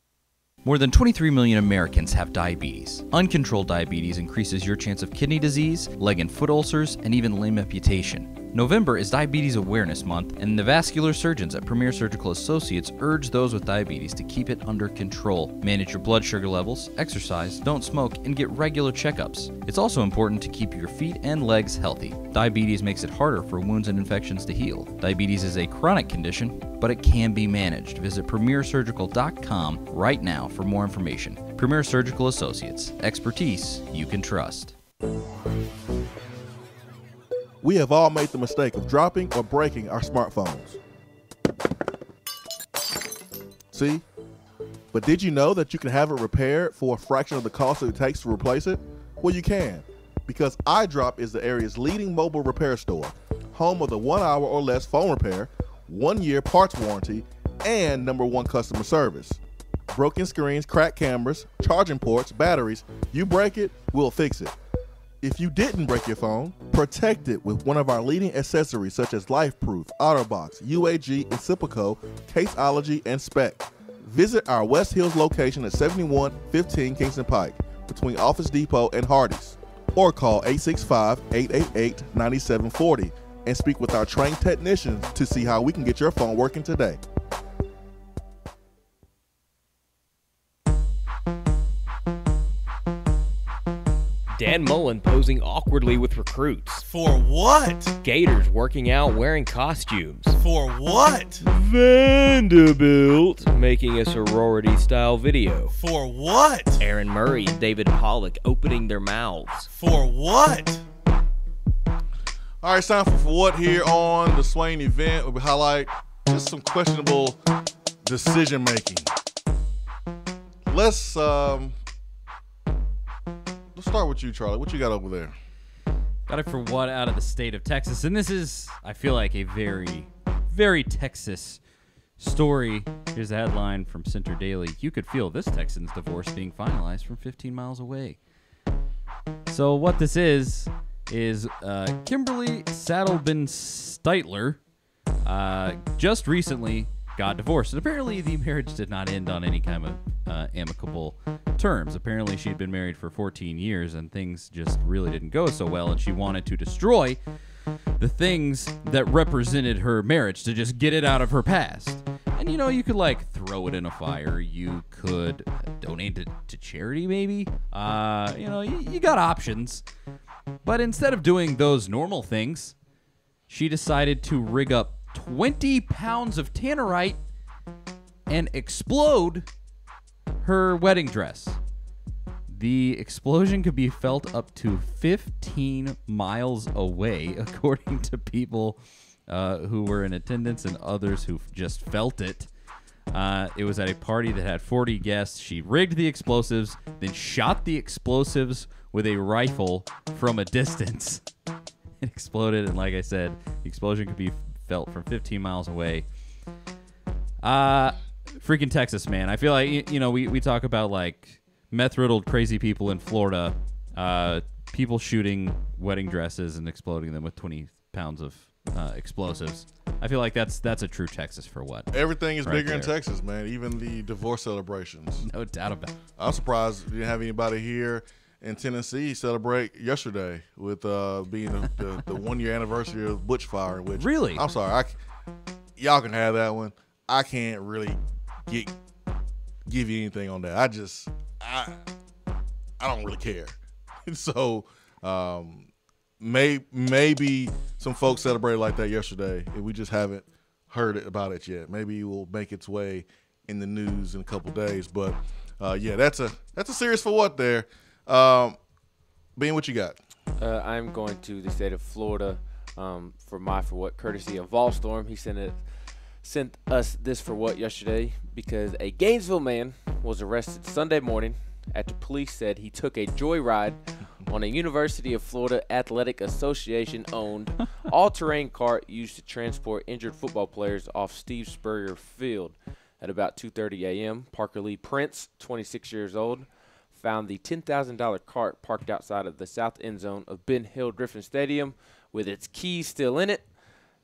Speaker 2: More than 23 million Americans have diabetes. Uncontrolled diabetes increases your chance of kidney disease, leg and foot ulcers, and even limb amputation. November is Diabetes Awareness Month, and the vascular surgeons at Premier Surgical Associates urge those with diabetes to keep it under control. Manage your blood sugar levels, exercise, don't smoke, and get regular checkups. It's also important to keep your feet and legs healthy. Diabetes makes it harder for wounds and infections to heal. Diabetes is a chronic condition, but it can be managed. Visit PremierSurgical.com right now for more information. Premier Surgical Associates. Expertise you can trust.
Speaker 1: We have all made the mistake of dropping or breaking our smartphones. See? But did you know that you can have it repaired for a fraction of the cost that it takes to replace it? Well, you can, because iDrop is the area's leading mobile repair store, home of the 1 hour or less phone repair, 1 year parts warranty, and #1 customer service. Broken screens, cracked cameras, charging ports, batteries, you break it, we'll fix it. If you didn't break your phone, protect it with one of our leading accessories such as LifeProof, OtterBox, UAG, Incipico, Caseology, and Spec. Visit our West Hills location at 7115 Kingston Pike between Office Depot and Hardee's, or call 865-888-9740 and speak with our trained technicians to see how we can get your phone working today.
Speaker 11: Dan Mullen posing awkwardly with recruits.
Speaker 9: For what?
Speaker 11: Gators working out wearing costumes.
Speaker 9: For what?
Speaker 11: Vanderbilt making a sorority-style video.
Speaker 9: For what?
Speaker 11: Aaron Murray and David Pollock opening their mouths.
Speaker 9: For what?
Speaker 1: All right, it's time for what here on the Swain Event, where we highlight just some questionable decision making. Let's start with you, Charlie. What you got over there?
Speaker 2: Got it for what out of the state of Texas. And this is, I feel like, a very, very Texas story. Here's a headline from Center Daily. You could feel this Texan's divorce being finalized from 15 miles away. So what this is Kimberly Saddleben-Steitler just recently got divorced. And apparently the marriage did not end on any kind of amicable terms. Apparently she'd been married for 14 years and things just really didn't go so well, and she wanted to destroy the things that represented her marriage to just get it out of her past. And you know, you could like throw it in a fire, you could donate it to charity maybe, you got options. But instead of doing those normal things, she decided to rig up 20 pounds of tannerite and explode her wedding dress. The explosion could be felt up to 15 miles away, according to people who were in attendance and others who just felt it. It was at a party that had 40 guests. She rigged the explosives, then shot the explosives with a rifle from a distance. It exploded, and like I said, the explosion could be felt from 15 miles away. Freaking Texas, man. I feel like, we talk about like meth-riddled crazy people in Florida, people shooting wedding dresses and exploding them with 20 pounds of explosives. I feel like that's a true Texas for what?
Speaker 1: Everything is
Speaker 2: right
Speaker 1: bigger
Speaker 2: there.
Speaker 1: in Texas, man. Even the divorce celebrations.
Speaker 2: No doubt about it.
Speaker 1: I'm surprised you didn't have anybody here in Tennessee celebrate yesterday with being the 1 year anniversary of Butch Fire. Which
Speaker 2: really?
Speaker 1: I'm sorry, y'all can have that one. I can't really give you anything on that. I don't really care. So maybe some folks celebrated like that yesterday, and we just haven't heard about it yet. Maybe it will make its way in the news in a couple days. But yeah, that's a serious for what there. Bean, what you got?
Speaker 3: I'm going to the state of Florida for what, courtesy of Volstorm. He sent us this for what yesterday because a Gainesville man was arrested Sunday morning after police said he took a joyride on a University of Florida Athletic Association-owned all-terrain cart used to transport injured football players off Steve Spurrier Field. At about 2:30 a.m., Parker Lee Prince, 26 years old, found the $10,000 cart parked outside of the south end zone of Ben Hill Griffin Stadium with its keys still in it.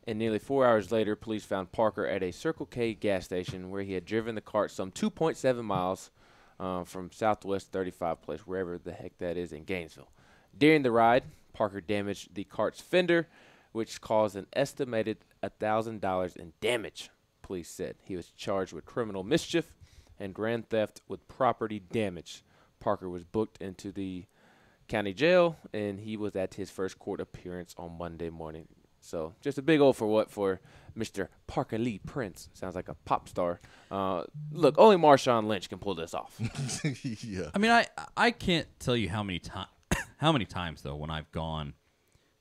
Speaker 3: And nearly 4 hours later, police found Parker at a Circle K gas station where he had driven the cart some 2.7 miles from Southwest 35 Place, wherever the heck that is in Gainesville. During the ride, Parker damaged the cart's fender, which caused an estimated $1,000 in damage, police said. He was charged with criminal mischief and grand theft with property damage. Parker was booked into the county jail, and he was at his first court appearance on Monday morning. So just a big old for what for Mr. Parker Lee Prince. Sounds like a pop star. Look, only Marshawn Lynch can pull this off.
Speaker 1: Yeah.
Speaker 2: I mean, I can't tell you how many times though when I've gone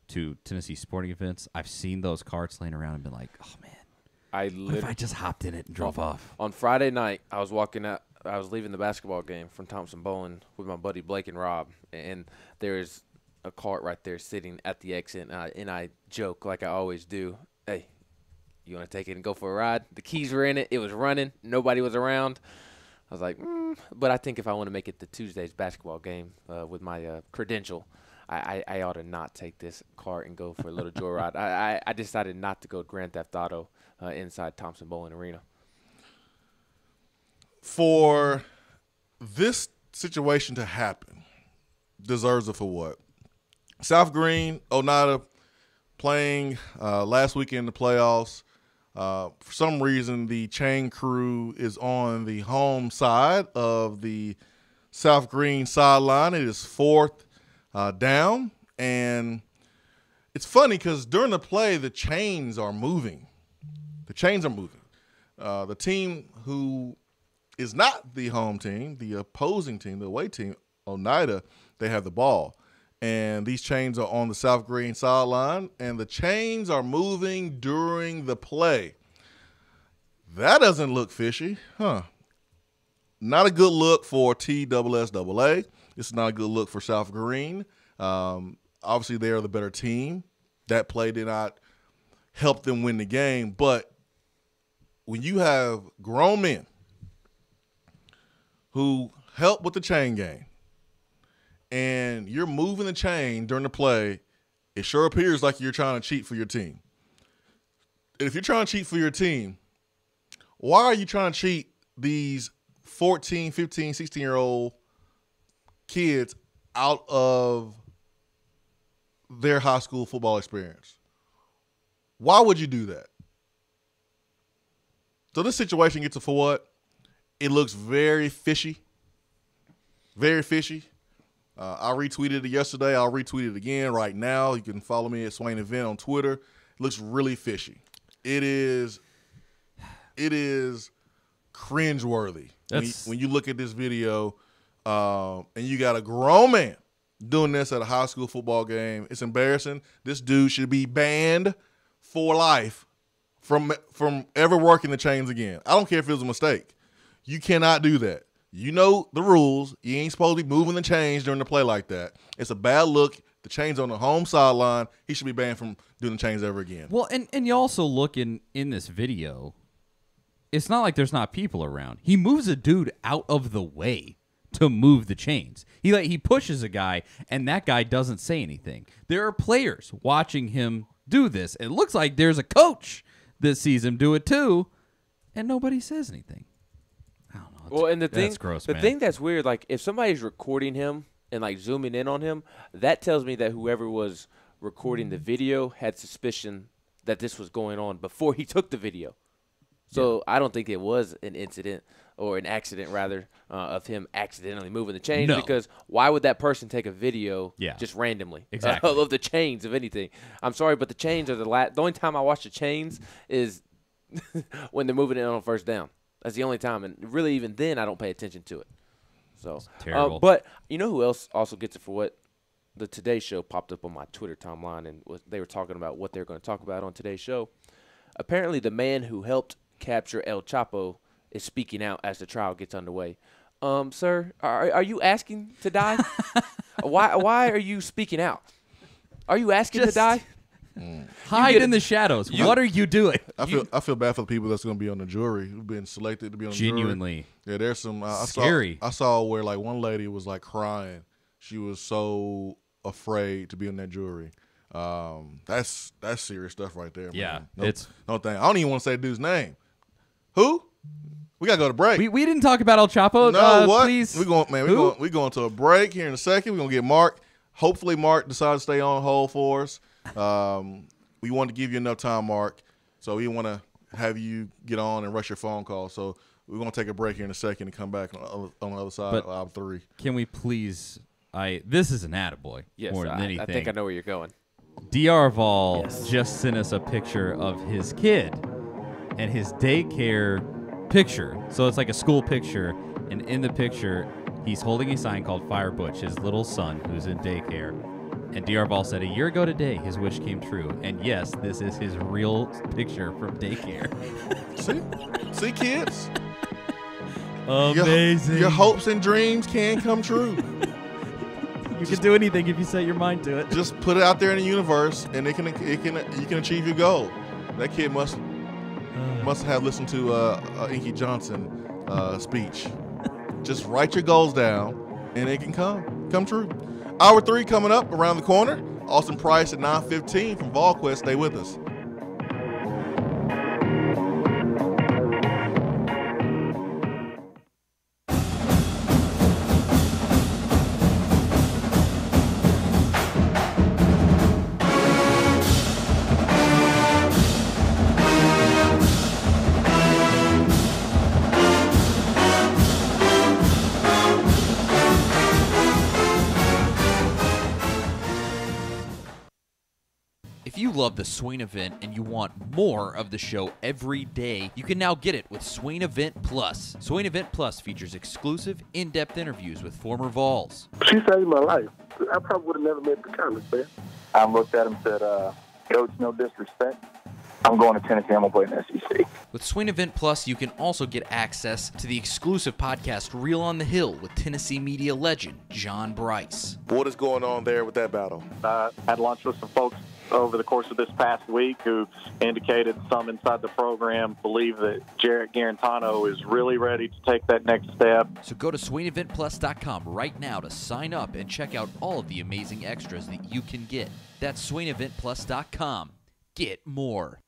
Speaker 2: to Tennessee sporting events, I've seen those carts laying around and been like, oh man, what if I just hopped in it and drove off?
Speaker 3: On Friday night, I was walking out. I was leaving the basketball game from Thompson Bowling with my buddy Blake and Rob, and there's a cart right there sitting at the exit, and I joke like I always do, hey, you want to take it and go for a ride? The keys were in it. It was running. Nobody was around. I was like, but I think if I want to make it to Tuesday's basketball game with my credential, I ought to not take this cart and go for a little joyride. I decided not to go Grand Theft Auto inside Thompson Bowling Arena.
Speaker 1: For this situation to happen, deserves it for what? South Green, Oneida playing last weekend in the playoffs. For some reason, the chain crew is on the home side of the South Green sideline. It is fourth down, and it's funny because during the play, the chains are moving. The chains are moving. The team who is not the home team, the opposing team, the away team, Oneida, they have the ball. And these chains are on the South Green sideline, and the chains are moving during the play. That doesn't look fishy, huh? Not a good look for TSSAA. It's not a good look for South Green. Obviously, they are the better team. That play did not help them win the game. But when you have grown men who help with the chain game, and you're moving the chain during the play, it sure appears like you're trying to cheat for your team. And if you're trying to cheat for your team, why are you trying to cheat these 14, 15, 16-year-old kids out of their high school football experience? Why would you do that? So this situation gets a for what? It looks very fishy. Very fishy. I retweeted it yesterday. I'll retweet it again right now. You can follow me at Swain Event on Twitter. It looks really fishy. It is cringeworthy. When you look at this video and you got a grown man doing this at a high school football game, it's embarrassing. This dude should be banned for life from ever working the chains again. I don't care if it was a mistake. You cannot do that. You know the rules. You ain't supposed to be moving the chains during the play like that. It's a bad look. the chains on the home sideline, he should be banned from doing the chains ever again.
Speaker 2: Well, and you also look in this video, it's not like there's not people around. He moves a dude out of the way to move the chains. He pushes a guy, and that guy doesn't say anything. There are players watching him do this. It looks like there's a coach that sees him do it too, and nobody says anything. I don't know.
Speaker 3: Well, and
Speaker 2: that's gross,
Speaker 3: the
Speaker 2: man.
Speaker 3: thing that's weird, like if somebody's recording him and like zooming in on him, that tells me that whoever was recording the video had suspicion that this was going on before he took the video. So I don't think it was an incident or an accident, rather, of him accidentally moving the chains.
Speaker 2: No.
Speaker 3: Because why would that person take a video just randomly of the chains, of anything? I'm sorry, but the chains are the only time I watch the chains is when they're moving it on first down. That's the only time. And really, even then, I don't pay attention to it. So
Speaker 2: terrible.
Speaker 3: But you know who else also gets it for what? The Today Show popped up on my Twitter timeline, and they were talking about what they're going to talk about on Today's Show. Apparently, the man who helped capture El Chapo is speaking out as the trial gets underway. Sir, are you asking to die? Why are you speaking out? Are you asking to die?
Speaker 2: Hide in the shadows. What are you doing?
Speaker 1: I feel bad for the people that's going to be on the jury who've been selected to be on the
Speaker 2: Genuinely.
Speaker 1: jury. Yeah, there's some
Speaker 2: Scary.
Speaker 1: I saw where like one lady was like crying. She was so afraid to be on that jury. That's serious stuff right there.
Speaker 2: Yeah,
Speaker 1: man.
Speaker 2: it's
Speaker 1: no thing. I don't even want to say the dude's name. Who? We gotta go to break.
Speaker 2: We didn't talk about El Chapo.
Speaker 1: No, what?
Speaker 2: Please.
Speaker 1: We going to a break here in a second. We're gonna get Mark. Hopefully, Mark decides to stay on hold for us. We wanted to give you enough time, Mark. So we want to have you get on and rush your phone call. So we're gonna take a break here in a second and come back on the other side of aisle 3.
Speaker 2: Can we please? This is an attaboy.
Speaker 3: Yes,
Speaker 2: more than anything.
Speaker 3: I think I know where you're going.
Speaker 2: D'Arval just sent us a picture of his kid and his daycare picture. So it's like a school picture, and in the picture, he's holding a sign called Fire Butch, his little son who's in daycare. And D'Arval said a year ago today, his wish came true. And yes, this is his real picture from daycare.
Speaker 1: See, kids?
Speaker 2: Amazing.
Speaker 1: Your hopes and dreams can come true.
Speaker 2: You can do anything if you set your mind to it.
Speaker 1: Just put it out there in the universe, and you can achieve your goal. That kid must have listened to Inky Johnson speech. Just write your goals down, and it can come true. Hour 3 coming up around the corner. Austin Price at 9:15 from VolQuest. Stay with us.
Speaker 2: If you love the Swain Event and you want more of the show every day, you can now get it with Swain Event Plus. Swain Event Plus features exclusive, in-depth interviews with former Vols.
Speaker 4: She saved my life. I probably would have never made the comments, man. I looked at him and said, Coach, no disrespect. I'm going to Tennessee. I'm going to play in the SEC.
Speaker 2: With Swain Event Plus, you can also get access to the exclusive podcast Reel on the Hill with Tennessee media legend John Bryce.
Speaker 1: What is going on there with that battle?
Speaker 5: Had lunch with some folks over the course of this past week who indicated some inside the program believe that Jarrett Garantano is really ready to take that next step.
Speaker 2: So go to SwainEventPlus.com right now to sign up and check out all of the amazing extras that you can get. That's SwainEventPlus.com. Get more.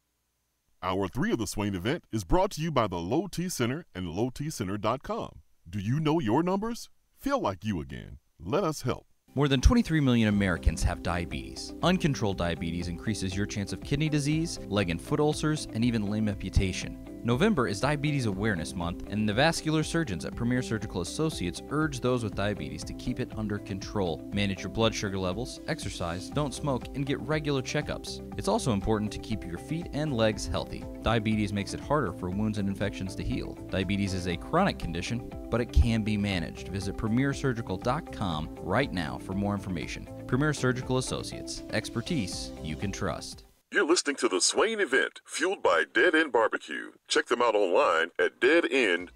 Speaker 10: Hour 3 of the Swain Event is brought to you by the Low T Center and LowTCenter.com. Do you know your numbers? Feel like you again. Let us help.
Speaker 2: More than 23 million Americans have diabetes. Uncontrolled diabetes increases your chance of kidney disease, leg and foot ulcers, and even limb amputation. November is Diabetes Awareness Month, and the vascular surgeons at Premier Surgical Associates urge those with diabetes to keep it under control. Manage your blood sugar levels, exercise, don't smoke, and get regular checkups. It's also important to keep your feet and legs healthy. Diabetes makes it harder for wounds and infections to heal. Diabetes is a chronic condition, but it can be managed. Visit PremierSurgical.com right now for more information. Premier Surgical Associates. Expertise you can trust.
Speaker 10: You're listening to the Swain Event, fueled by Dead End BBQ. Check them out online at deadendbbq.com.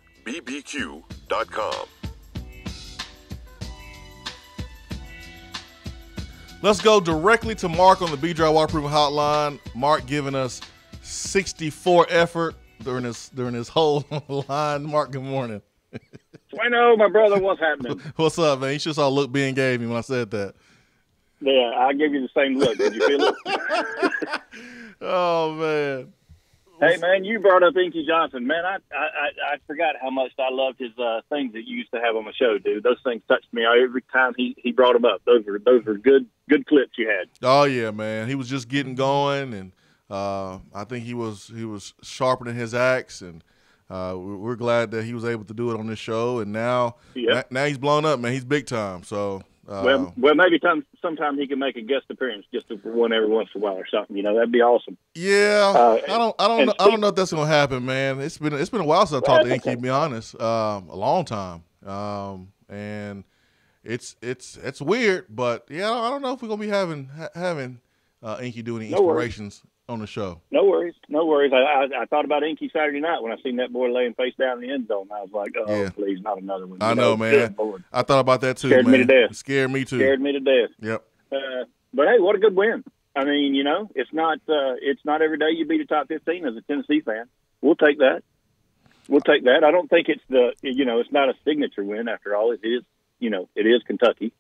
Speaker 1: Let's go directly to Mark on the B-Dry Waterproofing Hotline. Mark giving us 64 effort during his whole line. Mark, good morning.
Speaker 18: Bueno, my brother, what's happening?
Speaker 1: What's up, man? You should saw the look Ben gave me when I said that.
Speaker 18: Yeah, I gave you the same look. Did you feel it?
Speaker 1: Oh, man.
Speaker 18: Hey, man, you brought up Inky Johnson. Man, I forgot how much I loved his things that you used to have on the show, dude. Those things touched me every time he brought them up. Those were good clips you had.
Speaker 1: Oh, yeah, man. He was just getting going, and I think he was sharpening his axe, and we're glad that he was able to do it on this show. And now he's blown up, man. He's big time. So
Speaker 18: well, maybe sometime he can make a guest appearance just for one every once in a while or something. You know, that'd be awesome.
Speaker 1: Yeah, I don't know if that's gonna happen, man. It's been a while since I talked to Inky, to be honest. A long time, and it's weird, but yeah, I don't know if we're gonna be having Inky do any inspirations on the show.
Speaker 18: No worries. I thought about Inky Saturday night when I seen that boy laying face down in the end zone. I was like, please, not another one.
Speaker 1: I know, man. I thought about that too.
Speaker 18: Scared
Speaker 1: man.
Speaker 18: me to death.
Speaker 1: It scared me too.
Speaker 18: Scared me to death.
Speaker 1: Yep.
Speaker 18: But hey, what a good win. I mean, you know, it's not every day you beat a top 15 as a Tennessee fan. We'll take that. I don't think it's it's not a signature win after all. It is, it is Kentucky.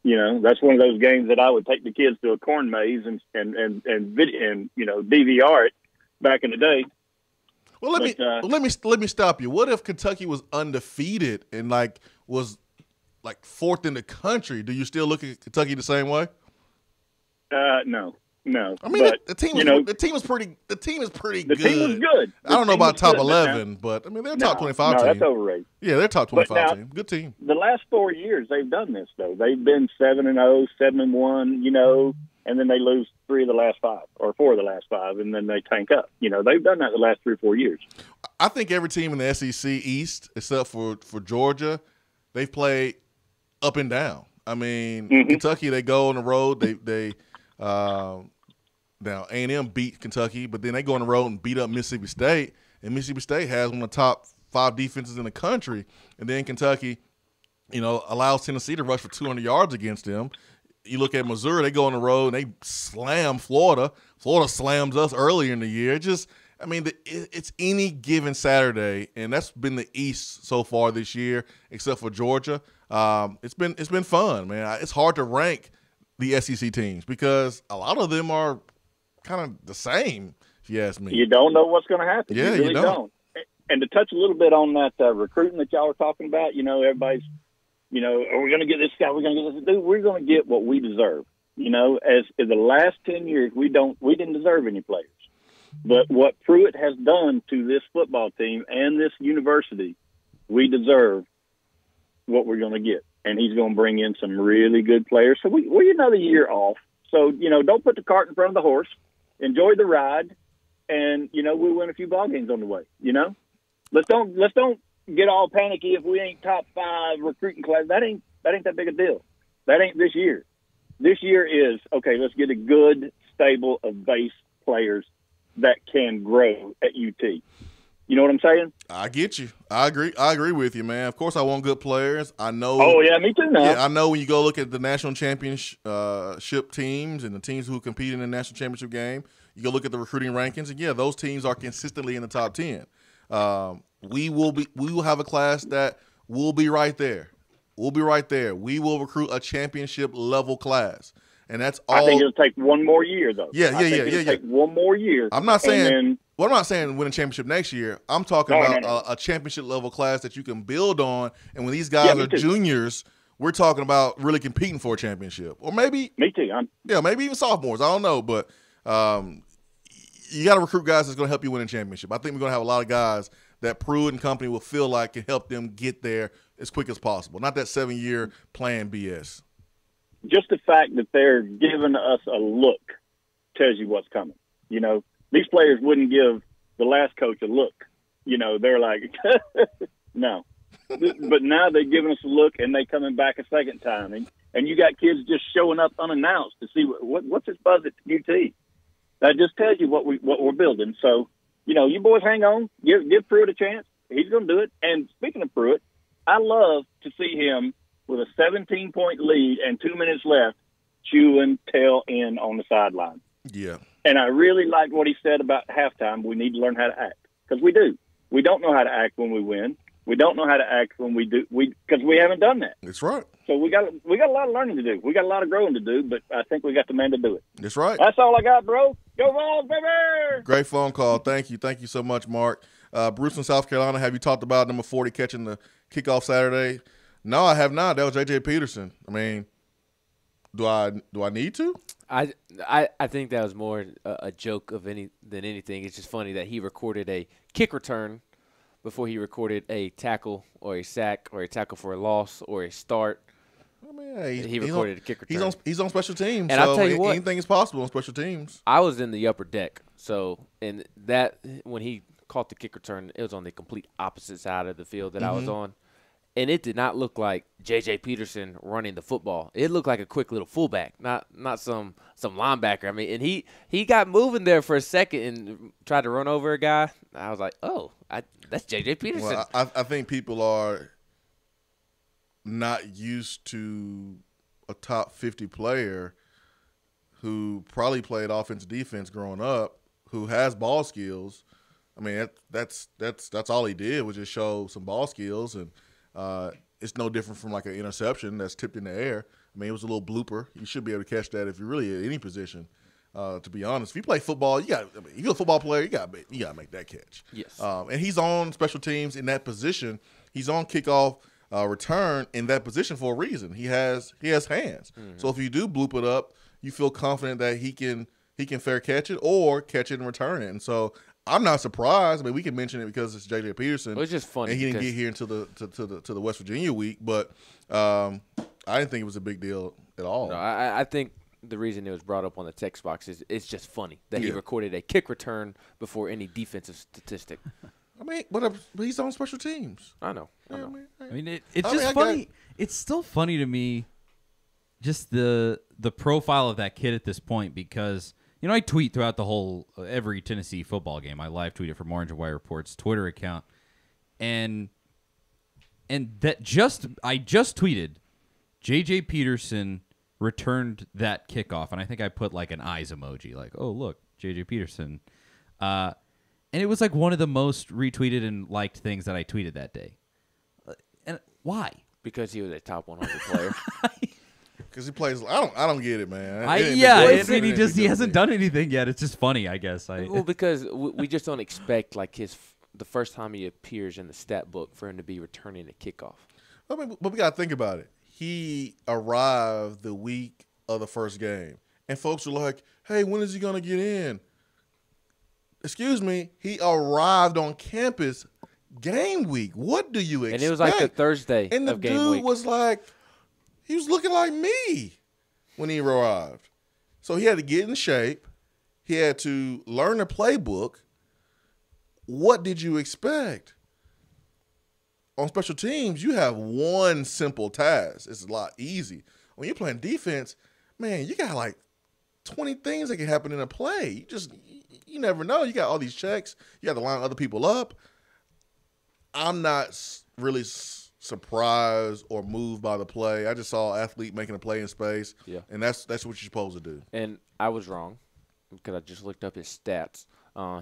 Speaker 18: You know, that's one of those games that I would take the kids to a corn maze and DVR it back in the day.
Speaker 1: Well, let me stop you. What if Kentucky was undefeated and was fourth in the country? Do you still look at Kentucky the same way?
Speaker 18: No.
Speaker 1: I mean, the team is pretty good.
Speaker 18: The team was good.
Speaker 1: I don't know about top 11, but I mean they're top 25 team.
Speaker 18: That's overrated.
Speaker 1: Yeah, they're top 25 team. Good team.
Speaker 18: The last 4 years they've done this though. They've been 7-0, 7-1, and then they lose 4 of the last 5, and then they tank up. They've done that the last 3 or 4 years.
Speaker 1: I think every team in the SEC East, except for Georgia, they've played up and down. I mean, Kentucky, they go on the road. Now A&M beat Kentucky, but then they go on the road and beat up Mississippi State, and Mississippi State has one of the top 5 defenses in the country. And then Kentucky, allows Tennessee to rush for 200 yards against them. You look at Missouri, they go on the road and they slam Florida. Florida slams us earlier in the year. It's any given Saturday, and that's been the East so far this year, except for Georgia. It's been fun, man. It's hard to rank the SEC teams because a lot of them are kind of the same, if you ask me.
Speaker 18: You don't know what's going to happen.
Speaker 1: Yeah,
Speaker 18: you really don't. And to touch a little bit on that recruiting that y'all were talking about, everybody's, are we going to get this guy? We're going to get this dude. We're going to get what we deserve. As in the last 10 years, we didn't deserve any players. But what Pruitt has done to this football team and this university, we deserve what we're going to get. And he's going to bring in some really good players. So we're another year off. So, don't put the cart in front of the horse. Enjoy the ride. And, we'll win a few ball games on the way, Let's don't get all panicky if we ain't top 5 recruiting class. That ain't that big a deal. That ain't this year. This year is, okay, let's get a good stable of base players that can grow at UT. You know what I'm saying?
Speaker 1: I get you. I agree with you, man. Of course, I want good players. I know.
Speaker 18: Oh yeah, me too. Now,
Speaker 1: yeah, I know when you go look at the national championship teams and the teams who compete in the national championship game, you go look at the recruiting rankings, and yeah, those teams are consistently in the top 10. We will have a class that will be right there. We'll be right there. We will recruit a championship level class. And that's all.
Speaker 18: I think it'll take one more year, though.
Speaker 1: Yeah.
Speaker 18: Take one more year.
Speaker 1: I'm not saying. I'm not saying win a championship next year. I'm talking about a championship level class that you can build on. And when these guys are juniors, we're talking about really competing for a championship, or maybe
Speaker 18: me too.
Speaker 1: Maybe even sophomores. I don't know, but you got to recruit guys that's going to help you win a championship. I think we're going to have a lot of guys that Pruitt and company will feel like can help them get there as quick as possible. Not that 7-year plan BS.
Speaker 18: Just the fact that they're giving us a look tells you what's coming. These players wouldn't give the last coach a look. They're like, no. But now they're giving us a look, and they coming back a second time. And you got kids just showing up unannounced to see what's this buzz at UT. That just tells you what we're building. So, you boys hang on. Give Pruitt a chance. He's going to do it. And speaking of Pruitt, I love to see him with a 17-point lead and 2 minutes left chewing tail end on the sideline.
Speaker 1: Yeah.
Speaker 18: And I really liked what he said about halftime. We need to learn how to act, because we do. We don't know how to act when we win. We don't know how to act when we do, because we haven't done that.
Speaker 1: That's right.
Speaker 18: So we got a lot of learning to do. We got a lot of growing to do, but I think we got the man to do it.
Speaker 1: That's right.
Speaker 18: That's all I got, bro. Go Vols, baby!
Speaker 1: Great phone call. Thank you. Thank you so much, Mark. Bruce in South Carolina, have you talked about number 40 catching the kickoff Saturday? No, I have not. That was J.J. Peterson. I mean, do I need to?
Speaker 3: I think that was more a joke than anything. It's just funny that he recorded a kick return before he recorded a tackle or a sack or a tackle for a loss or a start.
Speaker 1: I mean,
Speaker 3: he recorded a kick return.
Speaker 1: He's on special teams.
Speaker 3: And
Speaker 1: so
Speaker 3: I'll tell you what,
Speaker 1: anything is possible on special teams.
Speaker 3: I was in the upper deck, and that when he caught the kick return, it was on the complete opposite side of the field that I was on. And it did not look like J.J. Peterson running the football. It looked like a quick little fullback, not some linebacker. I mean, and he got moving there for a second and tried to run over a guy. I was like, that's J.J. Peterson.
Speaker 1: Well, I think people are not used to a top 50 player who probably played offense defense growing up, who has ball skills. I mean, that's all he did was just show some ball skills, and it's no different from like an interception that's tipped in the air. I mean, it was a little blooper. You should be able to catch that if you're really at any position. To be honest, if you play football, if you're a football player, you got to make that catch.
Speaker 3: Yes.
Speaker 1: And he's on special teams in that position. He's on kickoff return in that position for a reason. He has hands. So if you do bloop it up, you feel confident that he can fair catch it or catch it and return it. And so I'm not surprised. I mean, we can mention it because it's J.J. Peterson.
Speaker 3: Well, it's just funny,
Speaker 1: and he didn't get here until the West Virginia week. But I didn't think it was a big deal at all.
Speaker 3: No, I think the reason it was brought up on the text box is it's just funny that he recorded a kick return before any defensive statistic.
Speaker 1: I mean, but he's on special teams.
Speaker 3: I know.
Speaker 2: I mean, it's just funny. It's still funny to me, just the profile of that kid at this point, because I tweet throughout the whole every Tennessee football game. I live tweet it from Orange and White Report's Twitter account, and that I just tweeted J.J. Peterson returned that kickoff, and I think I put like an eyes emoji, like, oh look, J.J. Peterson, and it was like one of the most retweeted and liked things that I tweeted that day. And why?
Speaker 3: Because he was a top 100 player.
Speaker 1: Because he plays. I don't get it, man.
Speaker 2: He hasn't done anything yet. It's just funny, I guess.
Speaker 3: Well, because we just don't expect like the first time he appears in the stat book for him to be returning a kickoff.
Speaker 1: I mean, but we got to think about it. He arrived the week of the first game, and folks were like, "Hey, when is he gonna get in?" Excuse me, he arrived on campus game week. What do you expect?
Speaker 3: And it was like the Thursday
Speaker 1: and the
Speaker 3: of game
Speaker 1: dude
Speaker 3: week.
Speaker 1: was like, he was looking like me when he arrived. So he had to get in shape. He had to learn the playbook. What did you expect? On special teams, you have one simple task. It's a lot easy. When you're playing defense, man, you got like 20 things that can happen in a play. You never know. You got all these checks. You got to line other people up. I'm not really surprised or moved by the play. I just saw an athlete making a play in space, and that's what you're supposed to do.
Speaker 3: And I was wrong because I just looked up his stats.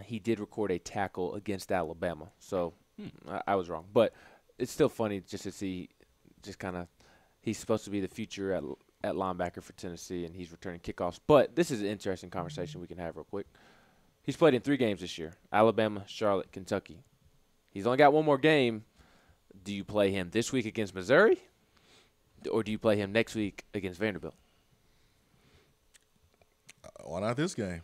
Speaker 3: He did record a tackle against Alabama, so I was wrong. But it's still funny just to see, just kind of, he's supposed to be the future at linebacker for Tennessee, and he's returning kickoffs. But this is an interesting conversation we can have real quick. He's played in 3 games this year: Alabama, Charlotte, Kentucky. He's only got one more game. Do you play him this week against Missouri, or do you play him next week against Vanderbilt?
Speaker 1: Why not this game?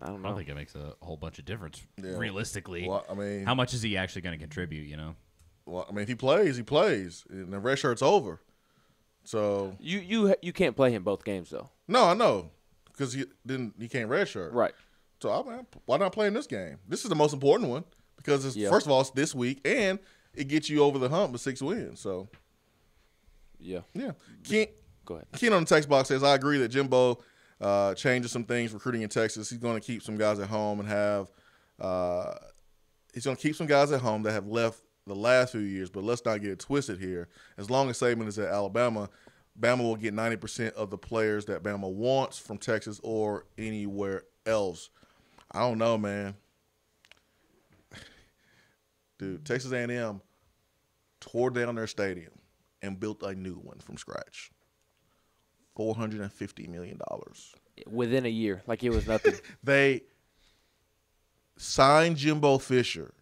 Speaker 3: I don't know.
Speaker 2: I don't think it makes a whole bunch of difference, realistically.
Speaker 1: Well, I mean,
Speaker 2: how much is he actually going to contribute,
Speaker 1: Well, I mean, if he plays, he plays. And the red shirt's over. So
Speaker 3: You can't play him both games, though.
Speaker 1: No, I know. Because he can't red shirt.
Speaker 3: Right.
Speaker 1: So why not play in this game? This is the most important one because, first of all, it's this week, and it gets you over the hump with 6 wins. So,
Speaker 3: yeah.
Speaker 1: Go ahead. Ken on the text box says, I agree that Jimbo changes some things recruiting in Texas. He's going to keep some guys at home and he's going to keep some guys at home that have left the last few years, but let's not get it twisted here. As long as Saban is at Alabama, Bama will get 90% of the players that Bama wants from Texas or anywhere else. I don't know, man. Dude, Texas A&M tore down their stadium and built a new one from scratch. $450 million.
Speaker 3: Within a year, like it was nothing.
Speaker 1: They signed Jimbo Fisher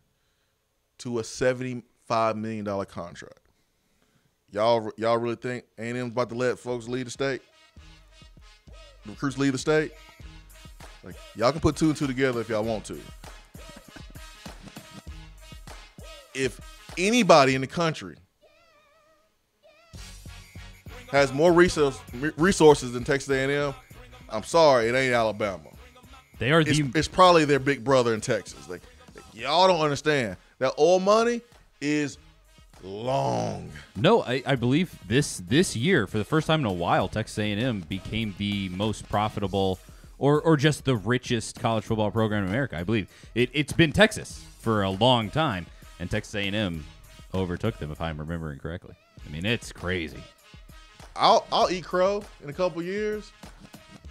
Speaker 1: to a $75 million contract. Y'all really think A&M's about to let folks leave the state? Recruits leave the state? Like, y'all can put 2 and 2 together if y'all want to. If anybody in the country has more resources than Texas A&M, I'm sorry, it ain't Alabama.
Speaker 2: They are
Speaker 1: it's probably their big brother in Texas. Like y'all don't understand that oil money is long.
Speaker 2: No, I believe this year, for the first time in a while, Texas A&M became the most profitable or just the richest college football program in America. I believe it's been Texas for a long time, and Texas A&M overtook them, if I'm remembering correctly. I mean, it's crazy.
Speaker 1: I'll eat crow in a couple years,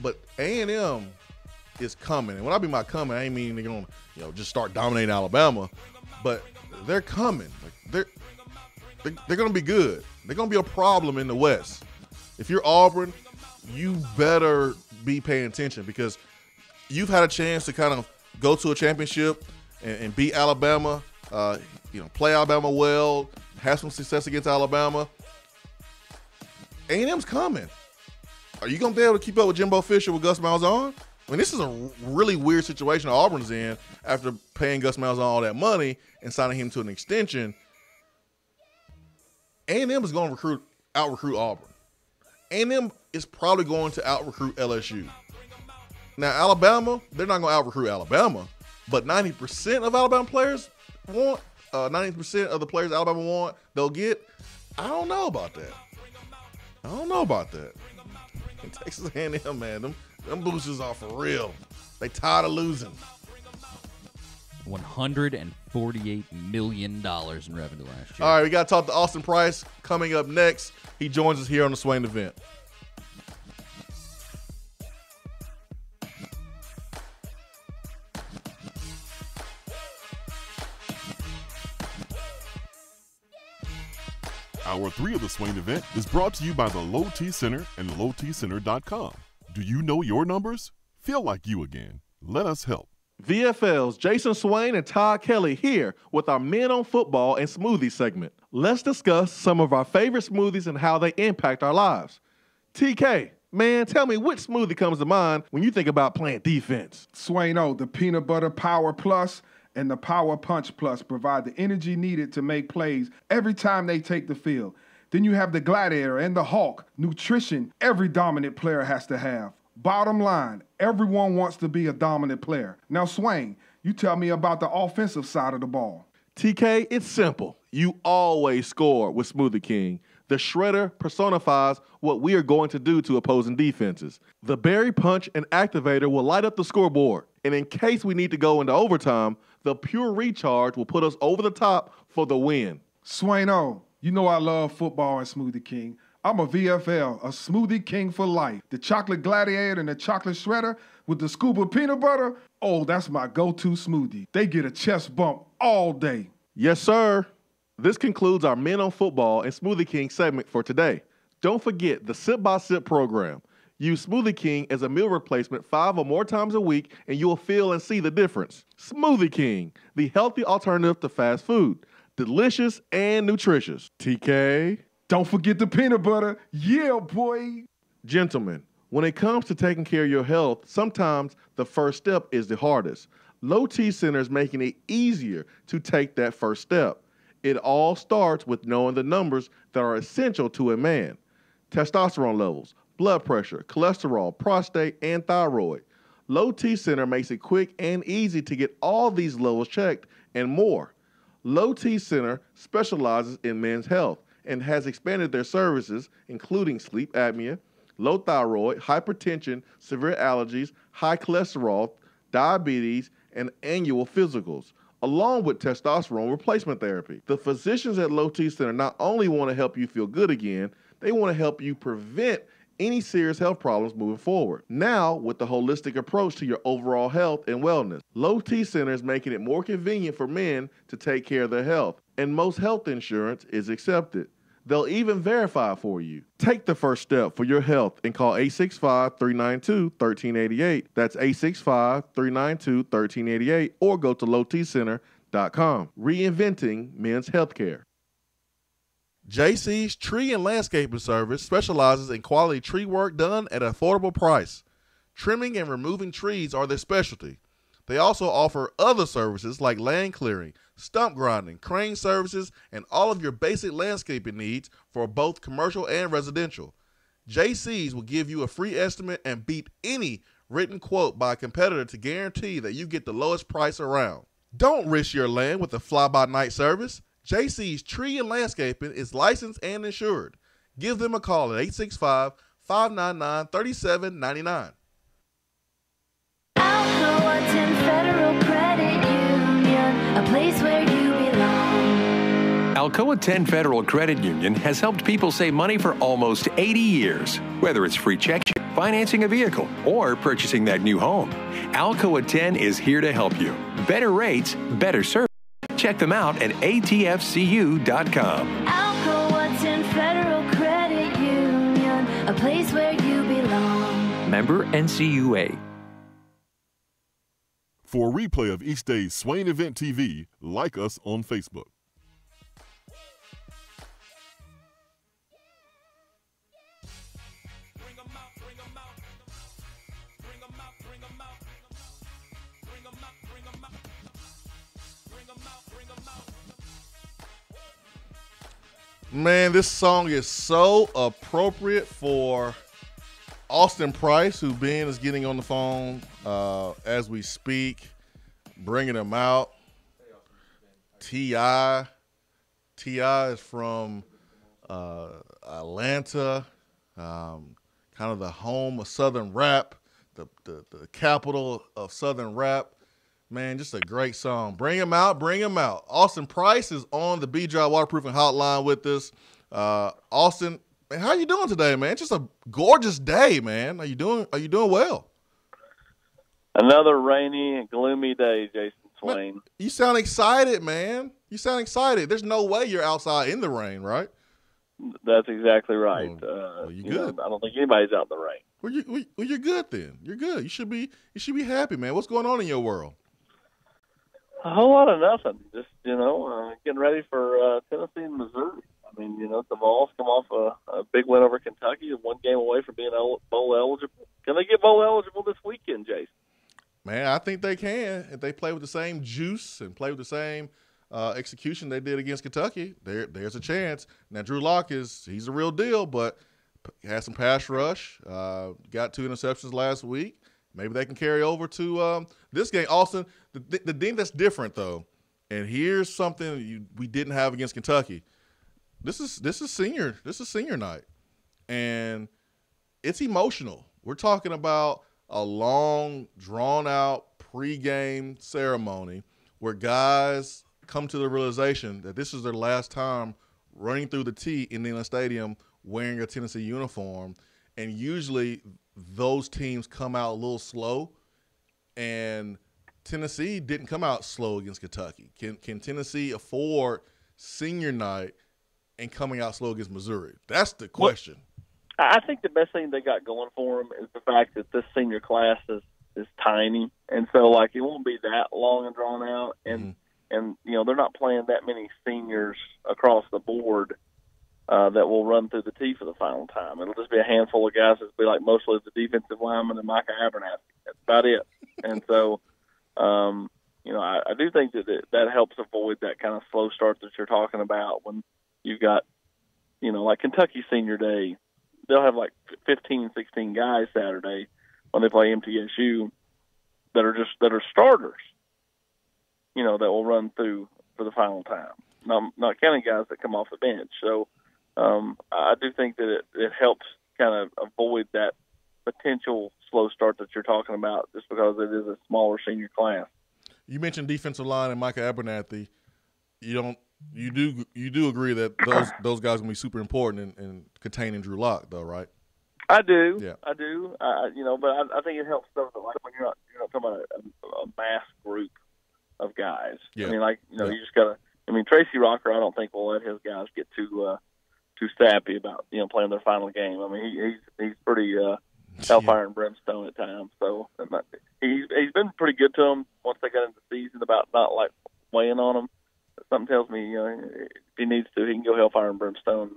Speaker 1: but A&M is coming. And when I mean by coming, I ain't mean they're gonna just start dominating Alabama, but they're coming. Like they're gonna be good. They're gonna be a problem in the West. If you're Auburn, you better be paying attention because you've had a chance to kind of go to a championship and beat Alabama. Play Alabama well, have some success against Alabama. A&M's coming. Are you going to be able to keep up with Jimbo Fisher with Gus Malzahn? I mean, this is a really weird situation Auburn's in after paying Gus Malzahn all that money and signing him to an extension. A&M is going to out-recruit Auburn. A&M is probably going to out-recruit LSU. Now, Alabama, they're not going to out-recruit Alabama, but 90% of Alabama players want, 90% of the players Alabama want, they'll get. I don't know about that. And Texas A&M, man, them boosters are for real. They tired of losing.
Speaker 2: $148 million in revenue last year.
Speaker 1: All right, we got to talk to Austin Price coming up next. He joins us here on the Swain Event.
Speaker 10: Hour 3 of the Swain Event is brought to you by the Low T Center and lowtcenter.com. Do you know your numbers? Feel like you again. Let us help.
Speaker 1: VFL's Jason Swain and Todd Kelly here with our Men on Football and Smoothie segment. Let's discuss some of our favorite smoothies and how they impact our lives. TK, man, tell me which smoothie comes to mind when you think about playing defense?
Speaker 19: Swain-O, the Peanut Butter Power Plus and the Power Punch Plus provide the energy needed to make plays every time they take the field. Then you have the Gladiator and the Hawk, nutrition every dominant player has to have. Bottom line, everyone wants to be a dominant player. Now, Swain, you tell me about the offensive side of the ball.
Speaker 1: TK, it's simple. You always score with Smoothie King. The shredder personifies what we are going to do to opposing defenses. The Berry Punch and Activator will light up the scoreboard. And in case we need to go into overtime, the Pure Recharge will put us over the top for the win.
Speaker 19: Swain-O, you know I love football and Smoothie King. I'm a VFL, a Smoothie King for life. The Chocolate Gladiator and the Chocolate Shredder with the scoop of peanut butter, oh, that's my go-to smoothie. They get a chest bump all day.
Speaker 1: Yes, sir. This concludes our Men on Football and Smoothie King segment for today. Don't forget the Sip by Sip program. Use Smoothie King as a meal replacement 5 or more times a week, and you'll feel and see the difference. Smoothie King, the healthy alternative to fast food. Delicious and nutritious. TK.
Speaker 19: Don't forget the peanut butter. Yeah, boy.
Speaker 1: Gentlemen, when it comes to taking care of your health, sometimes the first step is the hardest. Low T Center is making it easier to take that first step. It all starts with knowing the numbers that are essential to a man. Testosterone levels, blood pressure, cholesterol, prostate, and thyroid. Low T Center makes it quick and easy to get all these levels checked and more. Low T Center specializes in men's health and has expanded their services, including sleep apnea, low thyroid, hypertension, severe allergies, high cholesterol, diabetes, and annual physicals, along with testosterone replacement therapy. The physicians at Low T Center not only want to help you feel good again, They want to help you prevent any serious health problems moving forward. Now, with the holistic approach to your overall health and wellness, Low T Center is making it more convenient for men to take care of their health, and most health insurance is accepted. They'll even verify for you. Take the first step for your health and call 865-392-1388. That's 865-392-1388, or go to lowtcenter.com. Reinventing men's healthcare. JC's Tree and Landscaping Service specializes in quality tree work done at an affordable price. Trimming and removing trees are their specialty. They also offer other services like land clearing, stump grinding, crane services, and all of your basic landscaping needs for both commercial and residential. JC's will give you a free estimate and beat any written quote by a competitor to guarantee that you get the lowest price around. Don't risk your land with a fly-by-night service. JC's Tree and Landscaping is licensed and insured. Give them a call at 865-599-3799.
Speaker 14: Federal Credit Union, a place where you belong.
Speaker 6: Alcoa 10 Federal Credit Union has helped people save money for almost 80 years. Whether it's free checking, financing a vehicle, or purchasing that new home, Alcoa 10 is here to help you. Better rates, better service. Check them out at atfcu.com.
Speaker 14: Alcoa 10 Federal Credit Union, a place where you belong.
Speaker 12: Member NCUA.
Speaker 10: For a replay of each day's Swain Event TV, like us on Facebook.
Speaker 1: Man, this song is so appropriate for Austin Price, who Ben is getting on the phone as we speak, bringing him out. T.I. is from Atlanta, kind of the home of Southern rap, the capital of Southern rap. Man, just a great song. Bring him out, bring him out. Austin Price is on the B-Dry Waterproofing Hotline with us. Austin, man, how you doing today, man? It's just a gorgeous day, man. Are you doing well?
Speaker 5: Another rainy and gloomy day, Jason Swain.
Speaker 1: Man, you sound excited, man. You sound excited. There's no way you're outside in the rain, right?
Speaker 5: That's exactly right.
Speaker 1: Well, you good.
Speaker 5: I don't think anybody's out in the rain.
Speaker 1: Well, you're good then. You're good. You should be happy, man. What's going on in your world?
Speaker 5: A whole lot of nothing. Just, getting ready for Tennessee and Missouri. I mean, the Vols come off a big win over Kentucky, one game away from being bowl eligible. Can they get bowl eligible this weekend, Jason?
Speaker 1: Man, I think they can. If they play with the same juice and play with the same execution they did against Kentucky, there's a chance. Now, Drew Lock he's a real deal, but has some pass rush. Got 2 interceptions last week. Maybe they can carry over to this game. Austin, the thing that's different, though, and here's something we didn't have against Kentucky. This is senior night, and it's emotional. We're talking about a long, drawn-out pregame ceremony where guys come to the realization that this is their last time running through the T in Neyland Stadium wearing a Tennessee uniform, and usually those teams come out a little slow, and Tennessee didn't come out slow against Kentucky. Can Tennessee afford senior night and coming out slow against Missouri? That's the question.
Speaker 5: Well, I think the best thing they got going for them is the fact that this senior class is tiny, and so it won't be that long and drawn out, and they're not playing that many seniors across the board that will run through the T for the final time. It'll just be a handful of guys that'll be like mostly the defensive lineman and Micah Abernathy. That's about it. And so, I do think that helps avoid that kind of slow start that you're talking about when you've got, like Kentucky Senior Day. They'll have 15, 16 guys Saturday when they play MTSU that are starters, that will run through for the final time. Not counting guys that come off the bench. So I do think that it helps kind of avoid that potential slow start that you're talking about just because it is a smaller senior class.
Speaker 1: You mentioned defensive line and Micah Abernathy. You don't You do agree that those guys are gonna be super important in containing Drew Lock, though, right?
Speaker 5: I do.
Speaker 1: Yeah.
Speaker 5: I do. But I think it helps them like when you're not talking about a mass group of guys.
Speaker 1: Yeah.
Speaker 5: I mean, you just gotta. I mean, Tracy Rocker, I don't think will let his guys get too sappy about playing their final game. I mean, he's pretty hellfire and brimstone at times. So he's been pretty good to them once they got into the season about not like weighing on them. Something tells me if he needs to, he can go hellfire and brimstone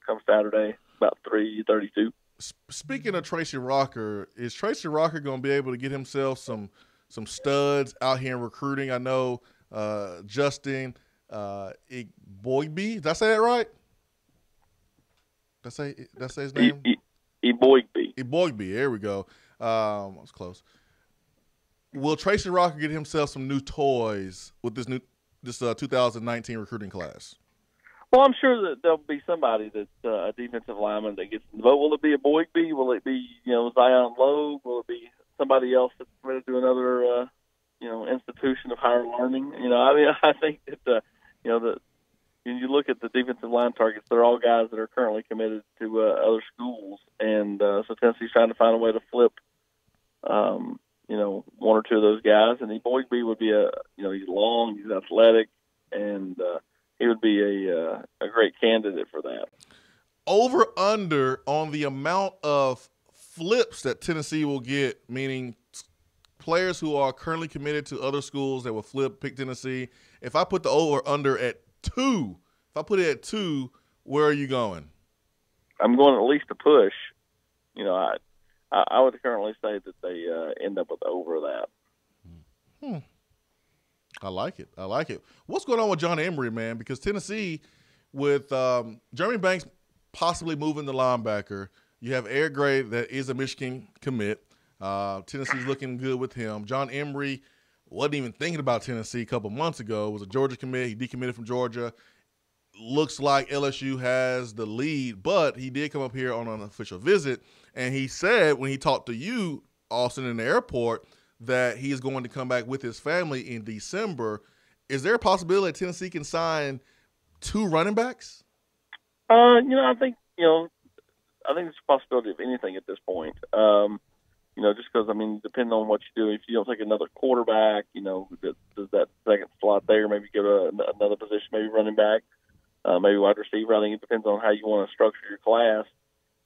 Speaker 5: come Saturday about 3:32.
Speaker 1: Speaking of Tracy Rocker, is Tracy Rocker going to be able to get himself some studs out here in recruiting? I know Justin Igboigbe. Did I say that right? Did I say his name?
Speaker 5: Igboigbe.
Speaker 1: Igboigbe. There we go. I was close. Will Tracy Rocker get himself some new toys with this 2019 recruiting class?
Speaker 5: Well, I'm sure that there'll be somebody that's a defensive lineman that gets in the vote. Will it be a Boygby? Will it be Zion Logue? Will it be somebody else that's committed to another institution of higher learning? I think that when you look at the defensive line targets, they're all guys that are currently committed to other schools, and so Tennessee's trying to find a way to flip one or two of those guys. And Boygby would be he's long, he's athletic, and he would be a great candidate for that.
Speaker 1: Over under on the amount of flips that Tennessee will get, meaning players who are currently committed to other schools that will pick Tennessee. If I put the over under at 2, if I put it at 2, where are you going?
Speaker 5: I'm going at least a push. I would currently say that they end up with over that.
Speaker 1: I like it. What's going on with John Emery, man? Because Tennessee, with Jeremy Banks possibly moving the linebacker, you have Eric Gray that is a Michigan commit. Tennessee's looking good with him. John Emery wasn't even thinking about Tennessee a couple months ago. It was a Georgia commit. He decommitted from Georgia. Looks like LSU has the lead, but he did come up here on an official visit, and he said when he talked to you, Austin, in the airport, that he is going to come back with his family in December. Is there a possibility that Tennessee can sign 2 running backs?
Speaker 5: I think there's a possibility of anything at this point. Just because, depending on what you do, if you don't take another quarterback, does that second slot there, maybe give another position, maybe running back, maybe wide receiver. I think it depends on how you want to structure your class.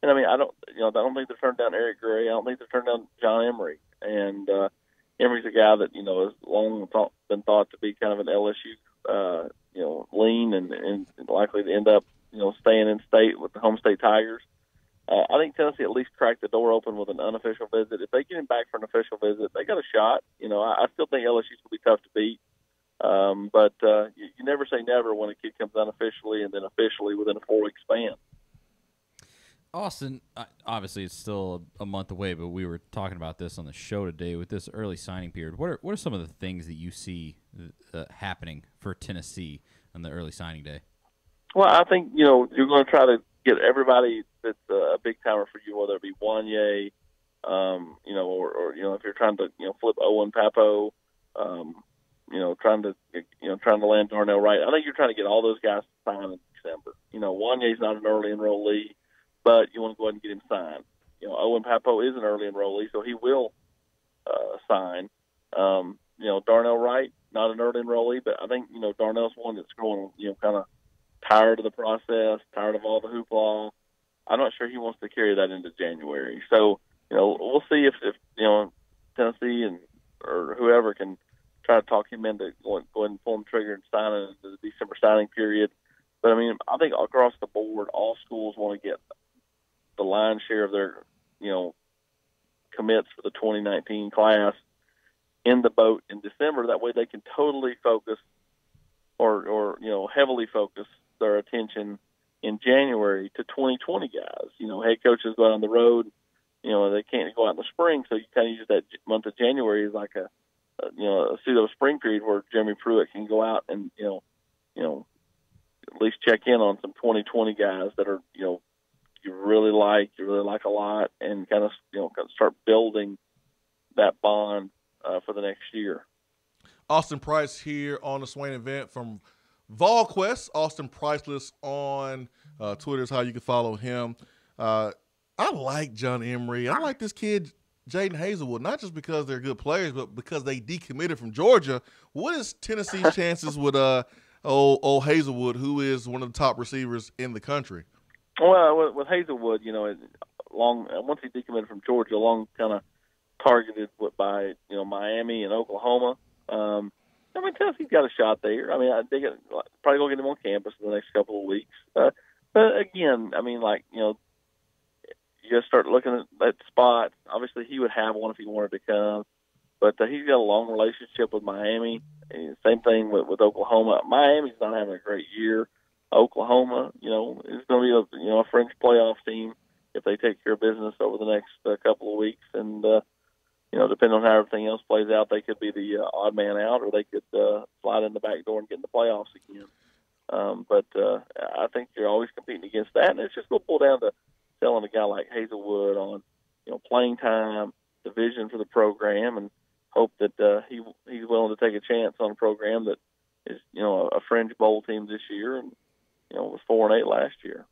Speaker 5: And I don't think they've turned down Eric Gray. I don't think they've turned down John Emery. And Emery's a guy that has long been thought to be kind of an LSU, lean and likely to end up, staying in state with the home state Tigers. I think Tennessee at least cracked the door open with an unofficial visit. If they get him back for an official visit, they got a shot. I still think LSU's going to be tough to beat. But you never say never when a kid comes unofficially and then officially within a 4-week span.
Speaker 2: Austin, obviously it's still a month away, but we were talking about this on the show today with this early signing period. What are some of the things that you see happening for Tennessee on the early signing day?
Speaker 5: Well, I think, you're going to try to get everybody that's a big timer for you, whether it be Wanye, or if you're trying to, flip Owen Papo, trying to land Darnell Wright. I think you're trying to get all those guys signed in December. Wanye's not an early enrollee, but you want to go ahead and get him signed. Owen Papo is an early enrollee, so he will sign. Darnell Wright, not an early enrollee, but I think, Darnell's one that's growing, kind of tired of the process, tired of all the hoopla. I'm not sure he wants to carry that into January. So, we'll see if Tennessee or whoever can try to talk him into go ahead and pull the trigger and sign it into the December signing period. But, I think across the board, all schools want to get the lion's share of their, commits for the 2019 class in the boat in December. That way they can totally focus or heavily focus their attention in January to 2020 guys. Head coaches go out on the road, they can't go out in the spring, so you kind of use that month of January as like a pseudo spring period where Jeremy Pruitt can go out and, at least check in on some 2020 guys that are, you really like a lot, and kind of start building that bond for the next year.
Speaker 1: Austin Price here on the Swain Event from VolQuest, Austin Priceless on Twitter is how you can follow him. I like John Emery. I like this kid, Jaden Hazelwood, not just because they're good players, but because they decommitted from Georgia. What is Tennessee's chances with old Hazelwood, who is one of the top receivers in the country?
Speaker 5: Well, with Hazelwood, once he decommitted from Georgia, long kind of targeted by Miami and Oklahoma. Tennessee's got a shot there. They probably going to get him on campus in the next couple of weeks. But again, you got to start looking at that spot. Obviously, he would have one if he wanted to come. But he's got a long relationship with Miami. And same thing with Oklahoma. Miami's not having a great year. Oklahoma, is going to be a fringe playoff team if they take care of business over the next couple of weeks. And, depending on how everything else plays out, they could be the odd man out, or they could slide in the back door and get in the playoffs again. But I think you're always competing against that. And it's just going to pull down to selling a guy like Hazelwood on, playing time, the vision for the program, and hope that he's willing to take a chance on a program that is, a fringe bowl team this year and, was 4-8 last year.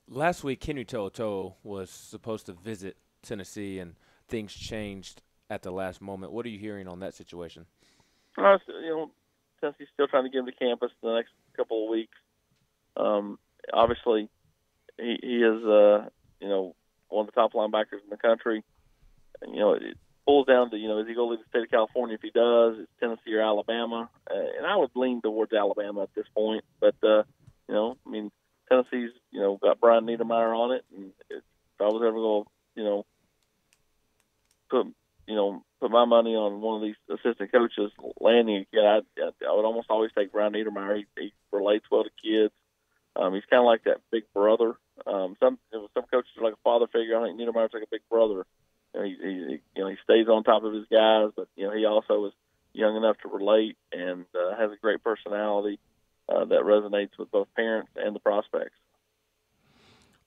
Speaker 3: Last week, Henry To'oTo'o was supposed to visit Tennessee, and things changed at the last moment. What are you hearing on that situation?
Speaker 5: Tennessee's still trying to get him to campus in the next couple of weeks. Obviously, he is, one of the top linebackers in the country. And, it pulls down to, is he going to leave the state of California? If he does, it's Tennessee or Alabama. And I would lean towards Alabama at this point. But, Tennessee's, got Brian Niedermeyer on it. And if I was ever going to, put my money on one of these assistant coaches landing again, I would almost always take Brian Niedermeyer. He relates well to kids. He's kind of like that big brother. Some coaches are like a father figure. I think Niedermeyer's like a big brother. He stays on top of his guys, but he also is young enough to relate and has a great personality that resonates with both parents and the prospects.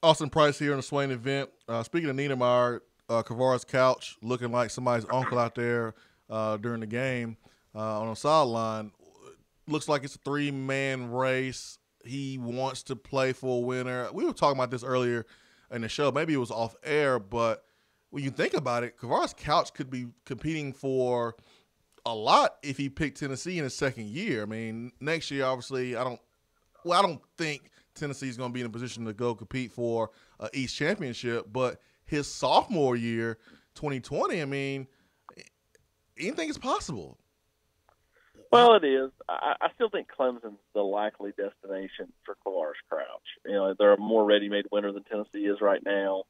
Speaker 1: Austin Price here on the Swain Event. Speaking of Niedermeyer, Kavara's couch looking like somebody's uncle out there during the game on the sideline. Looks like it's a 3-man race. He wants to play for a winner. We were talking about this earlier in the show. Maybe it was off air, but when you think about it, Kavara's couch could be competing for a lot if he picked Tennessee in his second year. Next year, obviously, I don't think Tennessee's going to be in a position to go compete for an East championship, but his sophomore year, 2020, anything is possible.
Speaker 5: Well, it is. I still think Clemson's the likely destination for Kavara's Crouch. They're a more ready-made winner than Tennessee is right now.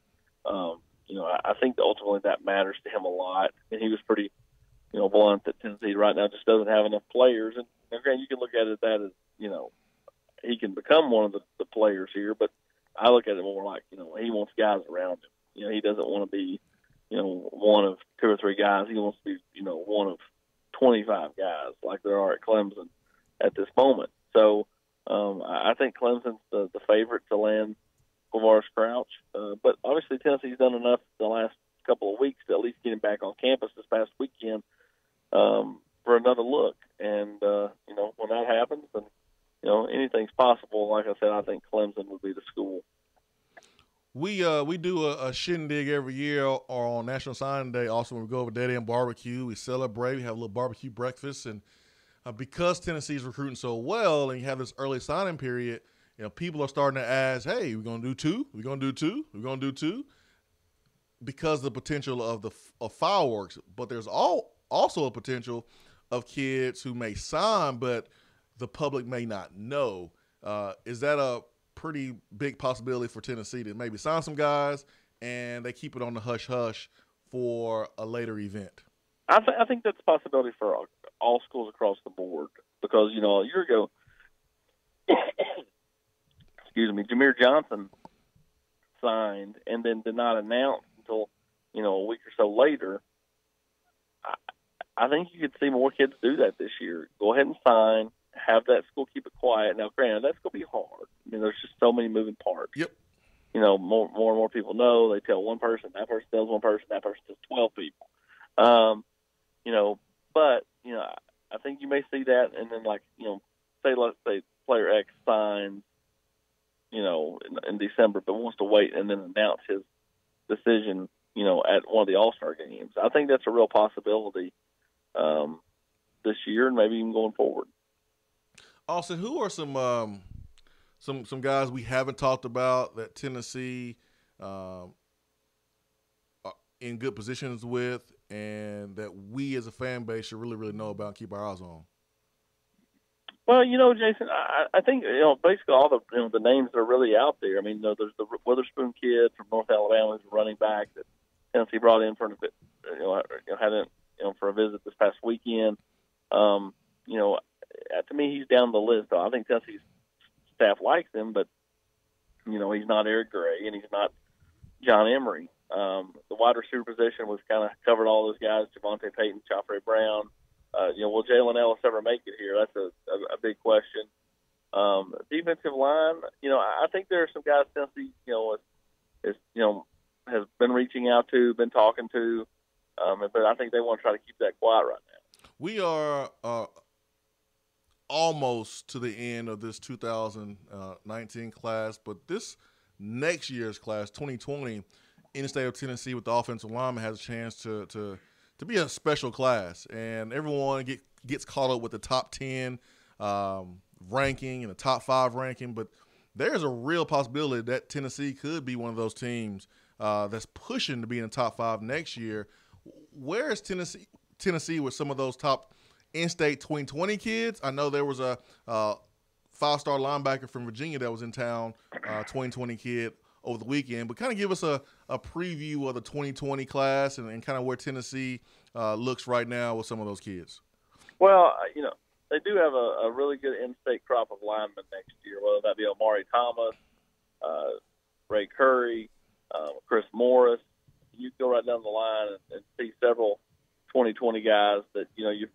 Speaker 5: I think ultimately that matters to him a lot. And he was pretty, blunt that Tennessee right now just doesn't have enough players. And again, you can look at it that as, he can become one of the players here. But I look at it more like, he wants guys around him. He doesn't want to be, one of 2 or 3 guys. He wants to be, one of 25 guys like there are at Clemson at this moment. So I think Clemson's the favorite to land Kavara's Crouch. But obviously Tennessee's done enough the last couple of weeks to at least get him back on campus this past weekend for another look. And, when that happens, then, anything's possible. Like I said, I think Clemson would be the school.
Speaker 1: We do a shindig every year or on National Signing Day. Also, when we go over Dead End BBQ, we celebrate. We have a little barbecue breakfast. And because Tennessee's recruiting so well and you have this early signing period, people are starting to ask, hey, we're going to do 2? We're going to do 2? We're going to do 2? Because of the potential of fireworks. But there's also a potential of kids who may sign, but the public may not know. Is that a pretty big possibility for Tennessee to maybe sign some guys and they keep it on the hush-hush for a later event?
Speaker 5: I think that's a possibility for all schools across the board because, a year ago, Jameer Johnson signed and then did not announce until, a week or so later. I think you could see more kids do that this year. Go ahead and sign, have that school keep it quiet. Now, granted, that's going to be hard. There's just so many moving parts.
Speaker 1: Yep.
Speaker 5: More and more people know. They tell one person, that person tells one person, that person tells 12 people. But, I think you may see that and then let's say player X signs, in December, but wants to wait and then announce his decision, at one of the All-Star games. I think that's a real possibility this year and maybe even going forward.
Speaker 1: Austin, who are some guys we haven't talked about that Tennessee are in good positions with, and that we as a fan base should really, really know about and keep our eyes on?
Speaker 5: Well, Jason, I think basically all the names that are really out there. I mean, there's the Witherspoon kid from North Alabama, who's a running back that Tennessee brought in for for a visit this past weekend. To me, he's down the list. I think Tennessee's staff likes him, but he's not Eric Gray and he's not John Emery. The wide receiver position was kind of covered all those guys: Javonte Payton, Joffrey Brown. Will Jalen Ellis ever make it here? That's a big question. Defensive line, I think there are some guys Tennessee, has been reaching out to, been talking to, but I think they want to try to keep that quiet right now.
Speaker 1: We are almost to the end of this 2019 class, but this next year's class, 2020, in the state of Tennessee with the offensive lineman has a chance to be a special class, and everyone gets caught up with the top 10 ranking and the top 5 ranking, but there's a real possibility that Tennessee could be one of those teams that's pushing to be in the top 5 next year. Where is Tennessee with some of those top in-state 2020 kids? I know there was a 5-star linebacker from Virginia that was in town, 2020 kid, over the weekend, but kind of give us a preview of the 2020 class and kind of where Tennessee looks right now with some of those kids.
Speaker 5: Well, they do have a really good in-state crop of linemen next year, whether that be Omari Thomas, Ray Curry, Chris Morris. You go right down the line and see several 2020 guys that, you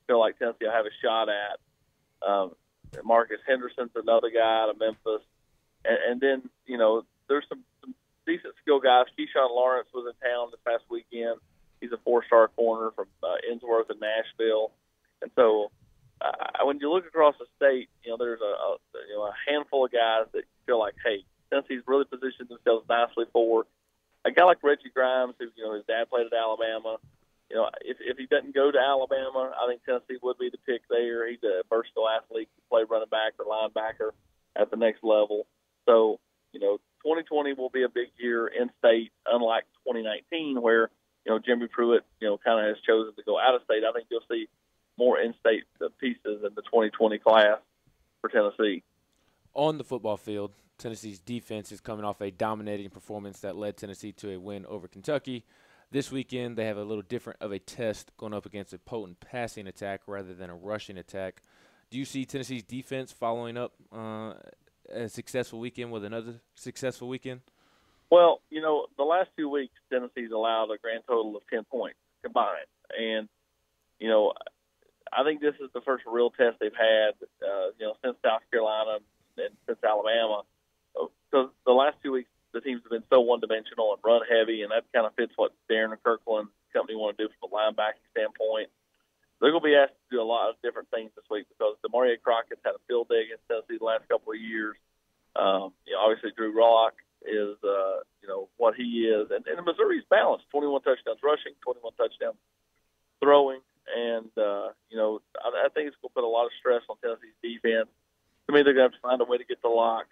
Speaker 5: feel like Tennessee will have a shot at. Marcus Henderson's another guy out of Memphis. And then, there's some decent skill guys. Keyshawn Lawrence was in town this past weekend. He's a 4-star corner from Innsworth and Nashville. And so when you look across the state, there's a handful of guys that you feel like, hey, Tennessee's really positioned themselves nicely for. A guy like Reggie Grimes, who, his dad played at Alabama. If he doesn't go to Alabama, I think Tennessee would be the pick there. He's a versatile athlete, can play running back or linebacker at the next level. So, 2020 will be a big year in state, unlike 2019, where, Jimmy Pruitt, kind of has chosen to go out of state. I think you'll see more in-state pieces in the 2020 class for Tennessee.
Speaker 3: On the football field, Tennessee's defense is coming off a dominating performance that led Tennessee to a win over Kentucky. This weekend, they have a little different of a test going up against a potent passing attack rather than a rushing attack. Do you see Tennessee's defense following up a successful weekend with another successful weekend?
Speaker 5: Well, the last 2 weeks, Tennessee's allowed a grand total of 10 points combined. And, I think this is the first real test they've had, since South Carolina and since Alabama. So the last 2 weeks, the teams have been so one-dimensional and run-heavy, and that kind of fits what Darren and Kirkland company want to do from a linebacking standpoint. They're going to be asked to do a lot of different things this week because Demaria Crockett's had a field day against Tennessee the last couple of years. Obviously, Drew Rock is, what he is. And Missouri's balanced, 21 touchdowns rushing, 21 touchdowns throwing. And, I think it's going to put a lot of stress on Tennessee's defense. To me, they're going to have to find a way to get the lock,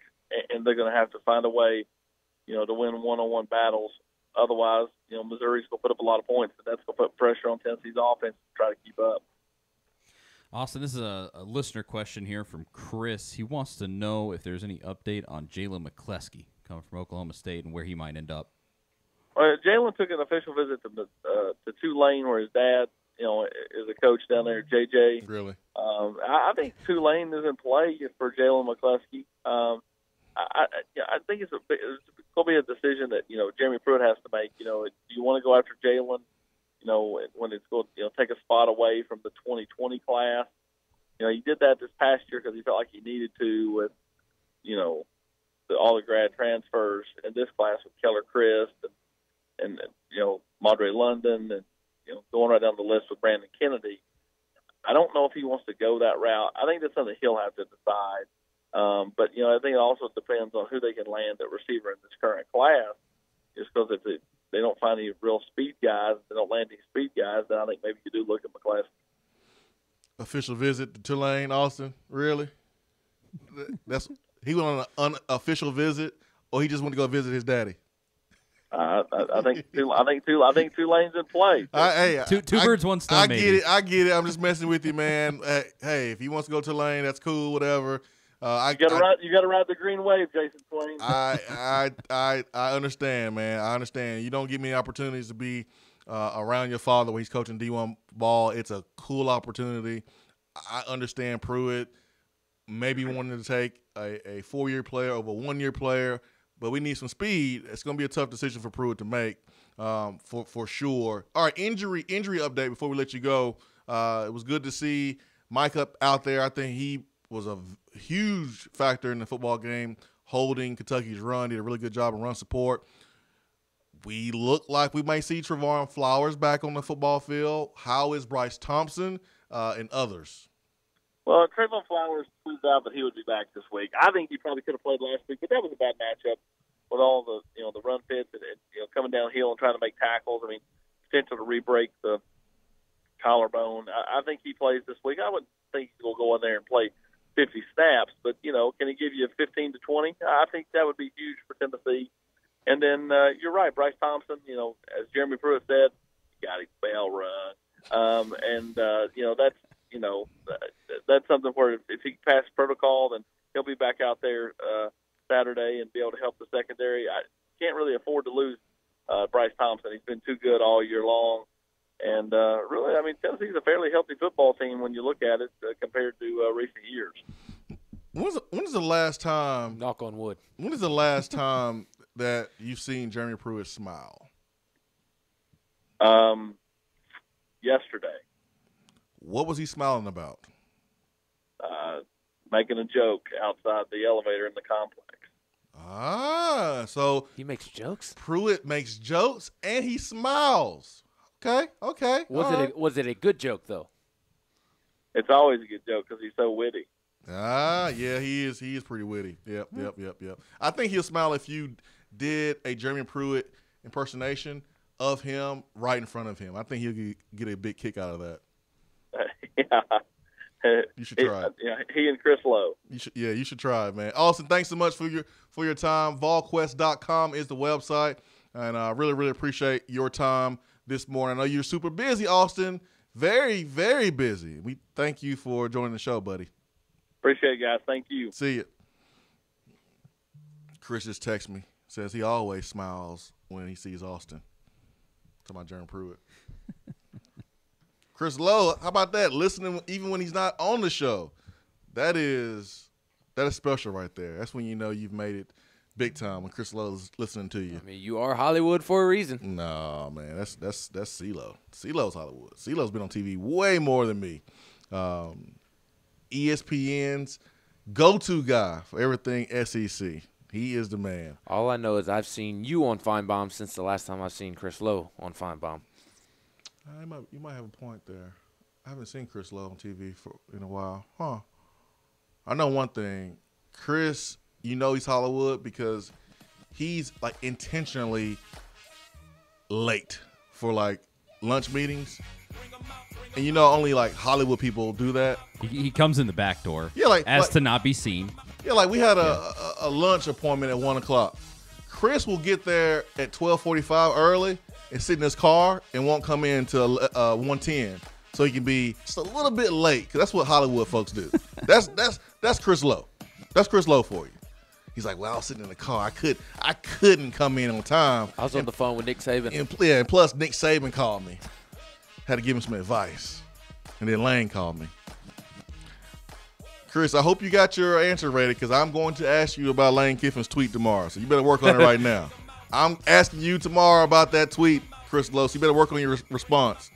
Speaker 5: and they're going to have to find a way, to win one-on-one battles. Otherwise, Missouri's going to put up a lot of points, and that's going to put pressure on Tennessee's offense to try to keep up.
Speaker 2: Austin, this is a listener question here from Chris. He wants to know if there's any update on Jalen McCleskey coming from Oklahoma State and where he might end up.
Speaker 5: Jalen took an official visit to Tulane, where his dad, is a coach down there, JJ.
Speaker 1: Really?
Speaker 5: I think Tulane is in play for Jalen McCleskey. I think it's going to be a decision that, Jeremy Pruitt has to make. Do you want to go after Jalen, when it's going to, take a spot away from the 2020 class? He did that this past year because he felt like he needed to with, all the grad transfers in this class with Keller Christ and Madre London and, going right down the list with Brandon Kennedy. I don't know if he wants to go that route. I think that's something he'll have to decide. But, I think it also depends on who they can land at receiver in this current class. Just because if they don't find any real speed guys, they don't land any speed guys, then I think maybe you do look at McClaskey.
Speaker 1: Official visit to Tulane, Austin? Really? He went on an unofficial visit, or he just went to go visit his daddy?
Speaker 5: I think Tulane's in play.
Speaker 2: Two birds, one stone.
Speaker 1: I get it. I'm just messing with you, man. Hey, if he wants to go to Tulane, that's cool. Whatever. You got
Speaker 5: to ride the green wave, Jason Swain.
Speaker 1: I understand, man. I understand. You don't get many opportunities to be around your father when he's coaching D1 ball. It's a cool opportunity. I understand Pruitt maybe wanting to take a 4-year player over a 1-year player. But we need some speed. It's going to be a tough decision for Pruitt to make, for sure. All right, injury update before we let you go. It was good to see Mike out there. I think he was a huge factor in the football game, holding Kentucky's run. Did a really good job in run support. We look like we might see Trevon Flowers back on the football field. How is Bryce Thompson and others?
Speaker 5: Well, Trevon Flowers tweeted out that he would be back this week. I think he probably could have played last week, but that was a bad matchup with all the the run fits and coming downhill and trying to make tackles. I mean, potential to re-break the collarbone. I think he plays this week. I wouldn't think he'll go in there and play 50 snaps, but can he give you 15 to 20? I think that would be huge for Tennessee. And then you're right, Bryce Thompson. As Jeremy Pruitt said, he got his bell rung, and that's something where if he can pass protocol, then he'll be back out there Saturday and be able to help the secondary. I can't really afford to lose Bryce Thompson. He's been too good all year long. And really, I mean, Tennessee's a fairly healthy football team when you look at it compared to recent years.
Speaker 1: When is the last time –
Speaker 3: knock on wood.
Speaker 1: When is the last time that you've seen Jeremy Pruitt smile?
Speaker 5: Yesterday.
Speaker 1: What was he smiling about?
Speaker 5: Making a joke outside the elevator in the complex.
Speaker 1: So
Speaker 3: he makes jokes?
Speaker 1: Pruitt makes jokes and he smiles. Okay.
Speaker 3: Was it a good joke though?
Speaker 5: It's always a good joke because he's so witty.
Speaker 1: Yeah, he is. He is pretty witty. Yep. I think he'll smile if you did a Jeremy Pruitt impersonation of him right in front of him. I think he'll get a big kick out of that.
Speaker 5: Yeah.
Speaker 1: You should try it.
Speaker 5: Yeah, he and Chris Lowe.
Speaker 1: You should try it, man. Austin, thanks so much for your time. VolQuest.com is the website, and I really, really appreciate your time this morning. I know you're super busy, Austin. Very, very busy. We thank you for joining the show, buddy.
Speaker 5: Appreciate it, guys. Thank you.
Speaker 1: See you. Chris just texted me. Says he always smiles when he sees Austin. Talking about Jeremy Pruitt. Chris Lowe, how about that? Listening even when he's not on the show. That is special right there. That's when you know you've made it big time, when Chris Lowe is listening to you.
Speaker 3: I mean, you are Hollywood for a reason.
Speaker 1: No, man, that's CeeLo. CeeLo's Hollywood. CeeLo's been on TV way more than me. ESPN's go-to guy for everything SEC. He is the man.
Speaker 3: All I know is I've seen you on Feinbaum since the last time I've seen Chris Lowe on Feinbaum.
Speaker 1: You might have a point there. I haven't seen Chris Lowe on TV in a while. Huh. I know one thing. Chris, he's Hollywood because he's, intentionally late for, lunch meetings. And, only, Hollywood people do that.
Speaker 2: He comes in the back door to not be seen.
Speaker 1: Yeah, we had a lunch appointment at 1 o'clock. Chris will get there at 12:45 early and sit in his car and won't come in until 1:10, so he can be just a little bit late. Cause that's what Hollywood folks do. That's Chris Lowe. That's Chris Lowe for you. He's like, well, I was sitting in the car. I couldn't come in on time.
Speaker 3: I was on the phone with Nick Saban.
Speaker 1: And plus Nick Saban called me. Had to give him some advice, and then Lane called me. Chris, I hope you got your answer ready because I'm going to ask you about Lane Kiffin's tweet tomorrow. So you better work on it right now. I'm asking you tomorrow about that tweet, Chris Lowe. So you better work on your response.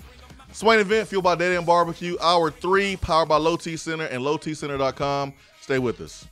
Speaker 1: Swain Event, fueled by Dead End BBQ, Hour 3, powered by Low T Center and lowtcenter.com. Stay with us.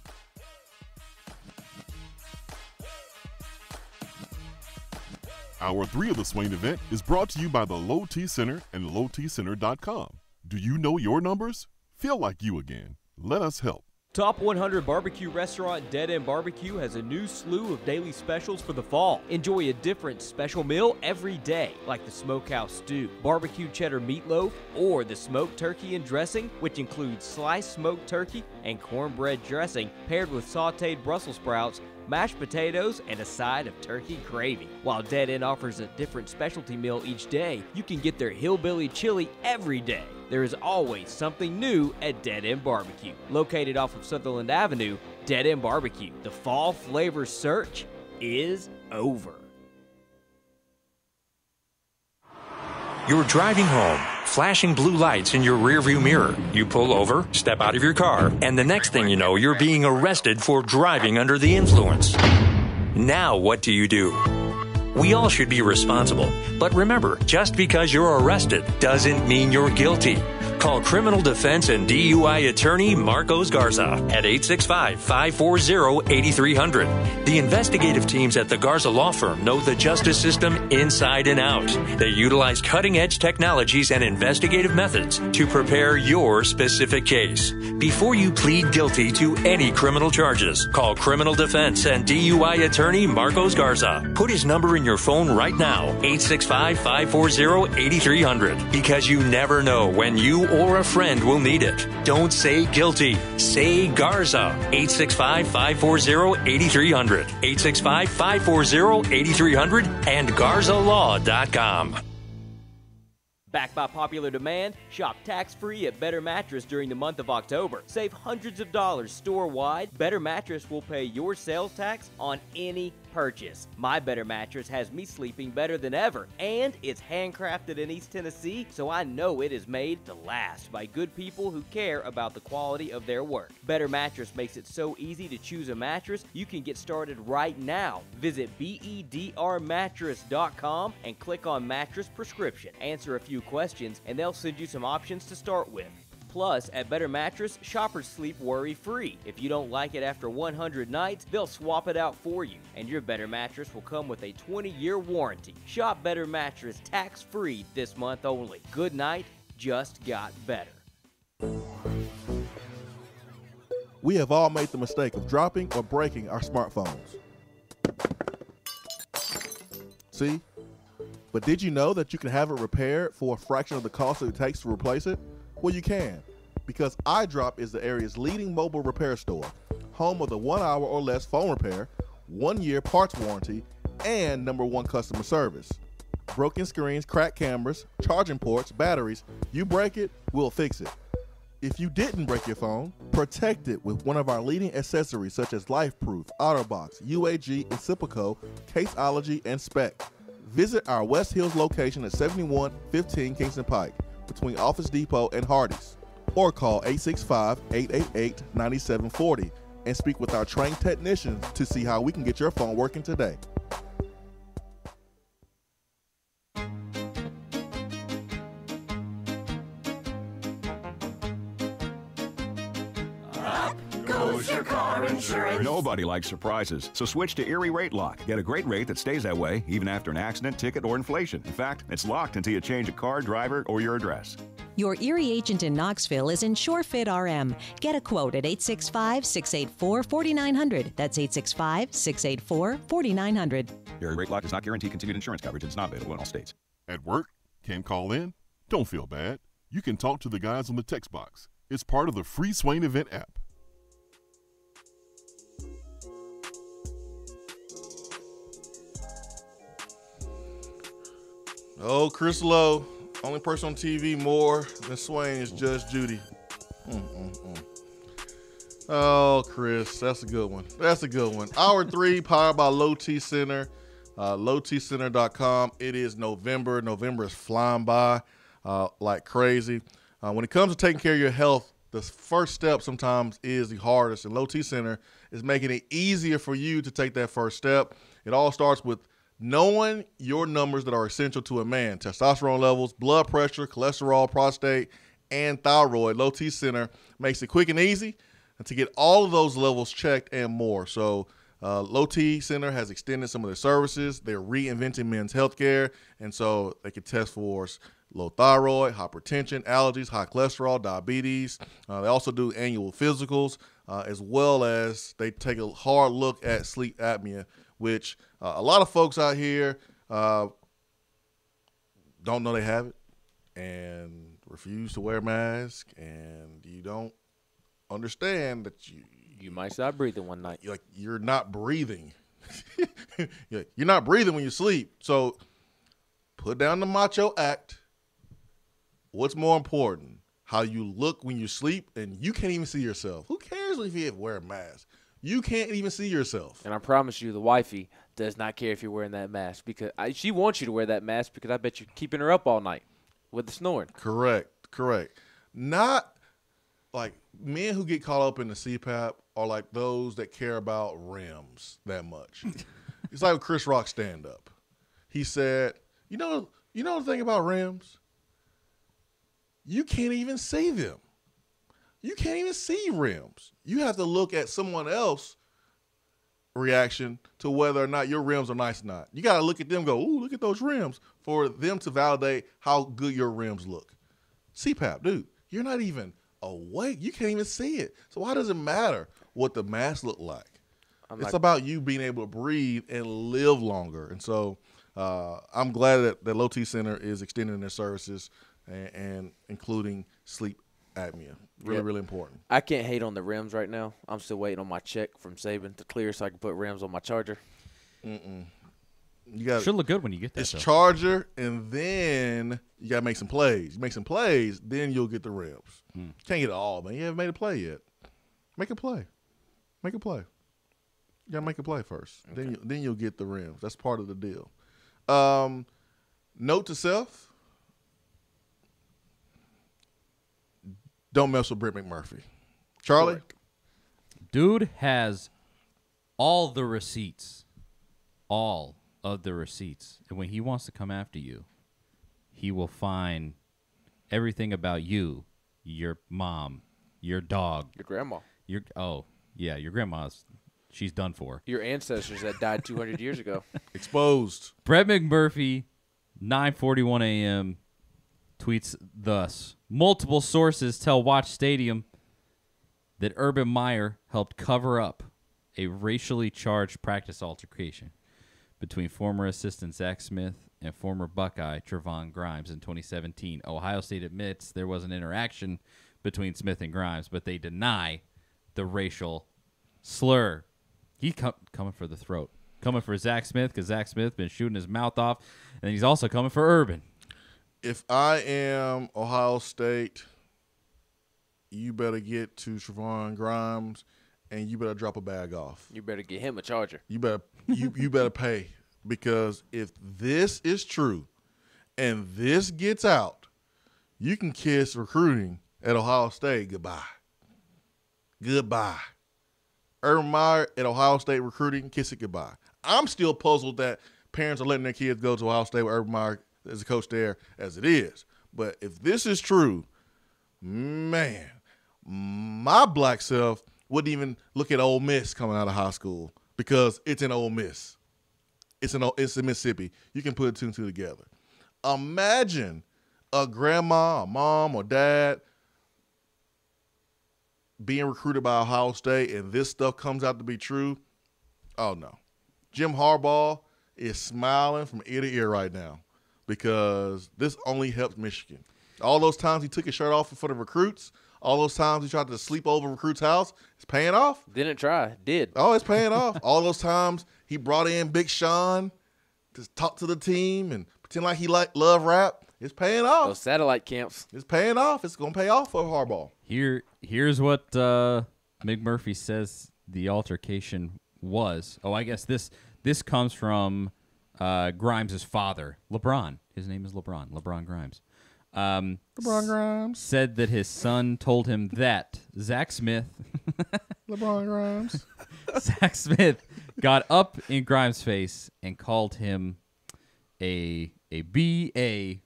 Speaker 10: Hour 3 of the Swain Event is brought to you by the Low T Center and lowtcenter.com. Do you know your numbers? Feel like you again. Let us help.
Speaker 11: Top 100 barbecue restaurant Dead End BBQ has a new slew of daily specials for the fall. Enjoy a different special meal every day, like the smokehouse stew, barbecue cheddar meatloaf, or the smoked turkey and dressing, which includes sliced smoked turkey and cornbread dressing paired with sautéed Brussels sprouts, mashed potatoes, and a side of turkey gravy. While Dead End offers a different specialty meal each day, you can get their hillbilly chili every day. There is always something new at Dead End BBQ. Located off of Sutherland Avenue, Dead End BBQ. The fall flavor search is over.
Speaker 12: You're driving home, flashing blue lights in your rearview mirror. You pull over, step out of your car, and the next thing you know, you're being arrested for driving under the influence. Now what do? We all should be responsible. But remember, just because you're arrested doesn't mean you're guilty. Call criminal defense and DUI attorney Marcos Garza at 865-540-8300. The investigative teams at the Garza Law Firm know the justice system inside and out. They utilize cutting-edge technologies and investigative methods to prepare your specific case. Before you plead guilty to any criminal charges, call criminal defense and DUI attorney Marcos Garza. Put his number in your phone right now, 865-540-8300, because you never know when you or a friend will need it. Don't say guilty. Say Garza. 865-540-8300. 865-540-8300 and GarzaLaw.com.
Speaker 11: Backed by popular demand, shop tax-free at Better Mattress during the month of October. Save hundreds of dollars store-wide. Better Mattress will pay your sales tax on any purchase. My Better Mattress has me sleeping better than ever, and it's handcrafted in East Tennessee, so I know it is made to last by good people who care about the quality of their work. Better Mattress makes it so easy to choose a mattress, you can get started right now. Visit bedrmattress.com and click on Mattress Prescription. Answer a few questions, and they'll send you some options to start with. Plus, at Better Mattress, shoppers sleep worry-free. If you don't like it after 100 nights, they'll swap it out for you. And your Better Mattress will come with a 20-year warranty. Shop Better Mattress tax-free this month only. Good night just got better.
Speaker 1: We have all made the mistake of dropping or breaking our smartphones. See? But did you know that you can have it repaired for a fraction of the cost that it takes to replace it? Well, you can, because iDrop is the area's leading mobile repair store, home of the 1 hour or less phone repair, 1 year parts warranty, and #1 customer service. Broken screens, cracked cameras, charging ports, batteries, you break it, we'll fix it. If you didn't break your phone, protect it with one of our leading accessories such as LifeProof, OtterBox, UAG, Incipico, Caseology, and Spec. Visit our West Hills location at 7115 Kingston Pike, between Office Depot and Hardee's, or call 865-888-9740 and speak with our trained technicians to see how we can get your phone working today.
Speaker 16: Goes your car insurance. Nobody likes surprises, so switch to Erie Rate Lock. Get a great rate that stays that way even after an accident, ticket, or inflation. In fact, it's locked until you change a car, driver, or your address.
Speaker 24: Your Erie agent in Knoxville is InsureFit RM. Get a quote at 865-684-4900. That's 865-684-4900.
Speaker 16: Erie Rate Lock does not guarantee continued insurance coverage and is not available in all states.
Speaker 10: At work? Can't call in? Don't feel bad. You can talk to the guys on the text box. It's part of the free Swain Event app.
Speaker 1: Oh, Chris Lowe, only person on TV more than Swain is Judge Judy. Oh, Chris, that's a good one. That's a good one. Hour 3, powered by Low T Center, lowtcenter.com. It is November. November is flying by like crazy. When it comes to taking care of your health, the first step sometimes is the hardest, and Low T Center is making it easier for you to take that first step. It all starts with knowing your numbers that are essential to a man: testosterone levels, blood pressure, cholesterol, prostate, and thyroid. Low T Center makes it quick and easy to get all of those levels checked and more. So Low T Center has extended some of their services. They're reinventing men's health care, and so they can test for low thyroid, hypertension, allergies, high cholesterol, diabetes. They also do annual physicals, as well as they take a hard look at sleep apnea, which a lot of folks out here don't know they have it and refuse to wear a mask, and you don't understand that
Speaker 3: you might stop breathing one night.
Speaker 1: You're not breathing. You're not breathing when you sleep. So put down the macho act. What's more important? How you look when you sleep, and you can't even see yourself. Who cares if you wear a mask? You can't even see yourself.
Speaker 3: And I promise you, the wifey does not care if you're wearing that mask because she wants you to wear that mask because I bet you're keeping her up all night with the snoring.
Speaker 1: Correct. Not like men who get caught up in the CPAP are like those that care about rims that much. It's like Chris Rock stand-up. He said, you know the thing about rims? You can't even see them. You can't even see rims. You have to look at someone else's reaction to whether or not your rims are nice or not. You got to look at them and go, ooh, look at those rims, for them to validate how good your rims look. CPAP, dude, you're not even awake. You can't even see it. So why does it matter what the mask look like? It's about you being able to breathe and live longer. And so I'm glad that the Low T Center is extending their services and including sleep apnea. Really important.
Speaker 3: I can't hate on the rims right now. I'm still waiting on my check from Saban to clear so I can put rims on my Charger.
Speaker 1: You got
Speaker 2: should look good when you get that.
Speaker 1: It's Charger, and then you got to make some plays. You make some plays, then you'll get the rims. Can't get it all, man. You haven't made a play yet. Make a play. Make a play. You got to make a play first. Okay. Then you'll get the rims. That's part of the deal. Note to self. Don't mess with Britt McMurphy. Charlie?
Speaker 2: Correct. Dude has all the receipts. All of the receipts. And when he wants to come after you, he will find everything about you, your mom, your dog.
Speaker 3: Your grandma.
Speaker 2: Your grandma's, she's done for.
Speaker 3: Your ancestors that died 200 years ago.
Speaker 1: Exposed.
Speaker 2: Brett McMurphy, 9:41 a.m., tweets thus: multiple sources tell Watch Stadium that Urban Meyer helped cover up a racially charged practice altercation between former assistant Zach Smith and former Buckeye Trevon Grimes in 2017. Ohio State admits there was an interaction between Smith and Grimes, but they deny the racial slur. He's coming for the throat. Coming for Zach Smith because Zach Smith been shooting his mouth off, and he's also coming for Urban.
Speaker 1: If I am Ohio State, you better get to Trevon Grimes, and you better drop a bag off.
Speaker 3: You better get him a Charger.
Speaker 1: You better you better pay, because if this is true and this gets out, you can kiss recruiting at Ohio State goodbye. Goodbye. Urban Meyer at Ohio State recruiting, kiss it goodbye. I'm still puzzled that parents are letting their kids go to Ohio State with Urban Meyer as a coach there as it is. But if this is true, man, my black self wouldn't even look at Ole Miss coming out of high school because it's in Ole Miss. It's in Mississippi. You can put two and two together. Imagine a grandma, a mom, or dad being recruited by Ohio State and this stuff comes out to be true. Oh, no. Jim Harbaugh is smiling from ear to ear right now, because this only helps Michigan. All those times he took his shirt off for the recruits, all those times he tried to sleep over recruits' house, it's paying off.
Speaker 3: Didn't try. Did.
Speaker 1: Oh, it's paying off. All those times he brought in Big Sean to talk to the team and pretend like he love rap, it's paying off.
Speaker 3: Those satellite camps.
Speaker 1: It's paying off. It's going to pay off for Harbaugh.
Speaker 2: Here's what McMurphy says the altercation was. Oh, I guess this comes from Grimes' father, LeBron. His name is LeBron Grimes.
Speaker 1: LeBron Grimes
Speaker 2: said that his son told him that Zach Smith
Speaker 1: LeBron Grimes
Speaker 2: Zach Smith got up in Grimes' face and called him a B-A-N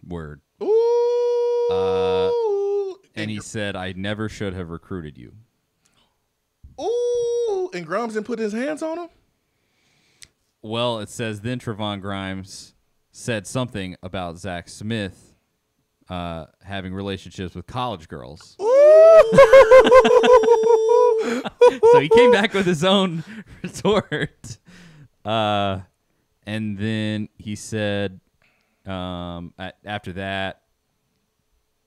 Speaker 2: word.
Speaker 1: Ooh.
Speaker 2: And he said, I never should have recruited you.
Speaker 1: Ooh. And Grimes didn't put his hands on him?
Speaker 2: Well, it says then Trevon Grimes said something about Zach Smith having relationships with college girls. So he came back with his own retort. And then he said, after that,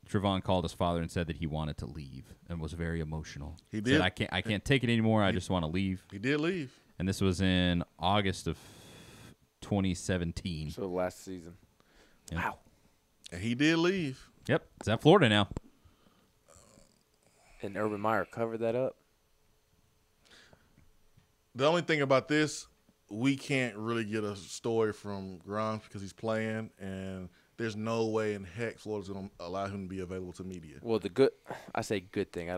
Speaker 2: Trevon called his father and said that he wanted to leave and was very emotional.
Speaker 1: He did.
Speaker 2: Said, I can't take it anymore. I just want to leave.
Speaker 1: He did leave.
Speaker 2: And this was in August of 2017.
Speaker 3: So last season.
Speaker 2: Yep.
Speaker 3: Wow.
Speaker 1: And he did leave.
Speaker 2: Yep. It's at Florida now.
Speaker 3: And Urban Meyer covered that up.
Speaker 1: The only thing about this, we can't really get a story from Grimes because he's playing, and there's no way in heck Florida's going to allow him to be available to media.
Speaker 3: Well, I say good thing.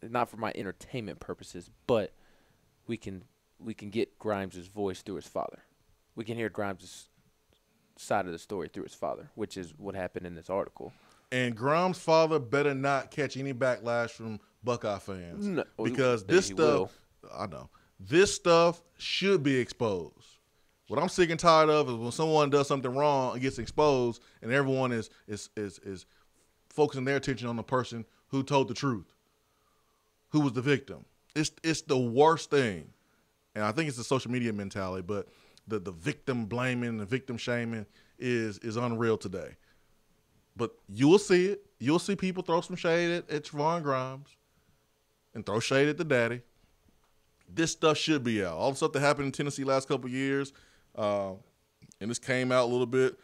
Speaker 3: Not for my entertainment purposes, but we can get Grimes' voice through his father. We can hear Grimes' side of the story through his father, which is what happened in this article.
Speaker 1: And Grimes' father better not catch any backlash from Buckeye fans.
Speaker 3: No,
Speaker 1: because this stuff, I know, this stuff should be exposed. What I'm sick and tired of is when someone does something wrong and gets exposed, and everyone is focusing their attention on the person who told the truth, who was the victim. It's the worst thing. And I think it's the social media mentality, but the victim blaming, the victim shaming is unreal today. But you will see it. You'll see people throw some shade at Trevon Grimes and throw shade at the daddy. This stuff should be out. All the stuff that happened in Tennessee last couple of years, and this came out a little bit,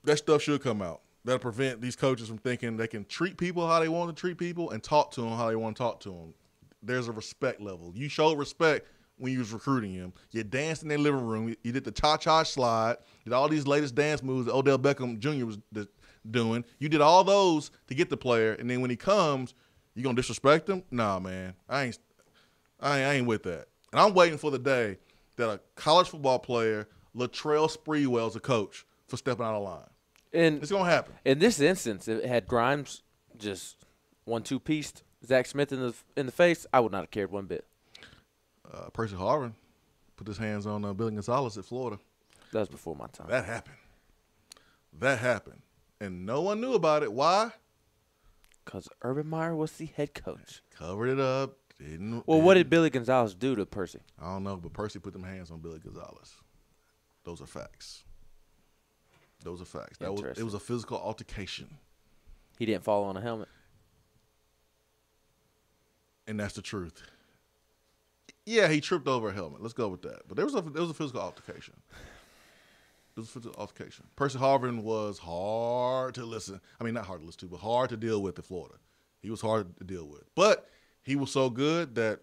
Speaker 1: that stuff should come out. That'll prevent these coaches from thinking they can treat people how they want to treat people and talk to them how they want to talk to them. There's a respect level. You showed respect when you was recruiting him. You danced in their living room. You did the cha-cha slide, did all these latest dance moves that Odell Beckham Jr. was doing. You did all those to get the player, and then when he comes, you going to disrespect him? Nah, man. I ain't with that. And I'm waiting for the day that a college football player, Latrell Sprewell's a coach for stepping out of line.
Speaker 3: And
Speaker 1: it's going to happen.
Speaker 3: In this instance, if it had Grimes just 1-2-pieced Zach Smith in the face, I would not have cared one bit.
Speaker 1: Percy Harvin put his hands on Billy Gonzalez at Florida.
Speaker 3: That was before my time.
Speaker 1: That happened. And no one knew about it. Why?
Speaker 3: Because Urban Meyer was the head coach.
Speaker 1: Covered it up.
Speaker 3: What did Billy Gonzalez do to Percy?
Speaker 1: I don't know, but Percy put them hands on Billy Gonzalez. Those are facts. It was a physical altercation.
Speaker 3: He didn't fall on a helmet.
Speaker 1: And that's the truth. Yeah, he tripped over a helmet. Let's go with that. But there was a physical altercation. Percy Harvin was hard to listen. I mean, not hard to listen to, but hard to deal with in Florida. He was hard to deal with. But he was so good that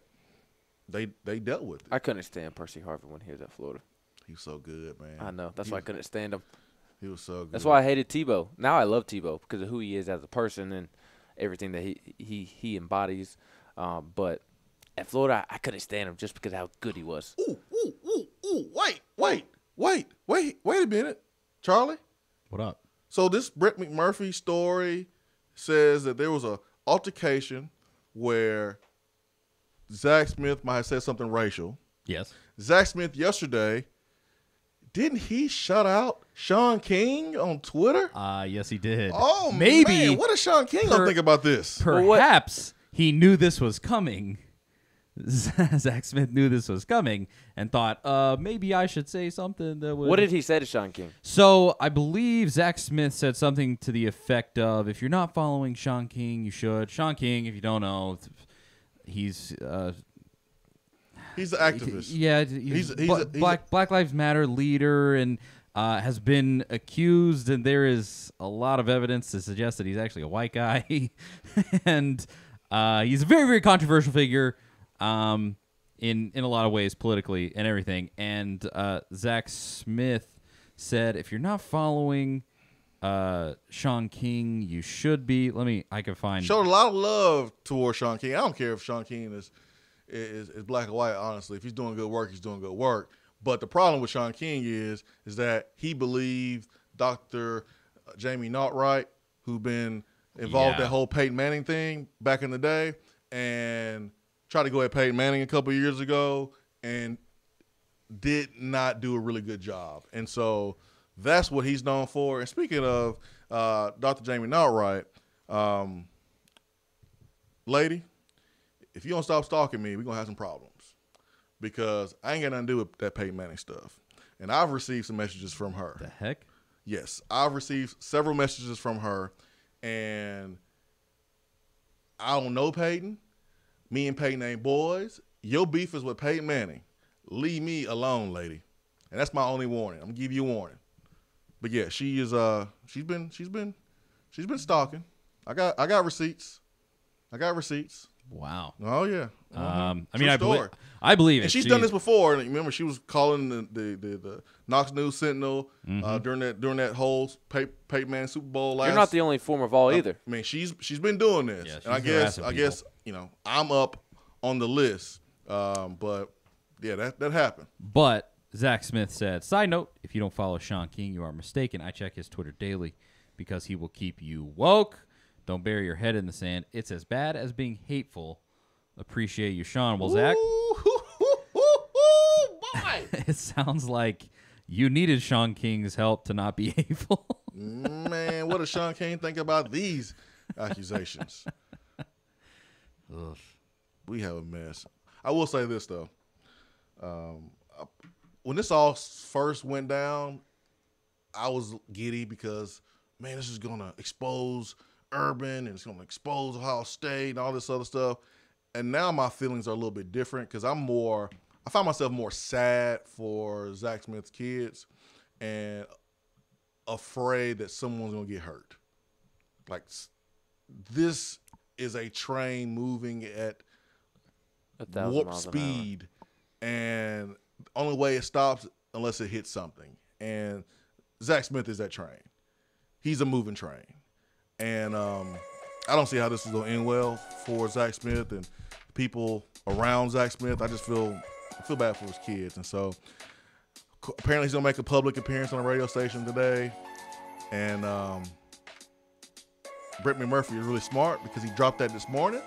Speaker 1: they dealt with it.
Speaker 3: I couldn't stand Percy Harvin when he was at Florida.
Speaker 1: He was so good, man.
Speaker 3: I know. That's why I couldn't stand him.
Speaker 1: He was so good.
Speaker 3: That's why I hated Tebow. Now I love Tebow because of who he is as a person and everything that he embodies. But at Florida, I couldn't stand him just because of how good he was.
Speaker 1: Ooh, wait a minute. Charlie?
Speaker 2: What up?
Speaker 1: So this Brett McMurphy story says that there was a altercation where Zach Smith might have said something racial.
Speaker 2: Yes.
Speaker 1: Zach Smith yesterday, didn't he shut out Sean King on Twitter?
Speaker 2: Yes, he did.
Speaker 1: Oh,
Speaker 2: maybe.
Speaker 1: Man, what is Sean King going to think about this?
Speaker 2: Perhaps he knew this was coming. Zach Smith knew this was coming and thought, maybe I should say something that would...
Speaker 3: What did he say to Sean King?
Speaker 2: So I believe Zach Smith said something to the effect of, if you're not following Sean King, you should. Sean King, if you don't know, he's the
Speaker 1: activist.
Speaker 2: Yeah, he's Black Lives Matter leader and has been accused, and there is a lot of evidence to suggest that he's actually a white guy. And he's a very, very controversial figure in a lot of ways politically and everything. And Zach Smith said, if you're not following Sean King, you should be. I can find.
Speaker 1: Showed a lot of love towards Sean King. I don't care if Sean King is black or white, honestly. If he's doing good work, he's doing good work. But the problem with Sean King is that he believed Dr. Jamie Naughtright, who's been involved in that whole Peyton Manning thing back in the day, and tried to go at Peyton Manning a couple of years ago and did not do a really good job. And so that's what he's known for. And speaking of Dr. Jamie Nautright, lady, if you don't stop stalking me, we're going to have some problems because I ain't got nothing to do with that Peyton Manning stuff. And I've received some messages from her.
Speaker 2: The heck?
Speaker 1: Yes, I've received several messages from her, and I don't know Peyton. Me and Peyton ain't boys. Your beef is with Peyton Manning. Leave me alone, lady. And that's my only warning. I'm gonna give you a warning. But yeah, she is she's been stalking. I got receipts.
Speaker 2: Wow.
Speaker 1: Oh yeah.
Speaker 2: I mean,
Speaker 1: True
Speaker 2: I believe it.
Speaker 1: And she's done this before. And remember, she was calling the Knox News Sentinel during that whole Peyton Manning Super Bowl last.
Speaker 3: You're not the only former Vol either.
Speaker 1: I mean, she's been doing this,
Speaker 2: Yeah,
Speaker 1: and I guess I'm up on the list. But yeah, that happened.
Speaker 2: But Zach Smith said, side note, if you don't follow Sean King, you are mistaken. I check his Twitter daily because he will keep you woke. Don't bury your head in the sand. It's as bad as being hateful. Appreciate you, Sean. Well, Zach, it sounds like you needed Sean King's help to not be hateful.
Speaker 1: Man, what does Sean King think about these accusations? Ugh. We have a mess. I will say this, though. When this all first went down, I was giddy because, man, this is going to expose Urban and it's going to expose Ohio State and all this other stuff. And now my feelings are a little bit different because I find myself more sad for Zach Smith's kids and afraid that someone's going to get hurt. Like, this is a train moving at
Speaker 3: 1,000
Speaker 1: warp
Speaker 3: miles an
Speaker 1: speed, and the only way it stops unless it hits something. And Zach Smith is that train. He's a moving train. And I don't see how this is going to end well for Zach Smith and people around Zach Smith. I just feel bad for his kids. And so apparently he's going to make a public appearance on a radio station today. And Brett McMurphy is really smart because he dropped that this morning.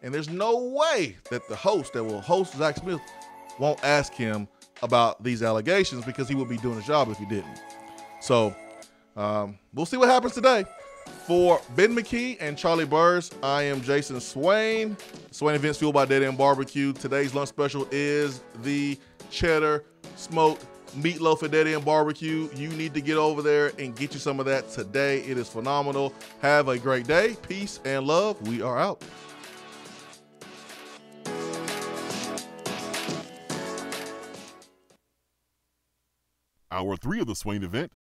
Speaker 1: And there's no way that the host that will host Zach Smith won't ask him about these allegations because he would be doing his job if he didn't. So we'll see what happens today. For Ben McKee and Charlie Burrs, I am Jason Swain. Swain Events fueled by Dead End BBQ. Today's lunch special is the cheddar smoked meatloaf at Dead End BBQ. You need to get over there and get you some of that today. It is phenomenal. Have a great day. Peace and love. We are out.
Speaker 10: Hour 3 of the Swain Event